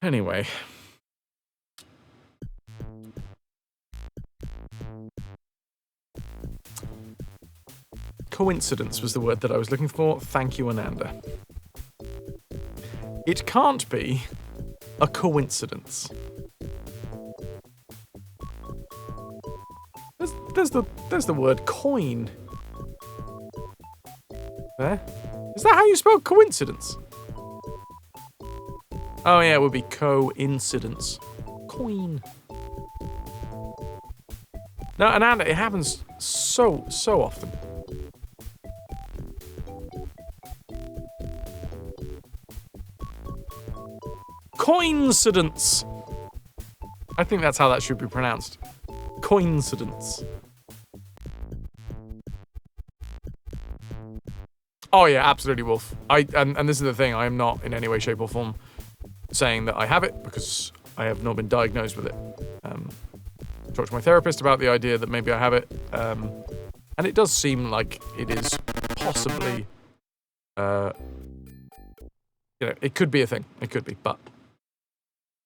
Anyway. Coincidence was the word that I was looking for. Thank you, Ananda. It can't be a coincidence. There's the word coin. fair. Is that how you spell coincidence? Oh yeah, it would be coincidence. Coin. No, and it happens so often. Coincidence. I think that's how that should be pronounced. Coincidence. Oh yeah, absolutely, Wolf. And this is the thing, I am not in any way, shape or form saying that I have it, because I have not been diagnosed with it. Talked to my therapist about the idea that maybe I have it, and it does seem like it is possibly, it could be a thing. It could be, but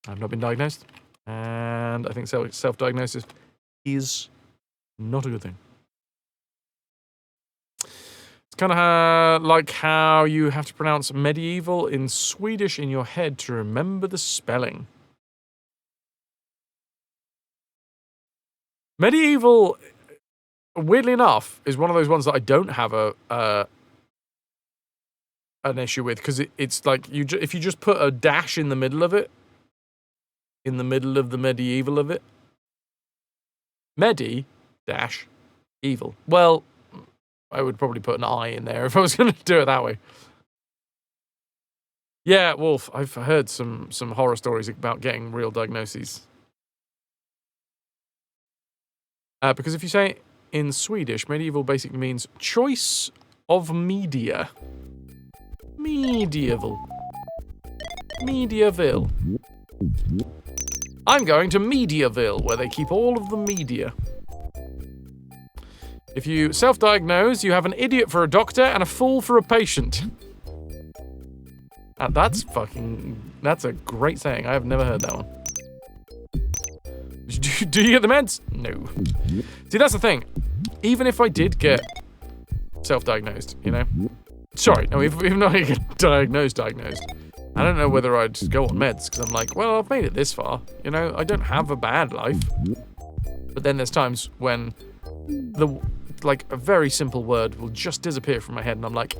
I've not been diagnosed, and I think self-diagnosis is not a good thing. It's kind of like how you have to pronounce medieval in Swedish in your head to remember the spelling. Medieval, weirdly enough, is one of those ones that I don't have an issue with, because it's like if you just put a dash in the middle of it, in the middle of the medieval of it, medi dash evil. Well, I would probably put an I in there if I was going to do it that way. Yeah, Wolf, I've heard some horror stories about getting real diagnoses. Because if you say it in Swedish, medieval basically means choice of media. Medieval. Mediaville. I'm going to Mediaville, where they keep all of the media. If you self-diagnose, you have an idiot for a doctor and a fool for a patient. That's a great saying. I have never heard that one. Do you get the meds? No. See, that's the thing. Even if I did get self-diagnosed, you know? Sorry, no, even though I get diagnosed, I don't know whether I'd go on meds, because I'm like, well, I've made it this far. You know, I don't have a bad life. But then there's times when a very simple word will just disappear from my head, and I'm like,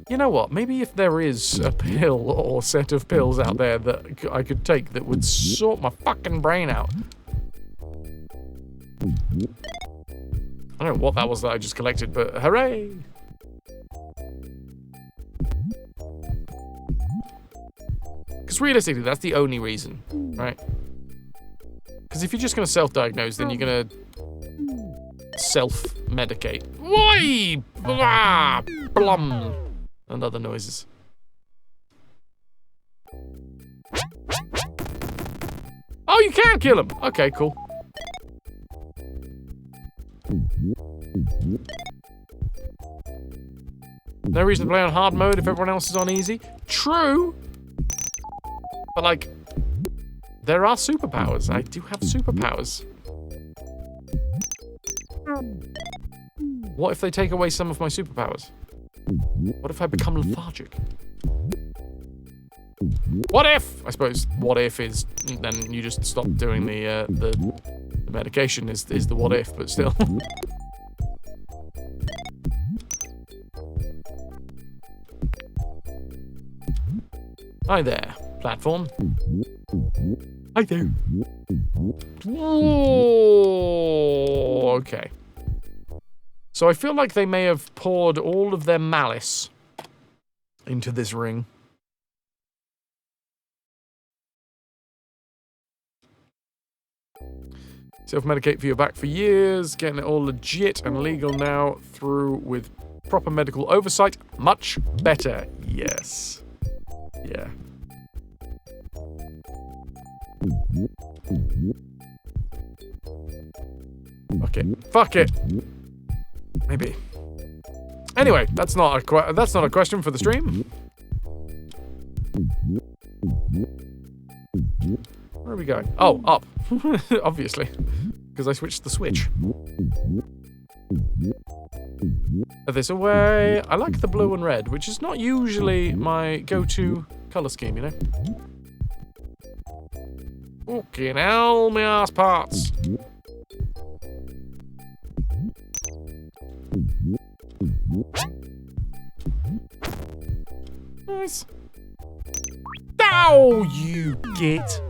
you know what? Maybe if there is a pill or set of pills out there that I could take that would sort my fucking brain out. I don't know what that was that I just collected, but hooray! Because realistically, that's the only reason, right? Because if you're just going to self-diagnose, then you're going to self-medicate. Why? Blah, blum, and other noises. Oh, you can kill him! Okay, cool. No reason to play on hard mode if everyone else is on easy. True! But, like, there are superpowers. I do have superpowers. What if they take away some of my superpowers? What if I become lethargic? What if? I suppose what if is then you just stop doing the medication is the what if, but still. Hi there, platform. Hi there. Whoa, okay. So I feel like they may have poured all of their malice into this ring. Self-medicate for your back for years, getting it all legit and legal now through with proper medical oversight. Much better, yes. Yeah. Okay, fuck it. Maybe. Anyway, that's not a question for the stream. Where are we going? Oh, up. Obviously. Because I switched the switch. This away. I like the blue and red, which is not usually my go-to colour scheme, you know? Fucking hell, my ass parts. Nice. Ow, you git.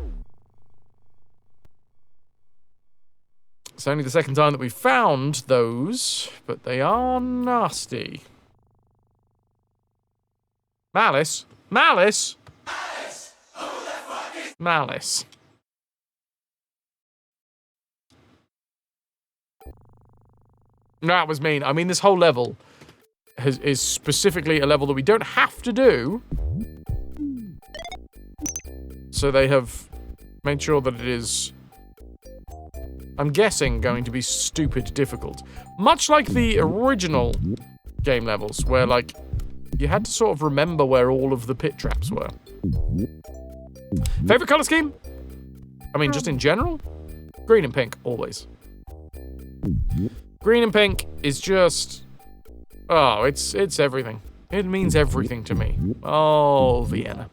It's only the second time that we found those, but they are nasty. Malice? Malice? Malice? Who the fuck is Malice? No, that was mean. I mean, this whole level is specifically a level that we don't have to do. So they have made sure that it is, I'm guessing, going to be stupid difficult. Much like the original game levels, where, like, you had to sort of remember where all of the pit traps were. Favorite color scheme? I mean, just in general? Green and pink, always. Green and pink is just... Oh, it's everything. It means everything to me. Oh, Vienna.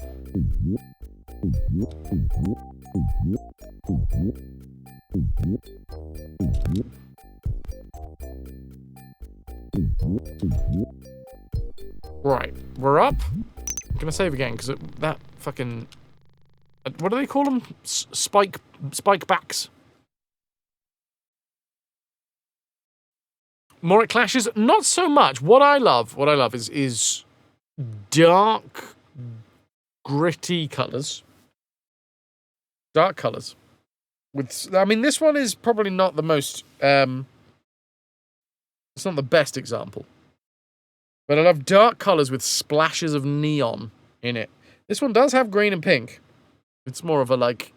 Right, we're up. I'm gonna save again, because that fucking... What do they call them? Spike backs? More it clashes? Not so much. What I love is dark, gritty colours. Dark colours. I mean, this one is probably not the most... it's not the best example. But I love dark colours with splashes of neon in it. This one does have green and pink. It's more of a, like,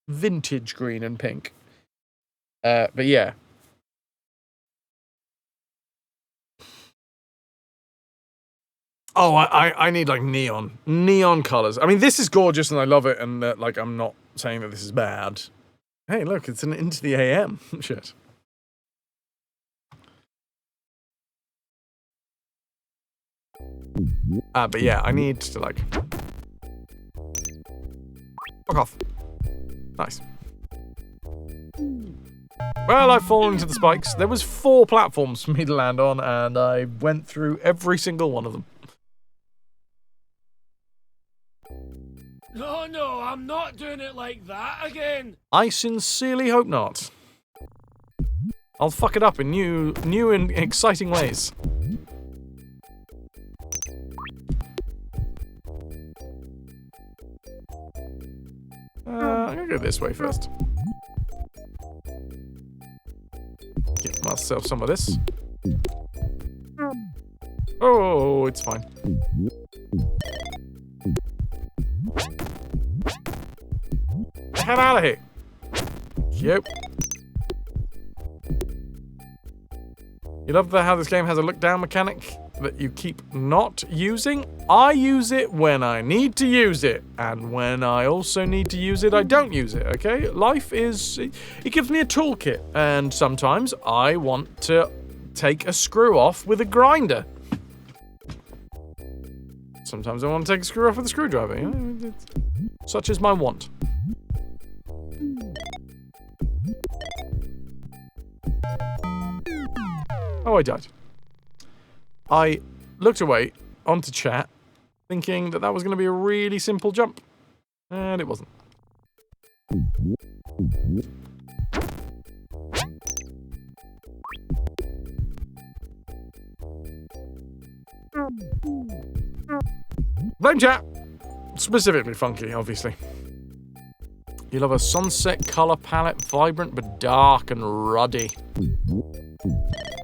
vintage green and pink. But yeah. Oh, I need, like, neon colours. I mean, this is gorgeous and I love it, and, like, I'm not saying that this is bad. Hey, look, it's an Into the AM. Shit. But yeah, I need to, like... Fuck off. Nice. Well, I've fallen into the spikes. There was 4 platforms for me to land on, and I went through every single one of them. No, I'm not doing it like that again. I sincerely hope not. I'll fuck it up in new and exciting ways. I'm gonna go this way first. Get myself some of this. Oh, it's fine. Get out of here. Yep. You love how this game has a look down mechanic that you keep not using? I use it when I need to use it, and when I also need to use it, I don't use it, okay? Life is... It gives me a toolkit, and sometimes I want to take a screw off with a grinder. Sometimes I want to take a screw off with a screwdriver. You know? Such is my want. Oh, I died. I looked away onto chat, thinking that was going to be a really simple jump. And it wasn't. Blame chat! Specifically funky, obviously. You love a sunset colour palette, vibrant but dark and ruddy.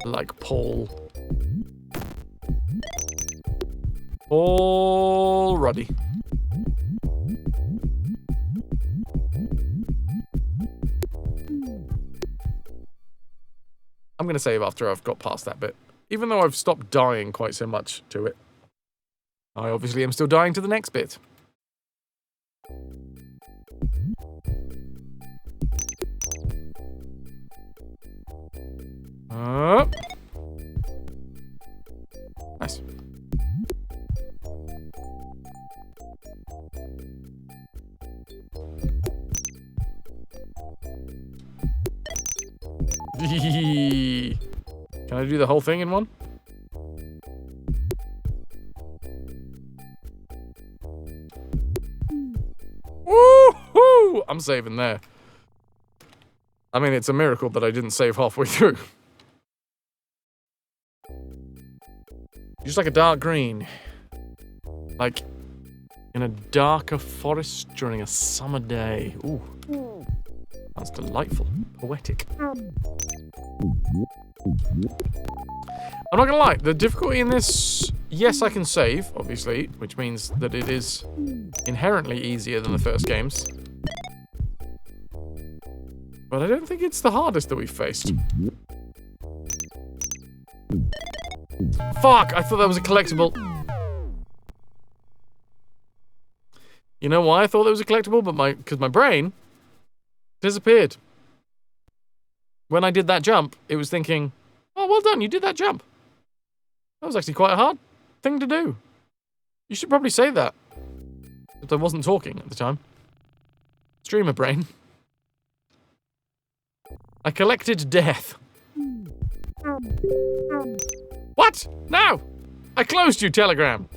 Like Paul. Paul Ruddy. I'm going to save after I've got past that bit. Even though I've stopped dying quite so much to it. I obviously am still dying to the next bit. Nice. Can I do the whole thing in one? I'm saving there. I mean, it's a miracle that I didn't save halfway through. Just like a dark green. Like in a darker forest during a summer day. Ooh. That's delightful. Poetic. I'm not gonna lie, the difficulty in this... Yes, I can save, obviously, which means that it is inherently easier than the first games. But I don't think it's the hardest that we've faced. Fuck! I thought that was a collectible. You know why I thought that was a collectible? Because my brain disappeared. When I did that jump, it was thinking, oh, well done, you did that jump. That was actually quite a hard thing to do. You should probably say that. But I wasn't talking at the time. Streamer brain. I collected death. What? No! I closed you, Telegram.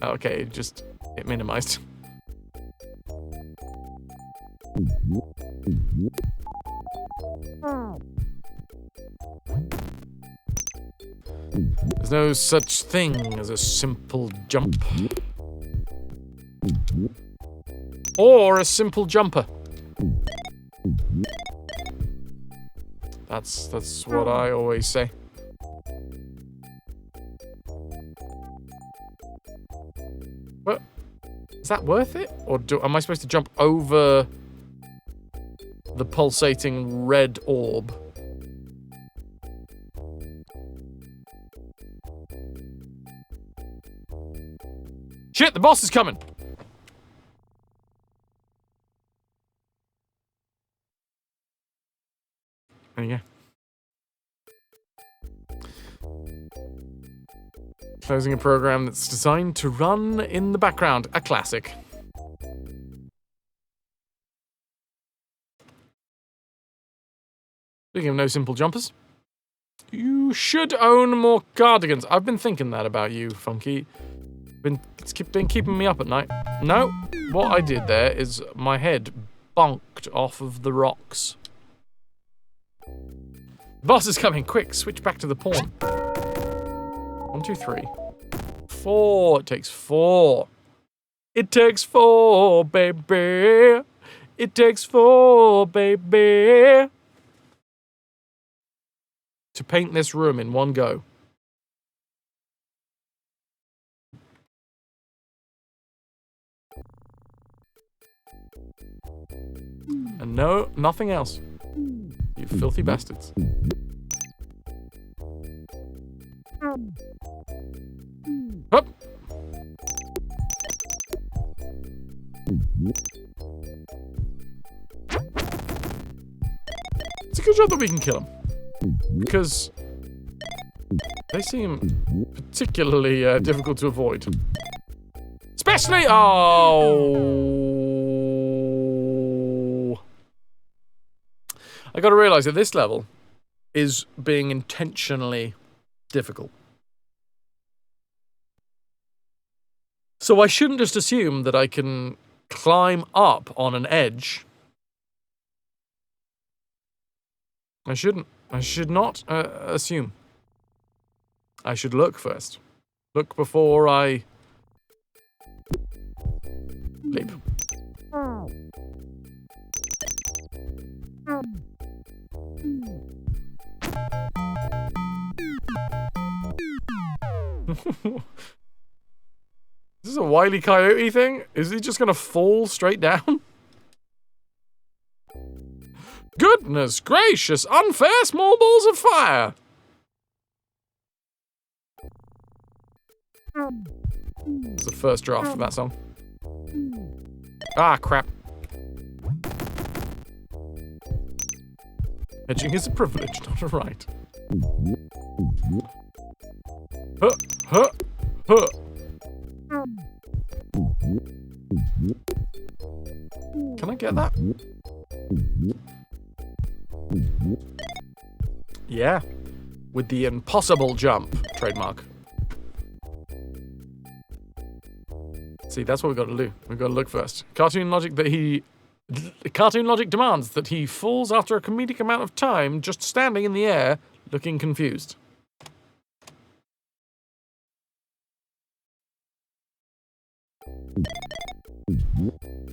Oh, okay, it minimized. There's no such thing as a simple jump. Or a simple jumper. That's what I always say. What? Is that worth it? Or am I supposed to jump over the pulsating red orb? Shit, the boss is coming! There you go. Closing a program that's designed to run in the background. A classic. Speaking of no simple jumpers, you should own more cardigans. I've been thinking that about you, Funky. It's been keeping me up at night. No, what I did there is my head bonked off of the rocks. The boss is coming. Quick, switch back to the pawn. 1, 2, 3. 4. It takes 4. It takes 4, baby. It takes 4, baby. To paint this room in one go. And no, nothing else. You filthy bastards. Up. It's a good job that we can kill them. Because they seem particularly difficult to avoid. Especially... Oh... I gotta realize that this level is being intentionally difficult. So I shouldn't just assume that I can climb up on an edge. I shouldn't. I should not assume. I should look first. Look before I leap. Is this a Wile E. Coyote thing? Is he just gonna fall straight down? Goodness gracious, unfair small balls of fire! It's the first draft for that song. Ah, crap. Edging is a privilege, not a right. Huh, huh, huh. Can I get that? Yeah. With the impossible jump. Trademark. See, that's what we've got to do. We've got to look first. Cartoon logic demands that he falls after a comedic amount of time just standing in the air, looking confused.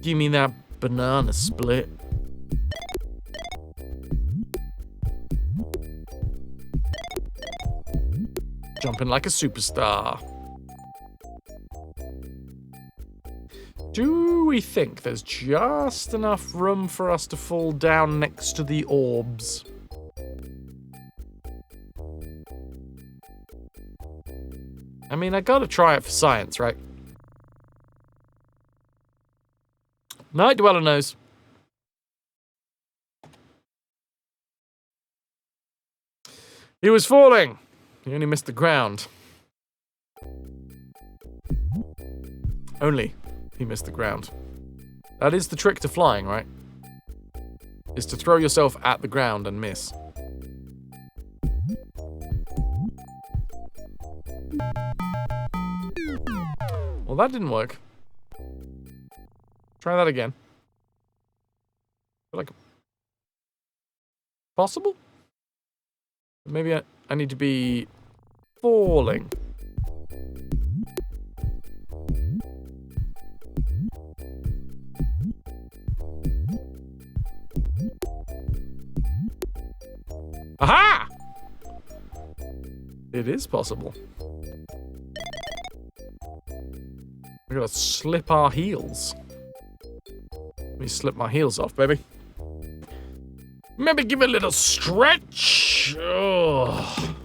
Give me that banana split. Jumping like a superstar. Do we think there's just enough room for us to fall down next to the orbs? I mean, I gotta try it for science, right? Night Dweller knows. He was falling. He only missed the ground. Only he missed the ground. That is the trick to flying, right? Is to throw yourself at the ground and miss. Well, that didn't work. Try that again. Like, possible? Maybe I need to be falling. Aha! It is possible. We gotta slip our heels. Let me slip my heels off, baby. Maybe give it a little stretch. Oh.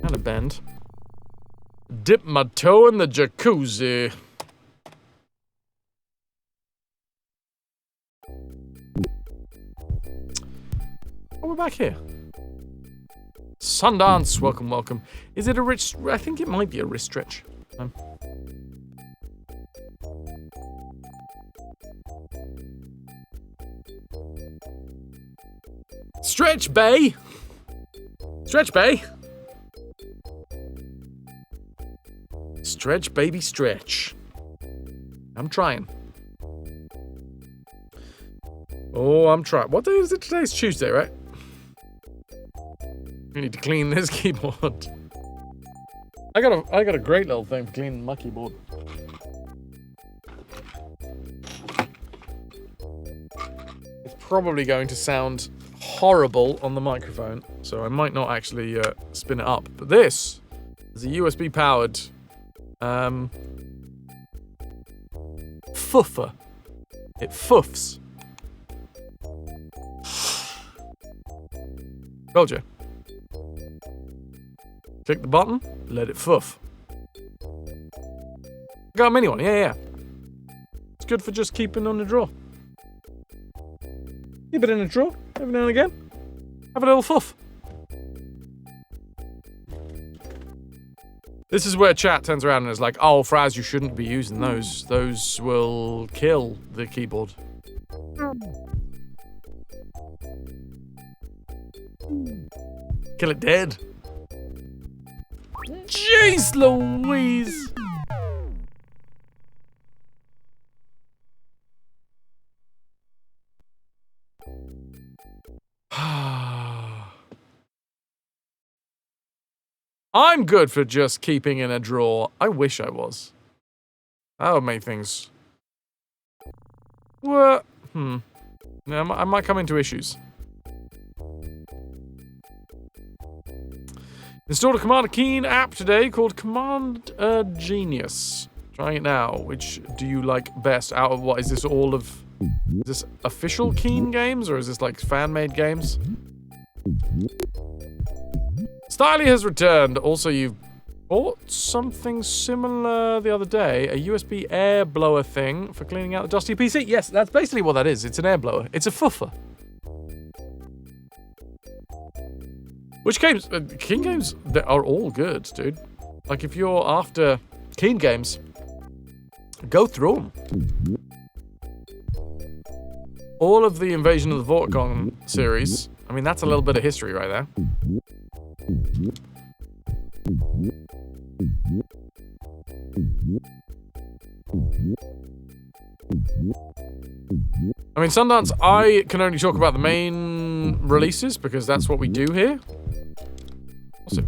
And a bend. Dip my toe in the jacuzzi. Oh, we're back here. Sundance, welcome, welcome. Is it a wrist? I think it might be a wrist stretch. Stretch, Bay! Stretch, Bay! Stretch, baby, stretch. I'm trying. Oh, I'm trying. What day is it? Today's Tuesday, right? We need to clean this keyboard. I got a great little thing for cleaning my keyboard. It's probably going to sound horrible on the microphone, so I might not actually spin it up. But this is a USB powered fuffer. It fuffs. Told you. Click the button, let it fuff. Got a mini one, yeah. It's good for just keeping on the drawer. Keep it in a drawer every now and again. Have a little fuff. This is where chat turns around and is like, oh, Fraz, you shouldn't be using those. Those will kill the keyboard. Kill it dead. Jeez Louise! I'm good for just keeping in a drawer. I wish I was. That would make things... What? Yeah, I might come into issues. Installed a Commander Keen app today called Command Genius. Trying it now. Which do you like best out of what? Is this all of... Is this official Keen games or is this like fan-made games? Styly has returned. Also, you've bought something similar the other day. A USB air blower thing for cleaning out the dusty PC. Yes, that's basically what that is. It's an air blower. It's a fuffer. Which games? Keen games that are all good, dude. Like, if you're after Keen games, go through them. All of the Invasion of the Vorticon series. I mean, that's a little bit of history right there. I mean, Sundance, I can only talk about the main releases because that's what we do here. Also,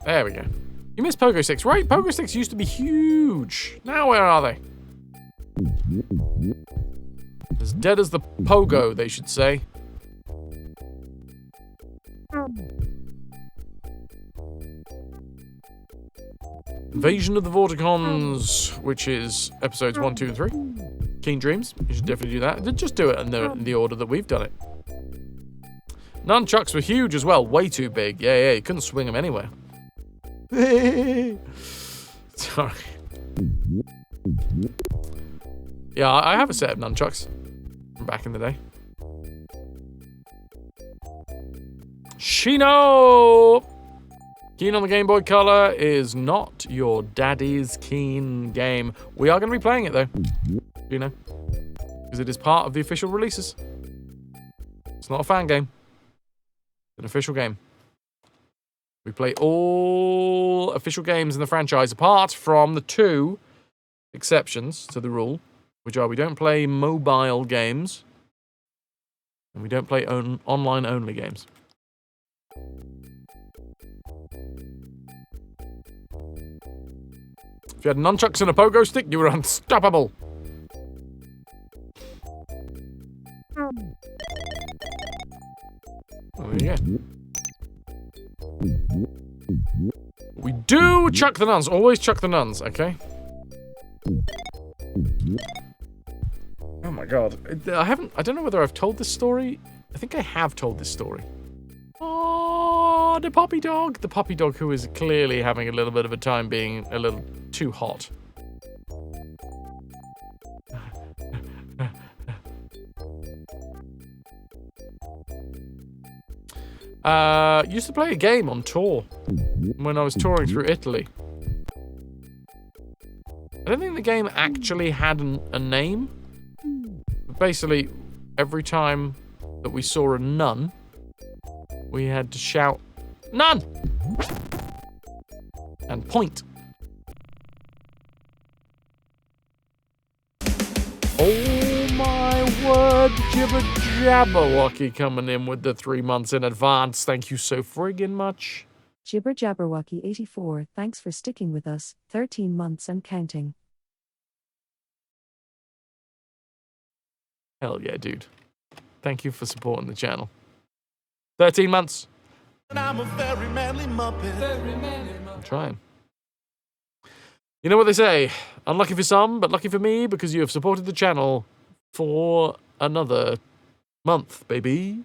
there we go. You missed Pogo Sticks, right? Pogo Sticks used to be huge. Now where are they? As dead as the Pogo, they should say. Invasion of the Vorticons, which is episodes 1, 2, and 3. Keen Dreams, you should definitely do that. Just do it in the order that we've done it. Nunchucks were huge as well, way too big. Yeah, you couldn't swing them anywhere. Sorry. Yeah, I have a set of nunchucks from back in the day. Shino! Keen on the Game Boy Color is not your daddy's Keen game. We are going to be playing it though, you know, because it is part of the official releases. It's not a fan game. It's an official game. We play all official games in the franchise apart from the 2 exceptions to the rule, which are we don't play mobile games and we don't play online only games. If you had nunchucks and a pogo stick, you were unstoppable. Well, there you go. We do chuck the nuns. Always chuck the nuns, okay? Oh my god. I don't know whether I've told this story. I think I have told this story. Oh, the puppy dog. The puppy dog who is clearly having a little bit of a time being a little too hot. Used to play a game on tour when I was touring through Italy. I don't think the game actually had a name. But basically, every time that we saw a nun, we had to shout, "Nun!" and point. Oh my word, Jibber Jabberwocky coming in with the 3 months in advance. Thank you so friggin' much. Jibber Jabberwocky 84, thanks for sticking with us, 13 months and counting. Hell yeah, dude. Thank you for supporting the channel. 13 months. I'm a very manly muppet. I'm trying. You know what they say? Unlucky for some, but lucky for me because you have supported the channel for another month, baby.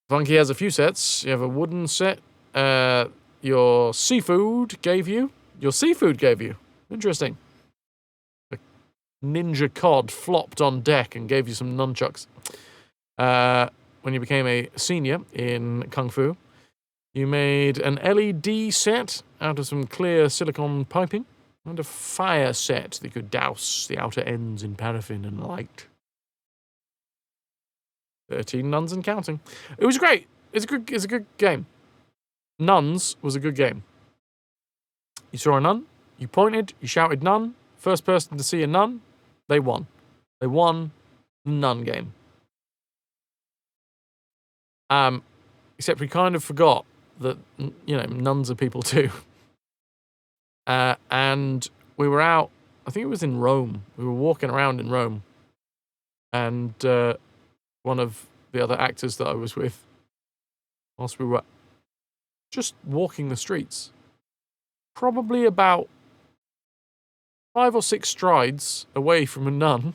Funky has a few sets. You have a wooden set. Your seafood gave you. Interesting. A ninja cod flopped on deck and gave you some nunchucks. When you became a senior in Kung Fu, you made an LED set out of some clear silicone piping and a fire set that could douse the outer ends in paraffin and light. 13 nuns and counting. It was great. It's a good game. Nuns was a good game. You saw a nun, you pointed, you shouted nun. First person to see a nun, they won. They won the nun game. Except we kind of forgot that, you know, nuns are people too. And we were out, I think it was in Rome. We were walking around in Rome. And one of the other actors that I was with, whilst we were just walking the streets, probably about 5 or 6 strides away from a nun,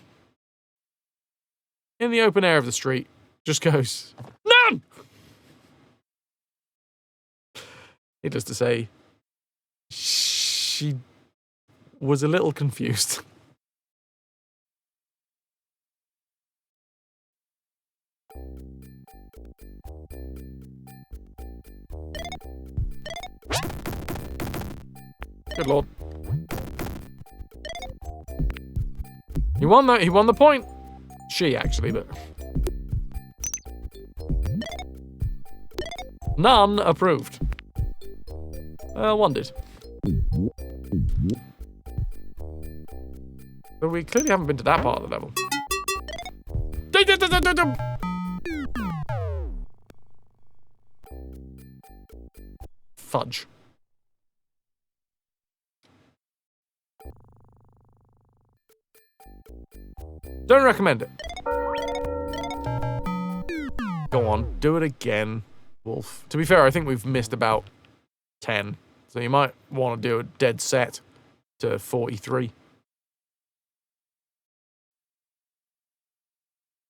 in the open air of the street, just goes, "Nun!" Needless to say, she was a little confused. Good lord. He won though, he won the point. She actually, but none approved. One did. But we clearly haven't been to that part of the level. Fudge. Don't recommend it. Go on, do it again, Wolf. To be fair, I think we've missed about 10. So you might want to do a dead set to 43.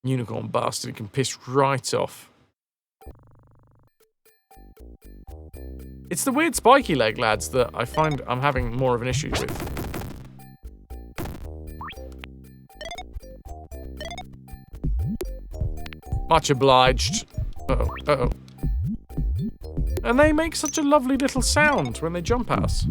Unicorn bastard, he can piss right off. It's the weird spiky leg, lads, that I find I'm having more of an issue with. Much obliged. Uh-oh, uh-oh. And they make such a lovely little sound when they jump at us.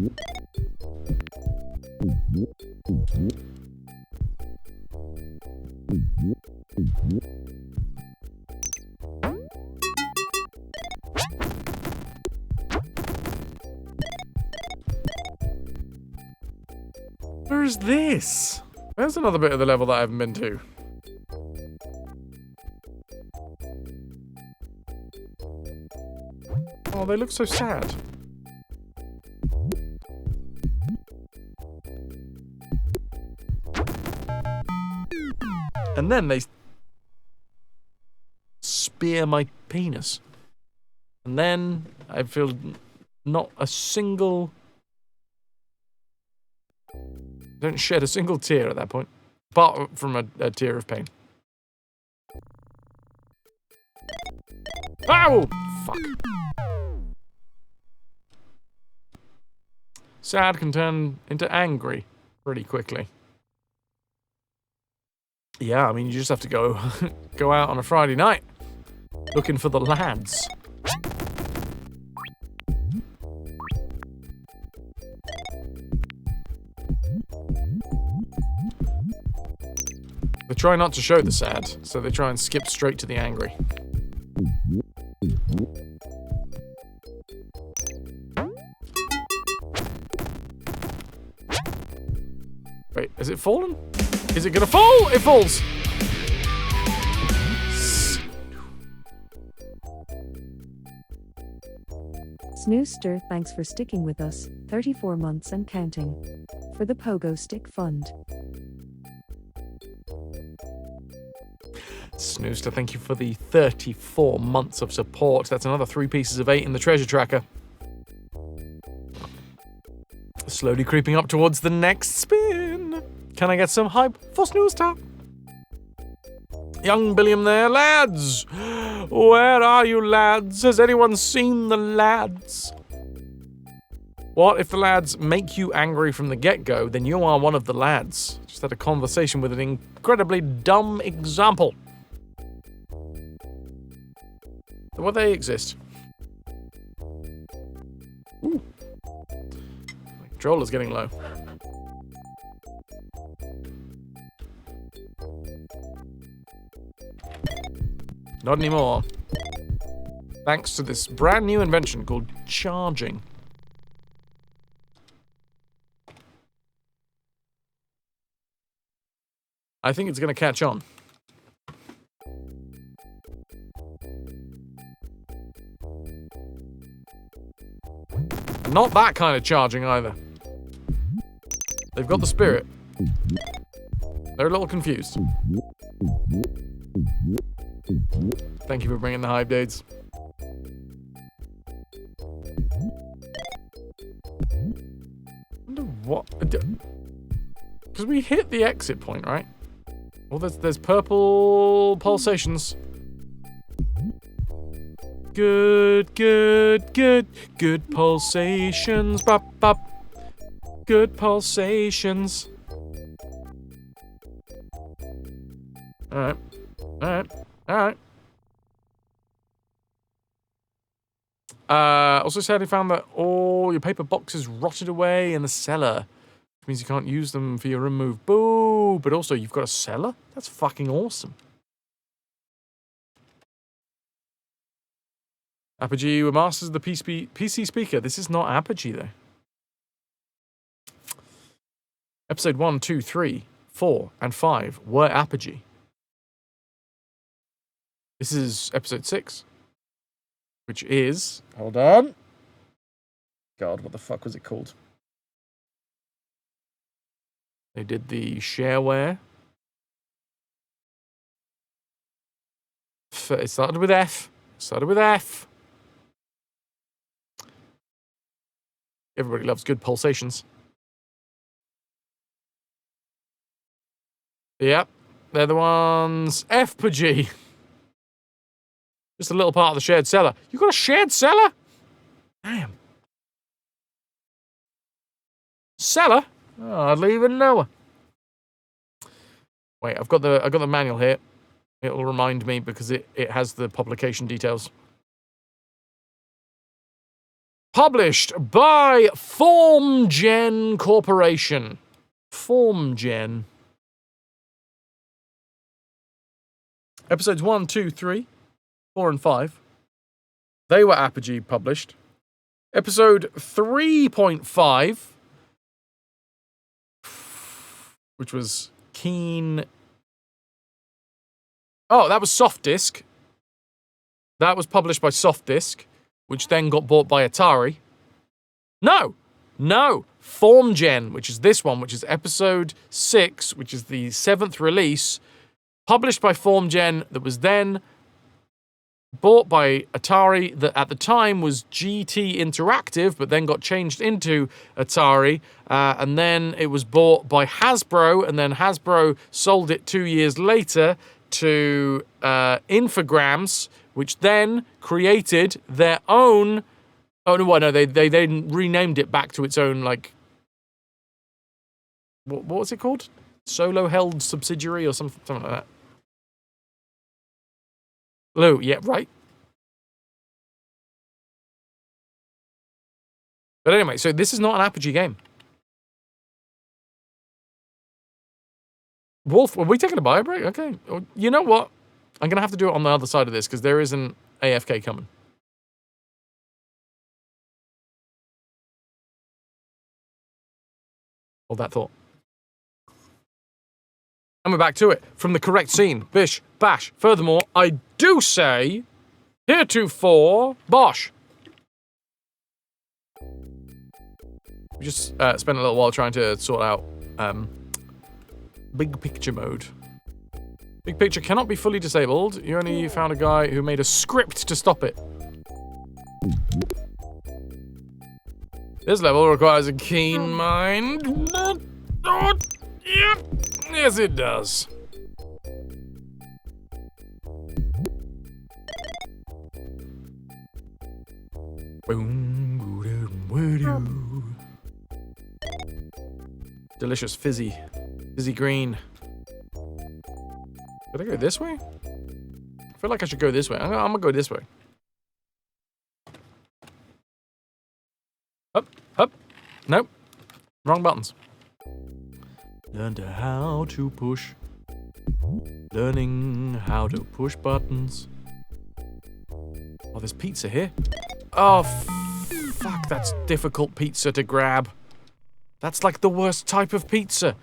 Where is this? There's another bit of the level that I haven't been to. Oh, they look so sad. And then they spear my penis. And then I feel not a single... Don't shed a single tear at that point. Apart from a tear of pain. Ow! Fuck. Sad can turn into angry pretty quickly. Yeah, I mean, you just have to go go out on a Friday night looking for the lads. They try not to show the sad, so they try and skip straight to the angry. Wait, has it fallen? Is it gonna fall? It falls! Snooster, thanks for sticking with us, 34 months and counting. For the Pogo Stick Fund. Snooster, thank you for the 34 months of support. That's another 3 pieces of 8 in the treasure tracker. Slowly creeping up towards the next spin. Can I get some hype for Snooster? Young Billiam there, lads! Where are you, lads? Has anyone seen the lads? What if the lads make you angry from the get-go, then you are one of the lads. Just had a conversation with an incredibly dumb example. Well, they exist. Ooh. My controller's getting low. Not anymore. Thanks to this brand new invention called charging. I think it's going to catch on. Not that kind of charging either. They've got the spirit. They're a little confused. Thank you for bringing the hive dates. Wonder what? Because we hit the exit point, right? Well, there's purple pulsations. Good pulsations. Bop, bop. Good pulsations. Alright. Also said he found that all your paper boxes rotted away in the cellar. Which means you can't use them for your room move. Boo! But also, you've got a cellar? That's fucking awesome. Apogee were masters of the PC speaker. This is not Apogee, though. Episode 1, 2, 3, 4, and 5 were Apogee. This is episode 6, which is... Hold on. God, what the fuck was it called? They did the shareware. It started with F. Everybody loves good pulsations. Yep, they're the ones. F per G. Just a little part of the shared cellar. You got a shared cellar? Damn. Cellar? Oh, I hardly even know. Wait, I've got the manual here. It'll remind me because it has the publication details. Published by FormGen Corporation. FormGen. Episodes 1, 2, 3, 4, and 5. They were Apogee published. Episode 3.5, which was Keen... Oh, that was Soft Disk. That was published by Soft Disk, which then got bought by Atari. No! FormGen, which is this one, which is episode 6, which is the 7th release, published by FormGen, that was then bought by Atari, that at the time was GT Interactive, but then got changed into Atari, and then it was bought by Hasbro, and then Hasbro sold it 2 years later to Infogrames, which then created their own... Oh, no, they then renamed it back to its own, like... What was it called? Solo-held subsidiary or something like that. Lou, yeah, right. But anyway, so this is not an Apogee game. Wolf, are we taking a bio break? Okay. You know what? I'm going to have to do it on the other side of this because there is an AFK coming. Hold that thought. And we're back to it. From the correct scene. Bish, bash. Furthermore, I do say, heretofore, bosh. We just spent a little while trying to sort out big picture mode. Big picture cannot be fully disabled. You only found a guy who made a script to stop it. This level requires a keen mind. Yep. Yes, it does. Delicious fizzy green. Should I go this way? I feel like I should go this way. I'm gonna go this way. Up. Nope. Wrong buttons. Learned how to push. Learning how to push buttons. Oh, there's pizza here. Oh, fuck, that's difficult pizza to grab. That's like the worst type of pizza.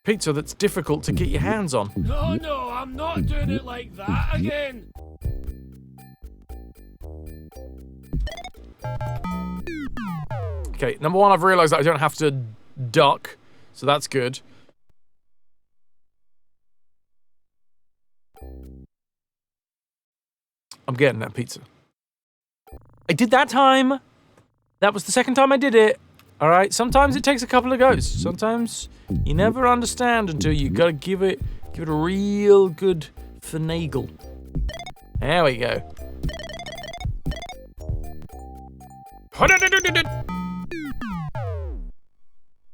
Pizza that's difficult to get your hands on. No, I'm not doing it like that again. Okay, number one, I've realized that I don't have to duck, so that's good. I'm getting that pizza. I did that time. That was the second time I did it. All right, sometimes it takes a couple of goes. Sometimes you never understand until you gotta give it a real good finagle. There we go.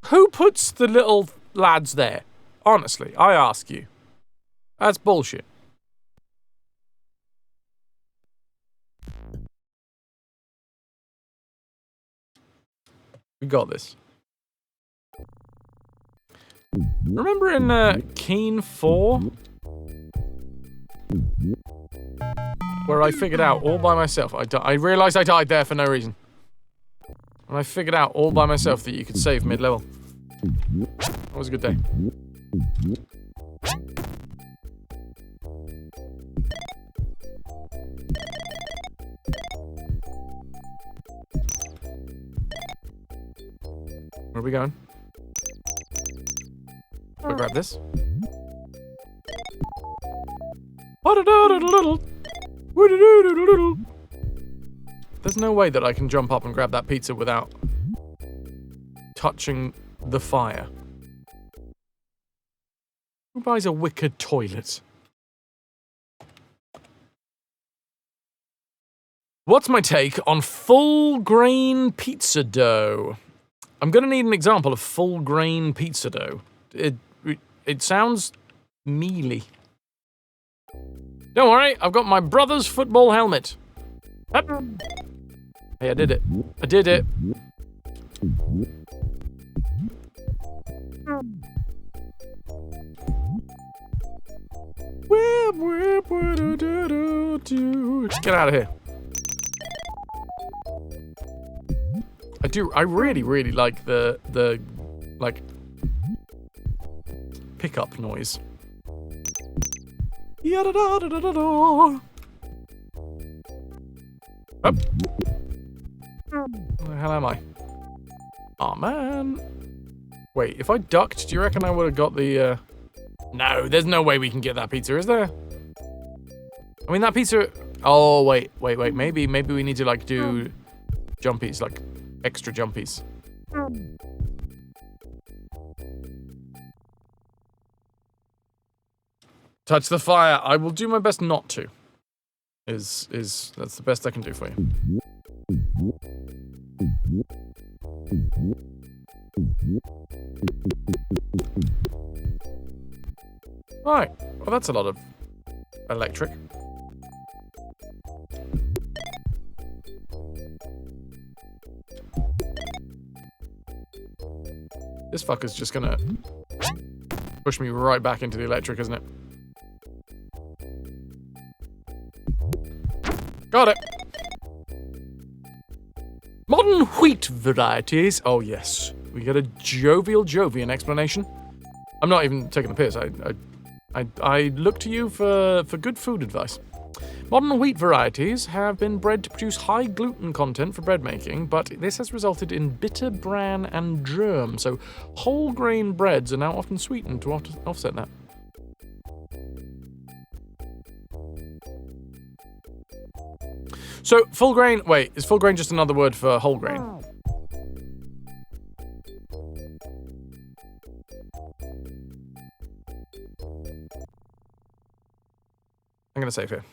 Who puts the little lads there? Honestly, I ask you. That's bullshit. We got this. Remember in Keen 4? Where I figured out all by myself. I realized I died there for no reason. And I figured out all by myself that you could save mid-level. That was a good day. Where are we going? I'll grab this. There's no way that I can jump up and grab that pizza without touching the fire. Who buys a wicker toilet? What's my take on full grain pizza dough? I'm gonna need an example of full grain pizza dough. It sounds mealy. Don't worry, I've got my brother's football helmet. Up. Hey, I did it. I did it. Get out of here. I really, really like the like pickup noise. Yada-da-da-da-da-da. Up. Where the hell am I? Aw, man. Wait, if I ducked, do you reckon I would have got the, No, there's no way we can get that pizza, is there? I mean, that pizza... Oh, wait. Maybe we need to, like, do jumpies, like, extra jumpies. Touch the fire. I will do my best not to. That's the best I can do for you. Right. Well, that's a lot of electric. This fucker's just gonna push me right back into the electric, isn't it? Got it. Modern wheat varieties. Oh, yes. We get a jovial Jovian explanation. I'm not even taking the piss. I look to you for good food advice. Modern wheat varieties have been bred to produce high gluten content for bread making, but this has resulted in bitter bran and germ, so whole grain breads are now often sweetened to offset that. So, full grain... Wait, is full grain just another word for whole grain? I'm gonna save here.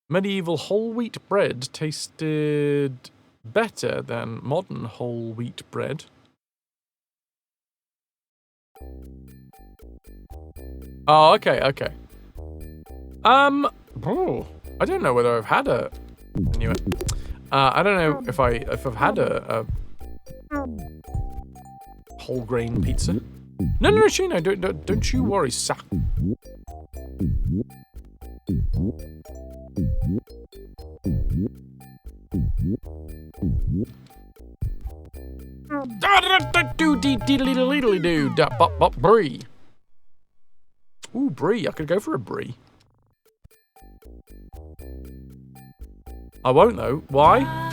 Medieval whole wheat bread tasted better than modern whole wheat bread. Oh, okay. Oh, I don't know whether I've had a... I knew it. I don't know if I've had a whole grain pizza. No, Shino, don't you worry, sir. Brie. Ooh, brie. I could go for a brie. I won't though. Why?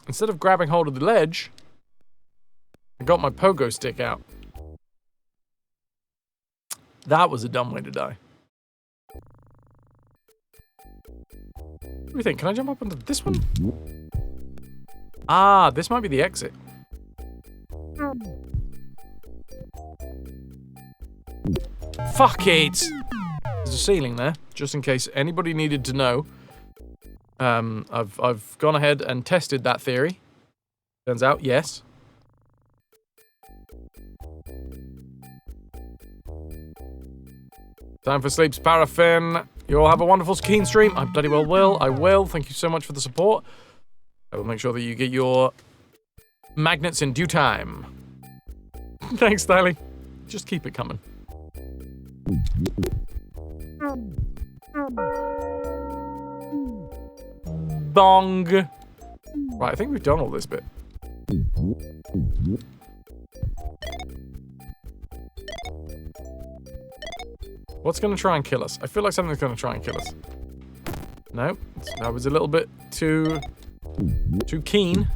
Instead of grabbing hold of the ledge, I got my pogo stick out. That was a dumb way to die. What do you think? Can I jump up onto this one? Ah, this might be the exit. Fuck it! There's a ceiling there, just in case anybody needed to know. I've gone ahead and tested that theory. Turns out, yes. Time for sleep's paraffin. You all have a wonderful keen stream. I bloody well will. I will. Thank you so much for the support. I will make sure that you get your magnets in due time. Thanks, Styling. Just keep it coming. Bong. Right, I think we've done all this bit. What's going to try and kill us? I feel like something's going to try and kill us. No, that was a little bit too keen.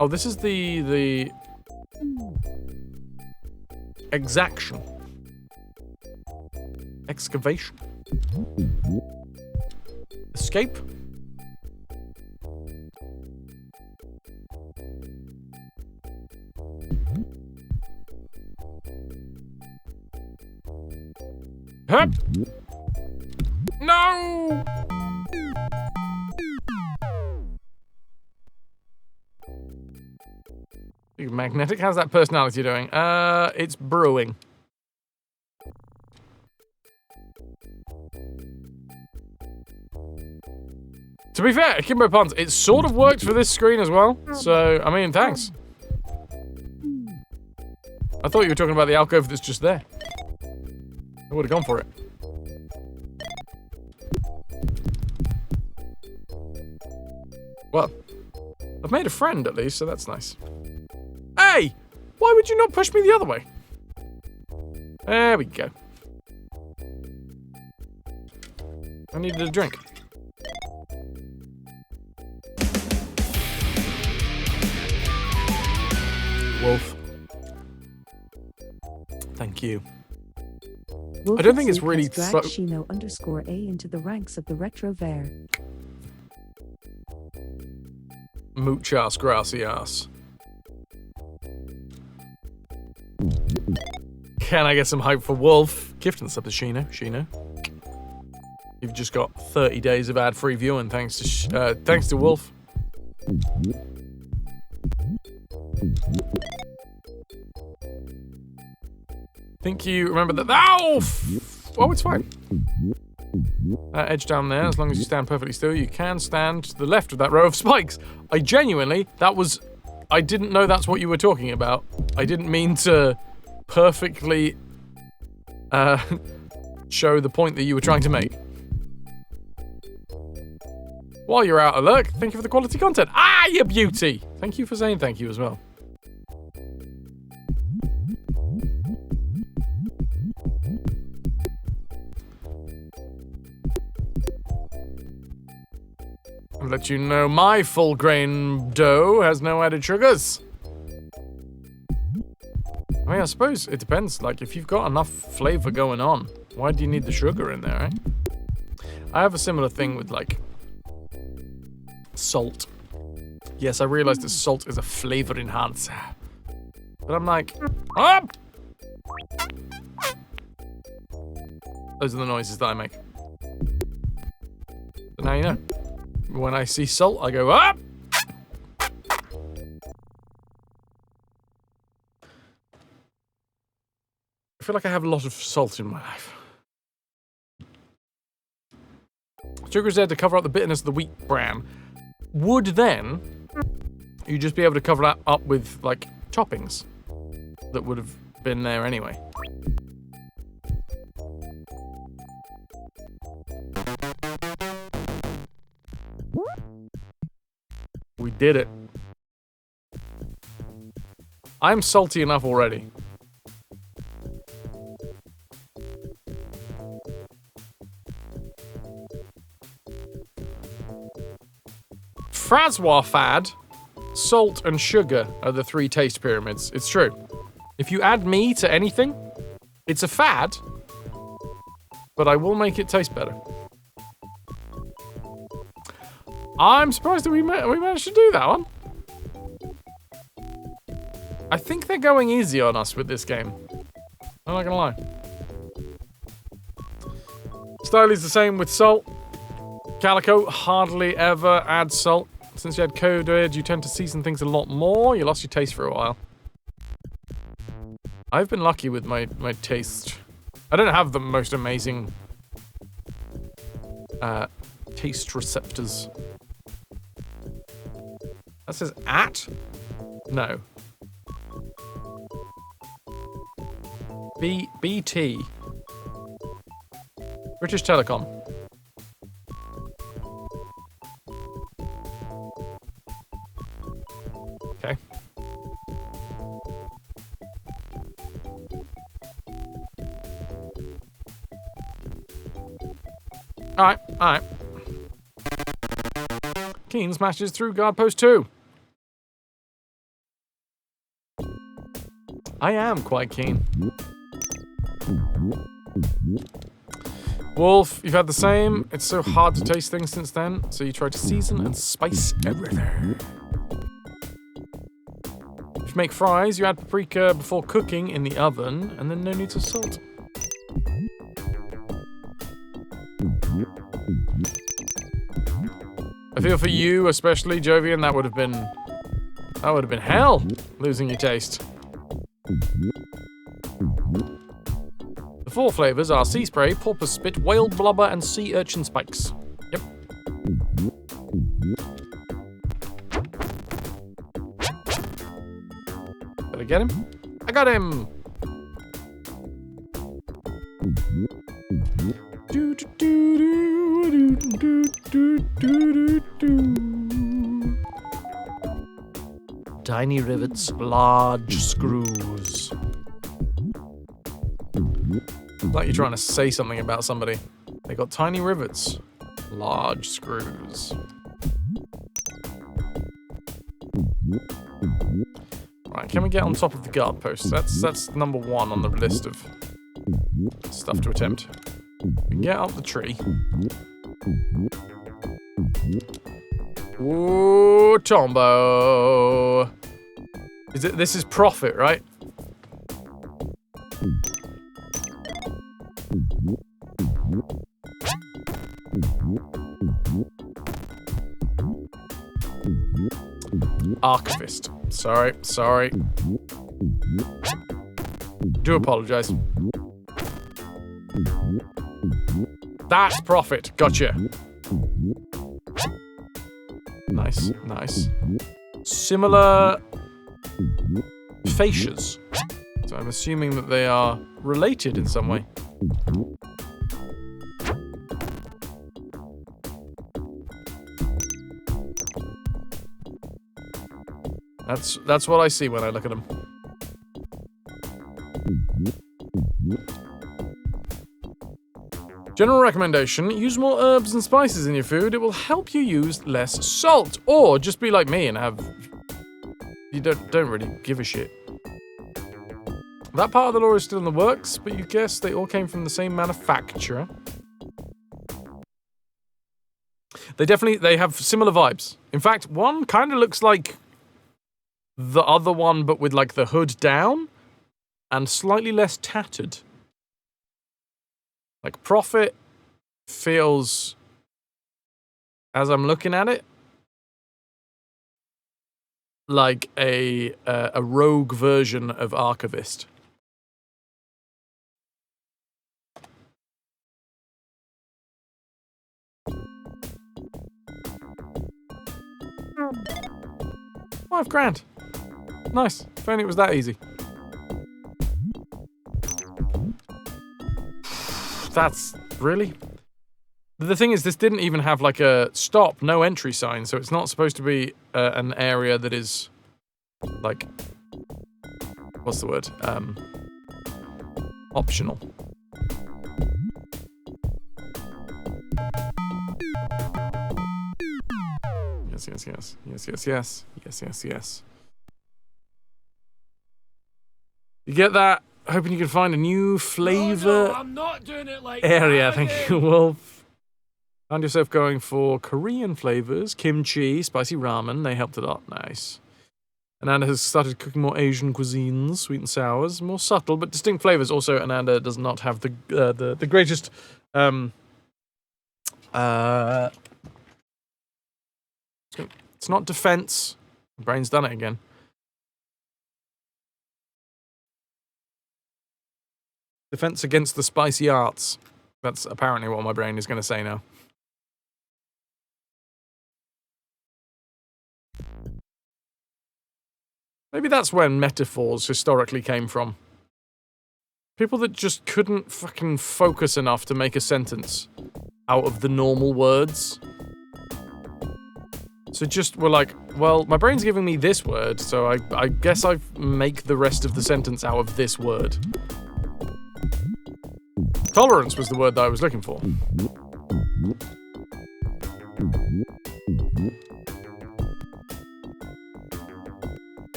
Oh, this is the exaction. Excavation. Escape. Hup! No! Magnetic, how's that personality doing? It's brewing. To be fair, Akimbo Ponds, it sort of worked for this screen as well. So, I mean, thanks. I thought you were talking about the alcove that's just there. I would have gone for it. Well, I've made a friend at least, so that's nice. Hey! Why would you not push me the other way? There we go. I needed a drink. Wolf. Thank you. I don't think it's really dragged Shino_A into the ranks of the Retro-Vare. Muchas gracias. Can I get some hype for Wolf? Gifting the sub to Shino. You've just got 30 days of ad-free viewing thanks to Wolf. Think you remember that? Ow! Oh, it's fine. Edge down there, as long as you stand perfectly still, you can stand to the left of that row of spikes. I didn't know that's what you were talking about. I didn't mean to perfectly show the point that you were trying to make. While you're out of luck, thank you for the quality content. Ah, you beauty! Thank you for saying thank you as well. I'll let you know my full grain dough has no added sugars. I mean, I suppose it depends. Like, if you've got enough flavor going on, why do you need the sugar in there, eh? I have a similar thing with, like, salt. Yes, I realize that salt is a flavor enhancer. But I'm like, oh! Those are the noises that I make. So now you know. When I see salt, I go, up! I feel like I have a lot of salt in my life. Sugar is there to cover up the bitterness of the wheat bran. Would then you just be able to cover that up with, like, toppings that would have been there anyway? We did it. I'm salty enough already. FrasWhar fad, salt and sugar are the three taste pyramids. It's true. If you add me to anything, it's a fad, but I will make it taste better. I'm surprised that we managed to do that one. I think they're going easy on us with this game. I'm not gonna lie. Style is the same with salt. Calico hardly ever adds salt. Since you had coded, you tend to season things a lot more. You lost your taste for a while. I've been lucky with my taste. I don't have the most amazing taste receptors. That says at? No. BT. British Telecom. Okay. Alright, alright. Keen smashes through guard post 2. I am quite keen. Wolf, you've had the same. It's so hard to taste things since then, so you try to season and spice everything. If you make fries, you add paprika before cooking in the oven, and then no need to salt. I feel for you, especially Jovian. That would have been hell, losing your taste. The 4 flavors are sea spray, porpoise spit, whale blubber, and sea urchin spikes. Yep. Did I get him? I got him! Tiny rivets, large screws. Like you're trying to say something about somebody. They got tiny rivets, large screws. Right, can we get on top of the guard post? That's number 1 on the list of stuff to attempt. We can get up the tree. Ooh, Tombo. This is profit, right? Archivist. Sorry. Do apologize. That's profit. Gotcha. Nice. Similar fascias. So I'm assuming that they are related in some way. That's what I see when I look at them. General recommendation, use more herbs and spices in your food. It will help you use less salt. Or just be like me and have... You don't really give a shit. That part of the lore is still in the works, but you guess they all came from the same manufacturer. They have similar vibes. In fact, one kind of looks like the other one, but with like the hood down and slightly less tattered. Like Prophet feels, as I'm looking at it, like a rogue version of Archivist. £5,000. Nice. If only it was that easy. That's... really? The thing is, this didn't even have like a stop, no entry sign, so it's not supposed to be an area that is like... what's the word? Optional. Yes. You get that? Hoping you can find a new flavor No, I'm not doing it like area. that Thank again. you, Wolf. Found yourself going for Korean flavors, kimchi, spicy ramen. They helped a lot. Nice. Ananda has started cooking more Asian cuisines, sweet and sours, more subtle but distinct flavors. Also, Ananda does not have the greatest it's not defense. My brain's done it again. Defense against the spicy arts. That's apparently what my brain is going to say now. Maybe that's when metaphors historically came from. People that just couldn't fucking focus enough to make a sentence out of the normal words. So just were like, well, my brain's giving me this word, so I guess I make the rest of the sentence out of this word. Tolerance was the word that I was looking for.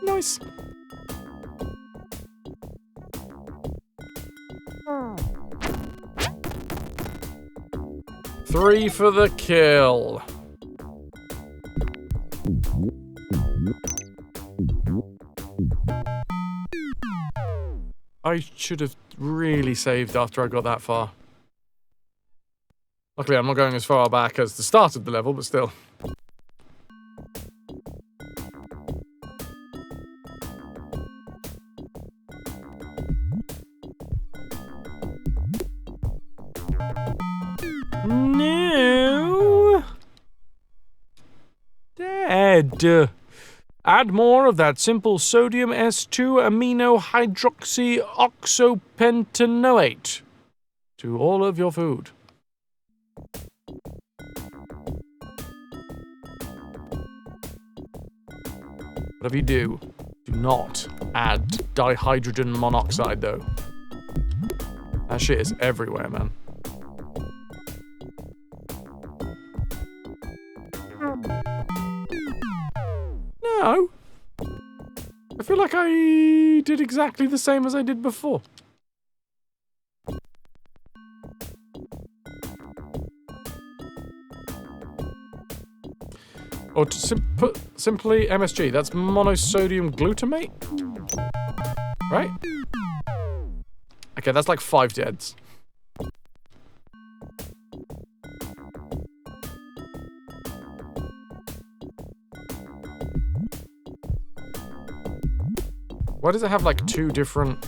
Nice. Three for the kill. I should have really saved after I got that far. Luckily, I'm not going as far back as the start of the level, but still. No. Dead. Add more of that simple sodium S2 amino hydroxyoxypentanoate to all of your food. Whatever you do, do not add dihydrogen monoxide though. That shit is everywhere, man. No. I feel like I did exactly the same as I did before. Or to put simply MSG, that's monosodium glutamate? Right? Okay, that's like 5 deads. Why does it have like 2 different...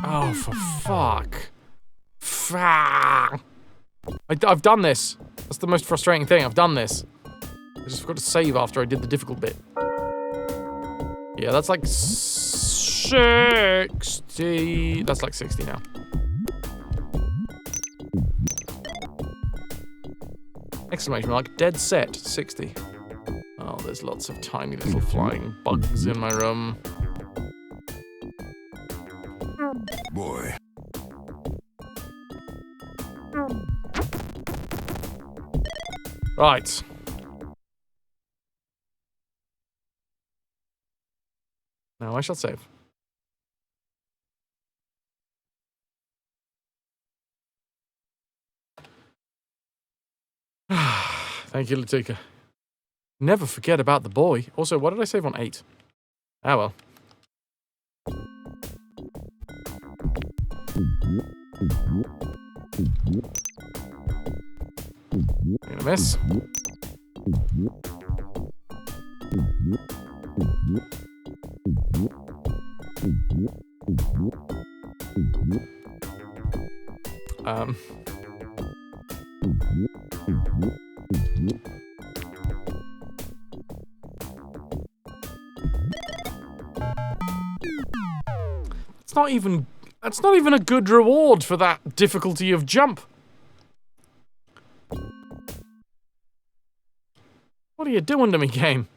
Oh, for fuck. I've done this. That's the most frustrating thing. I've done this. I just forgot to save after I did the difficult bit. Yeah, that's like 60. That's like 60 now. Exclamation mark, dead set, 60. Oh, there's lots of tiny little flying bugs in my room. Boy. Right. Now I shall save. Thank you, Latika. Never forget about the boy. Also, what did I save on 8? Ah, well. Gonna miss. That's not even a good reward for that difficulty of jump. What are you doing to me, game?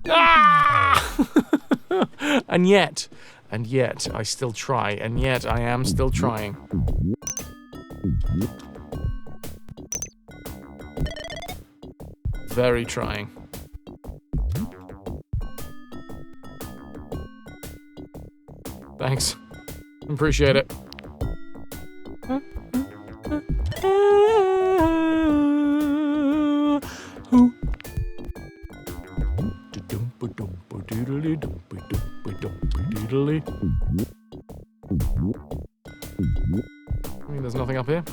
Ah! And yet, I still try, and yet I am still trying. Very trying. Thanks. Appreciate it. I mean, there's nothing up here.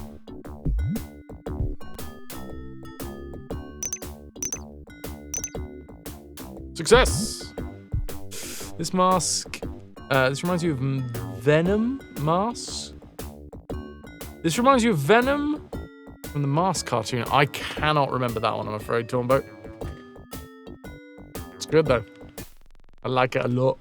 Success! This mask... this reminds you of Venom mask? This reminds you of Venom From the Mars cartoon. I cannot remember that one, I'm afraid, Tornboat. It's good, though. I like it a lot.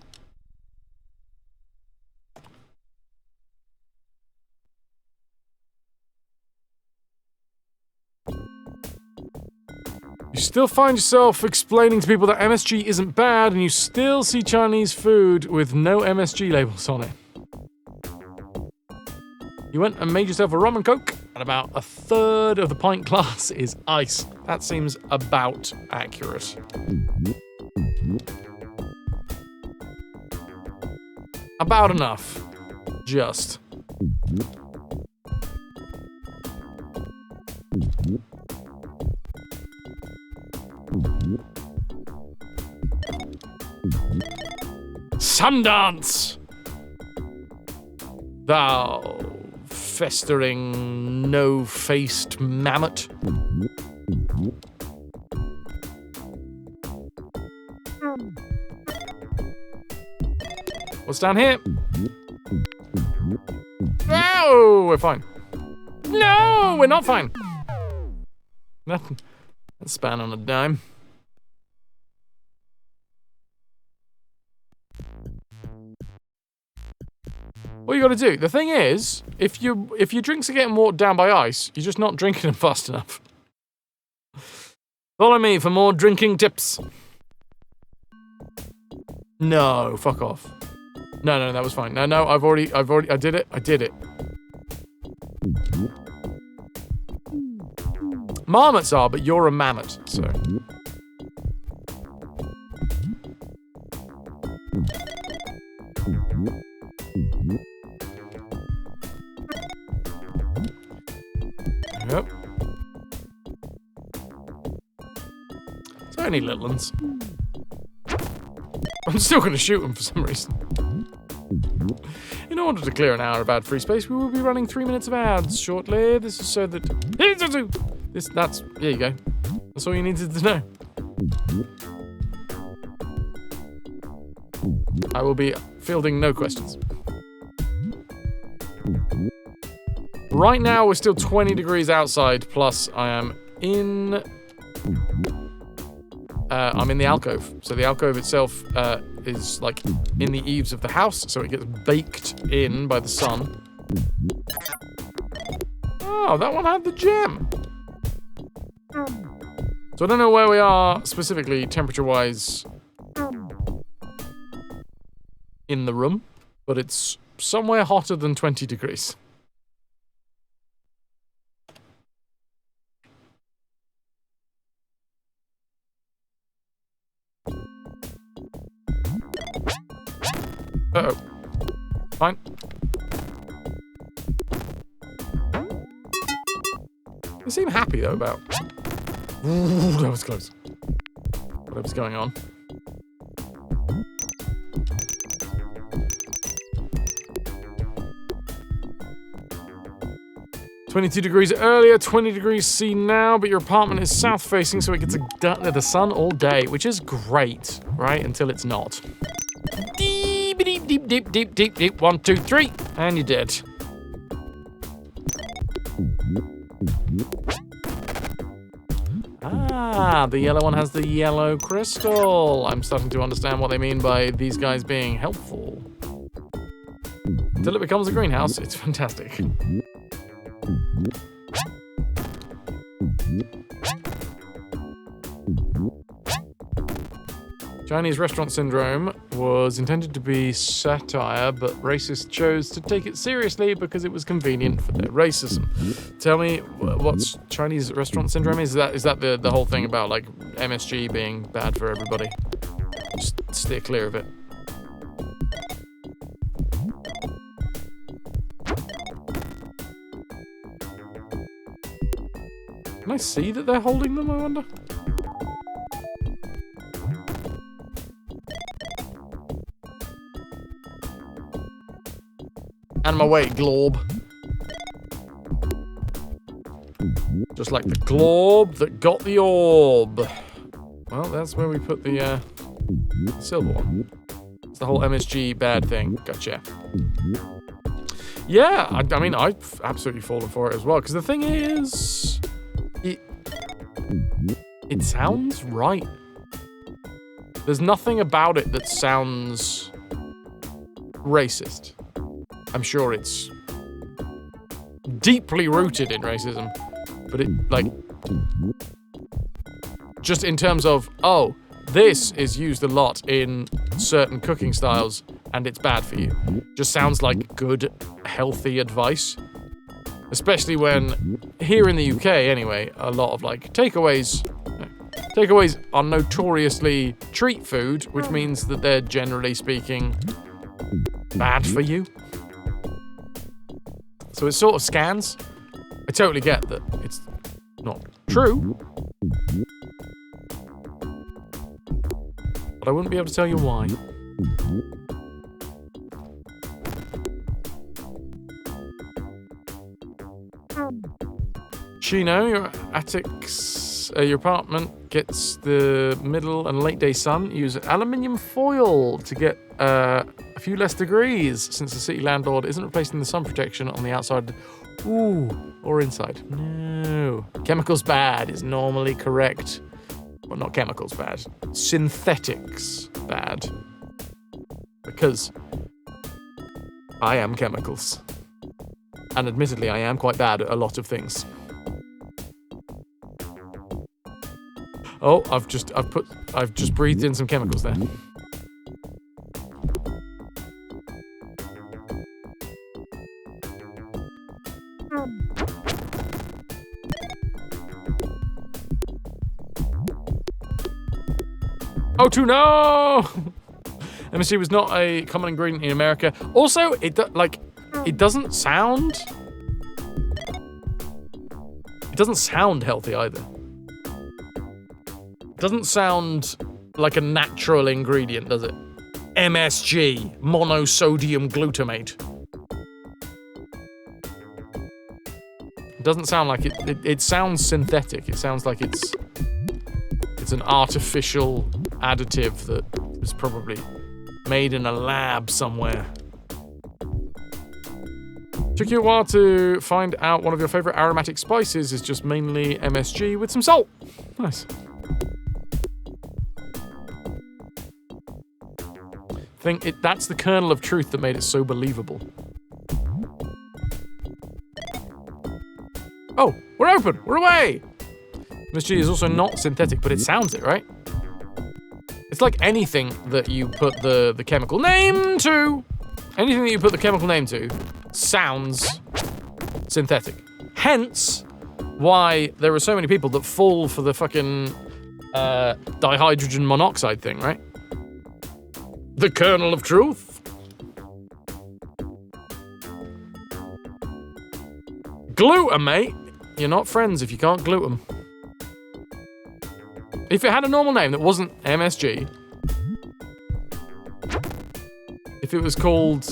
You still find yourself explaining to people that MSG isn't bad, and you still see Chinese food with no MSG labels on it. You went and made yourself a rum and coke, and about a third of the pint glass is ice. That seems about accurate. About enough. Just. Sundance! Thou festering, no-faced mammoth. What's down here? Oh, we're fine. No, we're not fine. Nothing. That's span on a dime. What you gotta do, the thing is, if your drinks are getting watered down by ice, you're just not drinking them fast enough. Follow me for more drinking tips. No, fuck off. No, that was fine. No, I did it. Marmots are, but you're a mammoth, so. Yep. So any little ones. I'm still going to shoot them for some reason. In order to clear an hour of ad-free space, we will be running 3 minutes of ads shortly. This is so that... There you go. That's all you needed to know. I will be fielding no questions. Right now, we're still 20 degrees outside, plus I am in... I'm in the alcove. So the alcove itself is like in the eaves of the house, so it gets baked in by the sun. Oh, that one had the gem. So I don't know where we are specifically, temperature-wise, in the room, but it's somewhere hotter than 20 degrees. Uh-oh. Fine. They seem happy, though, about... Ooh, that was close. Whatever's going on. "22 degrees earlier, 20 degrees C now, but your apartment is south-facing, so it gets the sun all day," which is great, right? Until it's not. Deep, deep, deep, deep, deep, deep, deep. 1, 2, 3, and you're dead. Ah, the yellow one has the yellow crystal. I'm starting to understand what they mean by these guys being helpful. Until it becomes a greenhouse, it's fantastic. Chinese restaurant syndrome was intended to be satire, but racists chose to take it seriously because it was convenient for their racism. Tell me, what's Chinese restaurant syndrome? Is that the whole thing about like MSG being bad for everybody? Just steer clear of it. Can I see that they're holding them, I wonder? And my weight globe. Just like the globe that got the orb. Well, that's where we put the silver one. It's the whole MSG bad thing. Gotcha. Yeah, I mean, I've absolutely fallen for it as well. Because the thing is, it sounds right. There's nothing about it that sounds racist. I'm sure it's deeply rooted in racism, but it, like, just in terms of, oh, this is used a lot in certain cooking styles and it's bad for you. Just sounds like good, healthy advice. Especially when, here in the UK anyway, a lot of like takeaways are notoriously treat food, which means that they're generally speaking bad for you. So it sort of scans. I totally get that it's not true, but I wouldn't be able to tell you why. Chino, your apartment gets the middle and late day sun. Use aluminium foil to get a few less degrees, since the city landlord isn't replacing the sun protection on the outside. Ooh, or inside. No. Chemicals bad is normally correct. Well, not chemicals bad. Synthetics bad. Because I am chemicals. And admittedly, I am quite bad at a lot of things. Oh, I've just breathed in some chemicals there. Oh, to no! MSG was not a common ingredient in America. Also, it doesn't sound healthy either. It doesn't sound like a natural ingredient, does it? MSG, monosodium glutamate. It doesn't sound like it. It sounds synthetic. It sounds like it's an artificial additive that was probably made in a lab somewhere. Took you a while to find out one of your favorite aromatic spices is just mainly MSG with some salt. Nice. That's the kernel of truth that made it so believable. Oh, we're open. We're away. MSG is also not synthetic, but it sounds it, right? It's like anything that you put the chemical name to. Anything that you put the chemical name to sounds synthetic. Hence, why there are so many people that fall for the fucking dihydrogen monoxide thing, right? The kernel of truth. Gluten, mate. You're not friends if you can't gluten. If it had a normal name that wasn't MSG, if it was called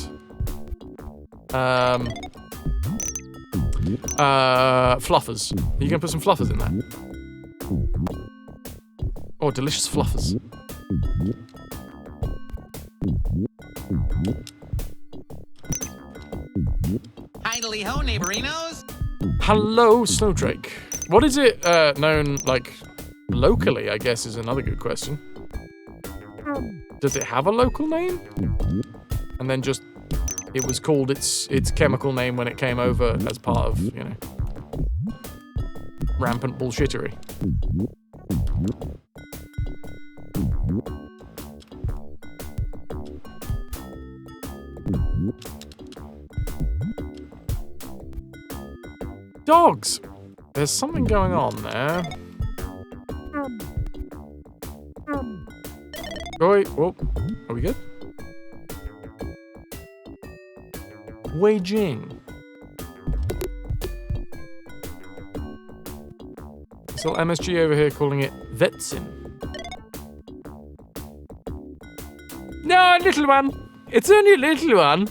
fluffers, are you gonna put some fluffers in that? Oh, delicious fluffers. Idly ho, neighborinos. Hello, Snowdrake. What is it known like locally, I guess, is another good question. Does it have a local name? And then just it was called its chemical name when it came over as part of, you know, rampant bullshittery. Dogs! There's something going on there. Oh, wait, whoa. Are we good? Wei Jing. This little MSG over here calling it Vetsin. No, little one. It's only a little one.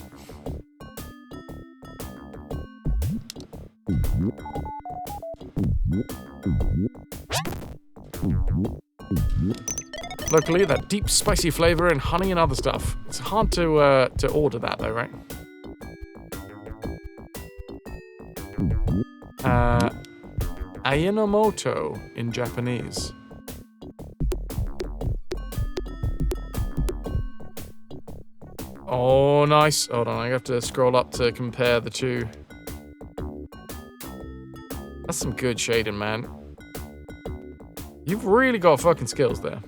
Locally, that deep spicy flavor and honey and other stuff. It's hard to order that though, right? Ayanomoto in Japanese. Oh, nice. Hold on, I have to scroll up to compare the two. That's some good shading, man. You've really got fucking skills there.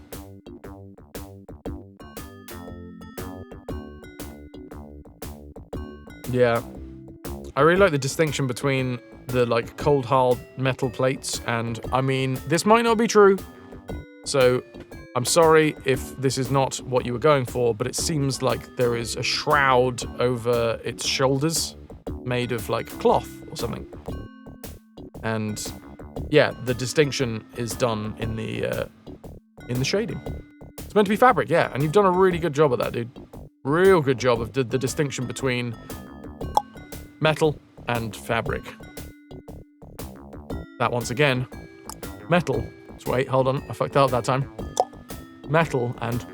Yeah. I really like the distinction between the, like, cold hard metal plates and, I mean, this might not be true. So, I'm sorry if this is not what you were going for, but it seems like there is a shroud over its shoulders made of, like, cloth or something. And, yeah, the distinction is done in the shading. It's meant to be fabric, yeah, and you've done a really good job of that, dude. Real good job of the distinction between metal and fabric. That, once again, metal. So wait, hold on, I fucked up that time. Metal and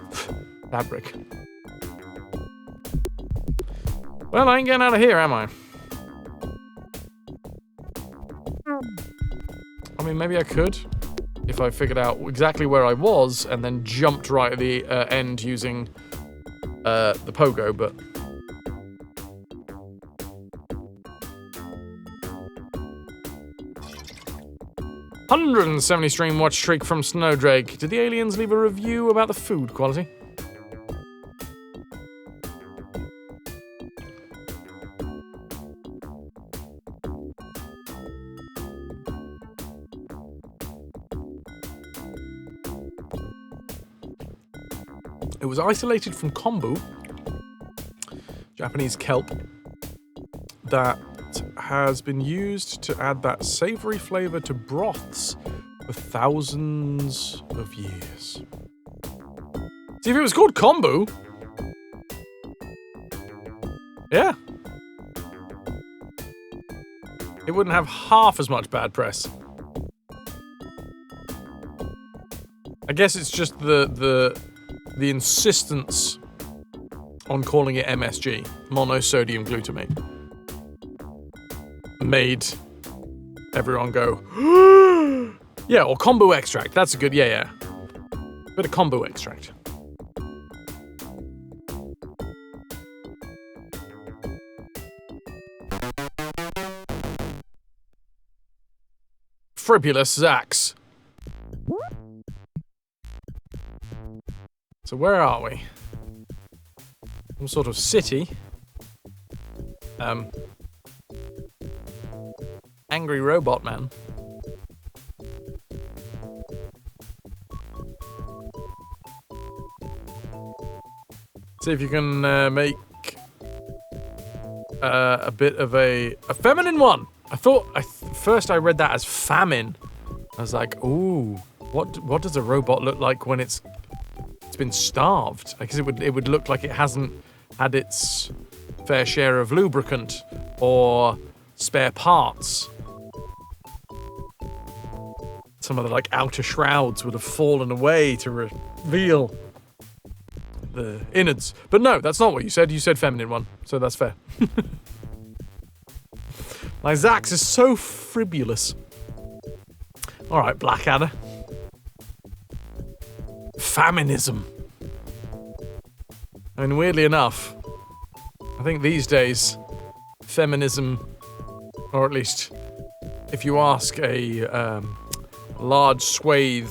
fabric. Well, I ain't getting out of here, am I? I mean, maybe I could, if I figured out exactly where I was and then jumped right at the end using the pogo, but... 170 stream watch streak from Snowdrake. Did the aliens leave a review about the food quality? It was isolated from kombu, Japanese kelp, that has been used to add that savory flavor to broths for thousands of years. See, if it was called kombu, yeah, it wouldn't have half as much bad press. I guess it's just the insistence on calling it MSG, monosodium glutamate, made everyone go, yeah, or kombu extract. That's a good, yeah. Bit of kombu extract. Fribulous Zax. So where are we? Some sort of city. Angry robot man. See if you can make a bit of a feminine one. I thought first I read that as famine. I was like, ooh, what does a robot look like when it's been starved? I guess it would look like it hasn't had its fair share of lubricant or spare parts. Some of the, like, outer shrouds would have fallen away to reveal the innards. But no, that's not what you said. You said feminine one, so that's fair. My Zax is so fribulous. Alright, Blackadder. Feminism. I mean, weirdly enough, I think these days, feminism, or at least if you ask a large swathe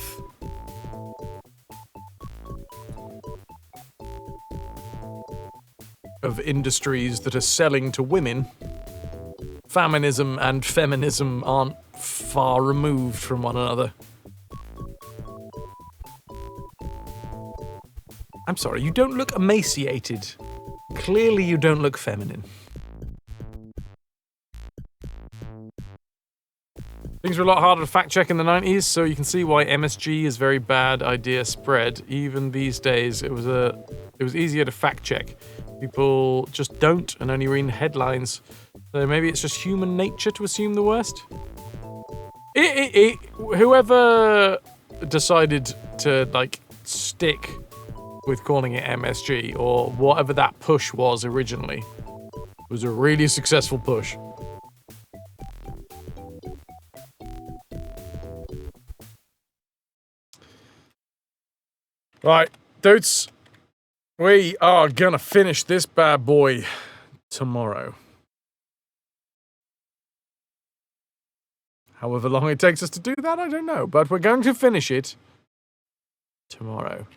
of industries that are selling to women, feminism and feminism aren't far removed from one another. I'm sorry, you don't look emaciated. Clearly you don't look feminine. Things were a lot harder to fact check in the 90s, so you can see why MSG is very bad idea spread. Even these days, it was easier to fact check. People just don't and only read headlines. So maybe it's just human nature to assume the worst. Whoever decided to, like, stick with calling it MSG, or whatever that push was originally, was a really successful push. Right, dudes. We are gonna finish this bad boy tomorrow. However long it takes us to do that, I don't know. But we're going to finish it tomorrow.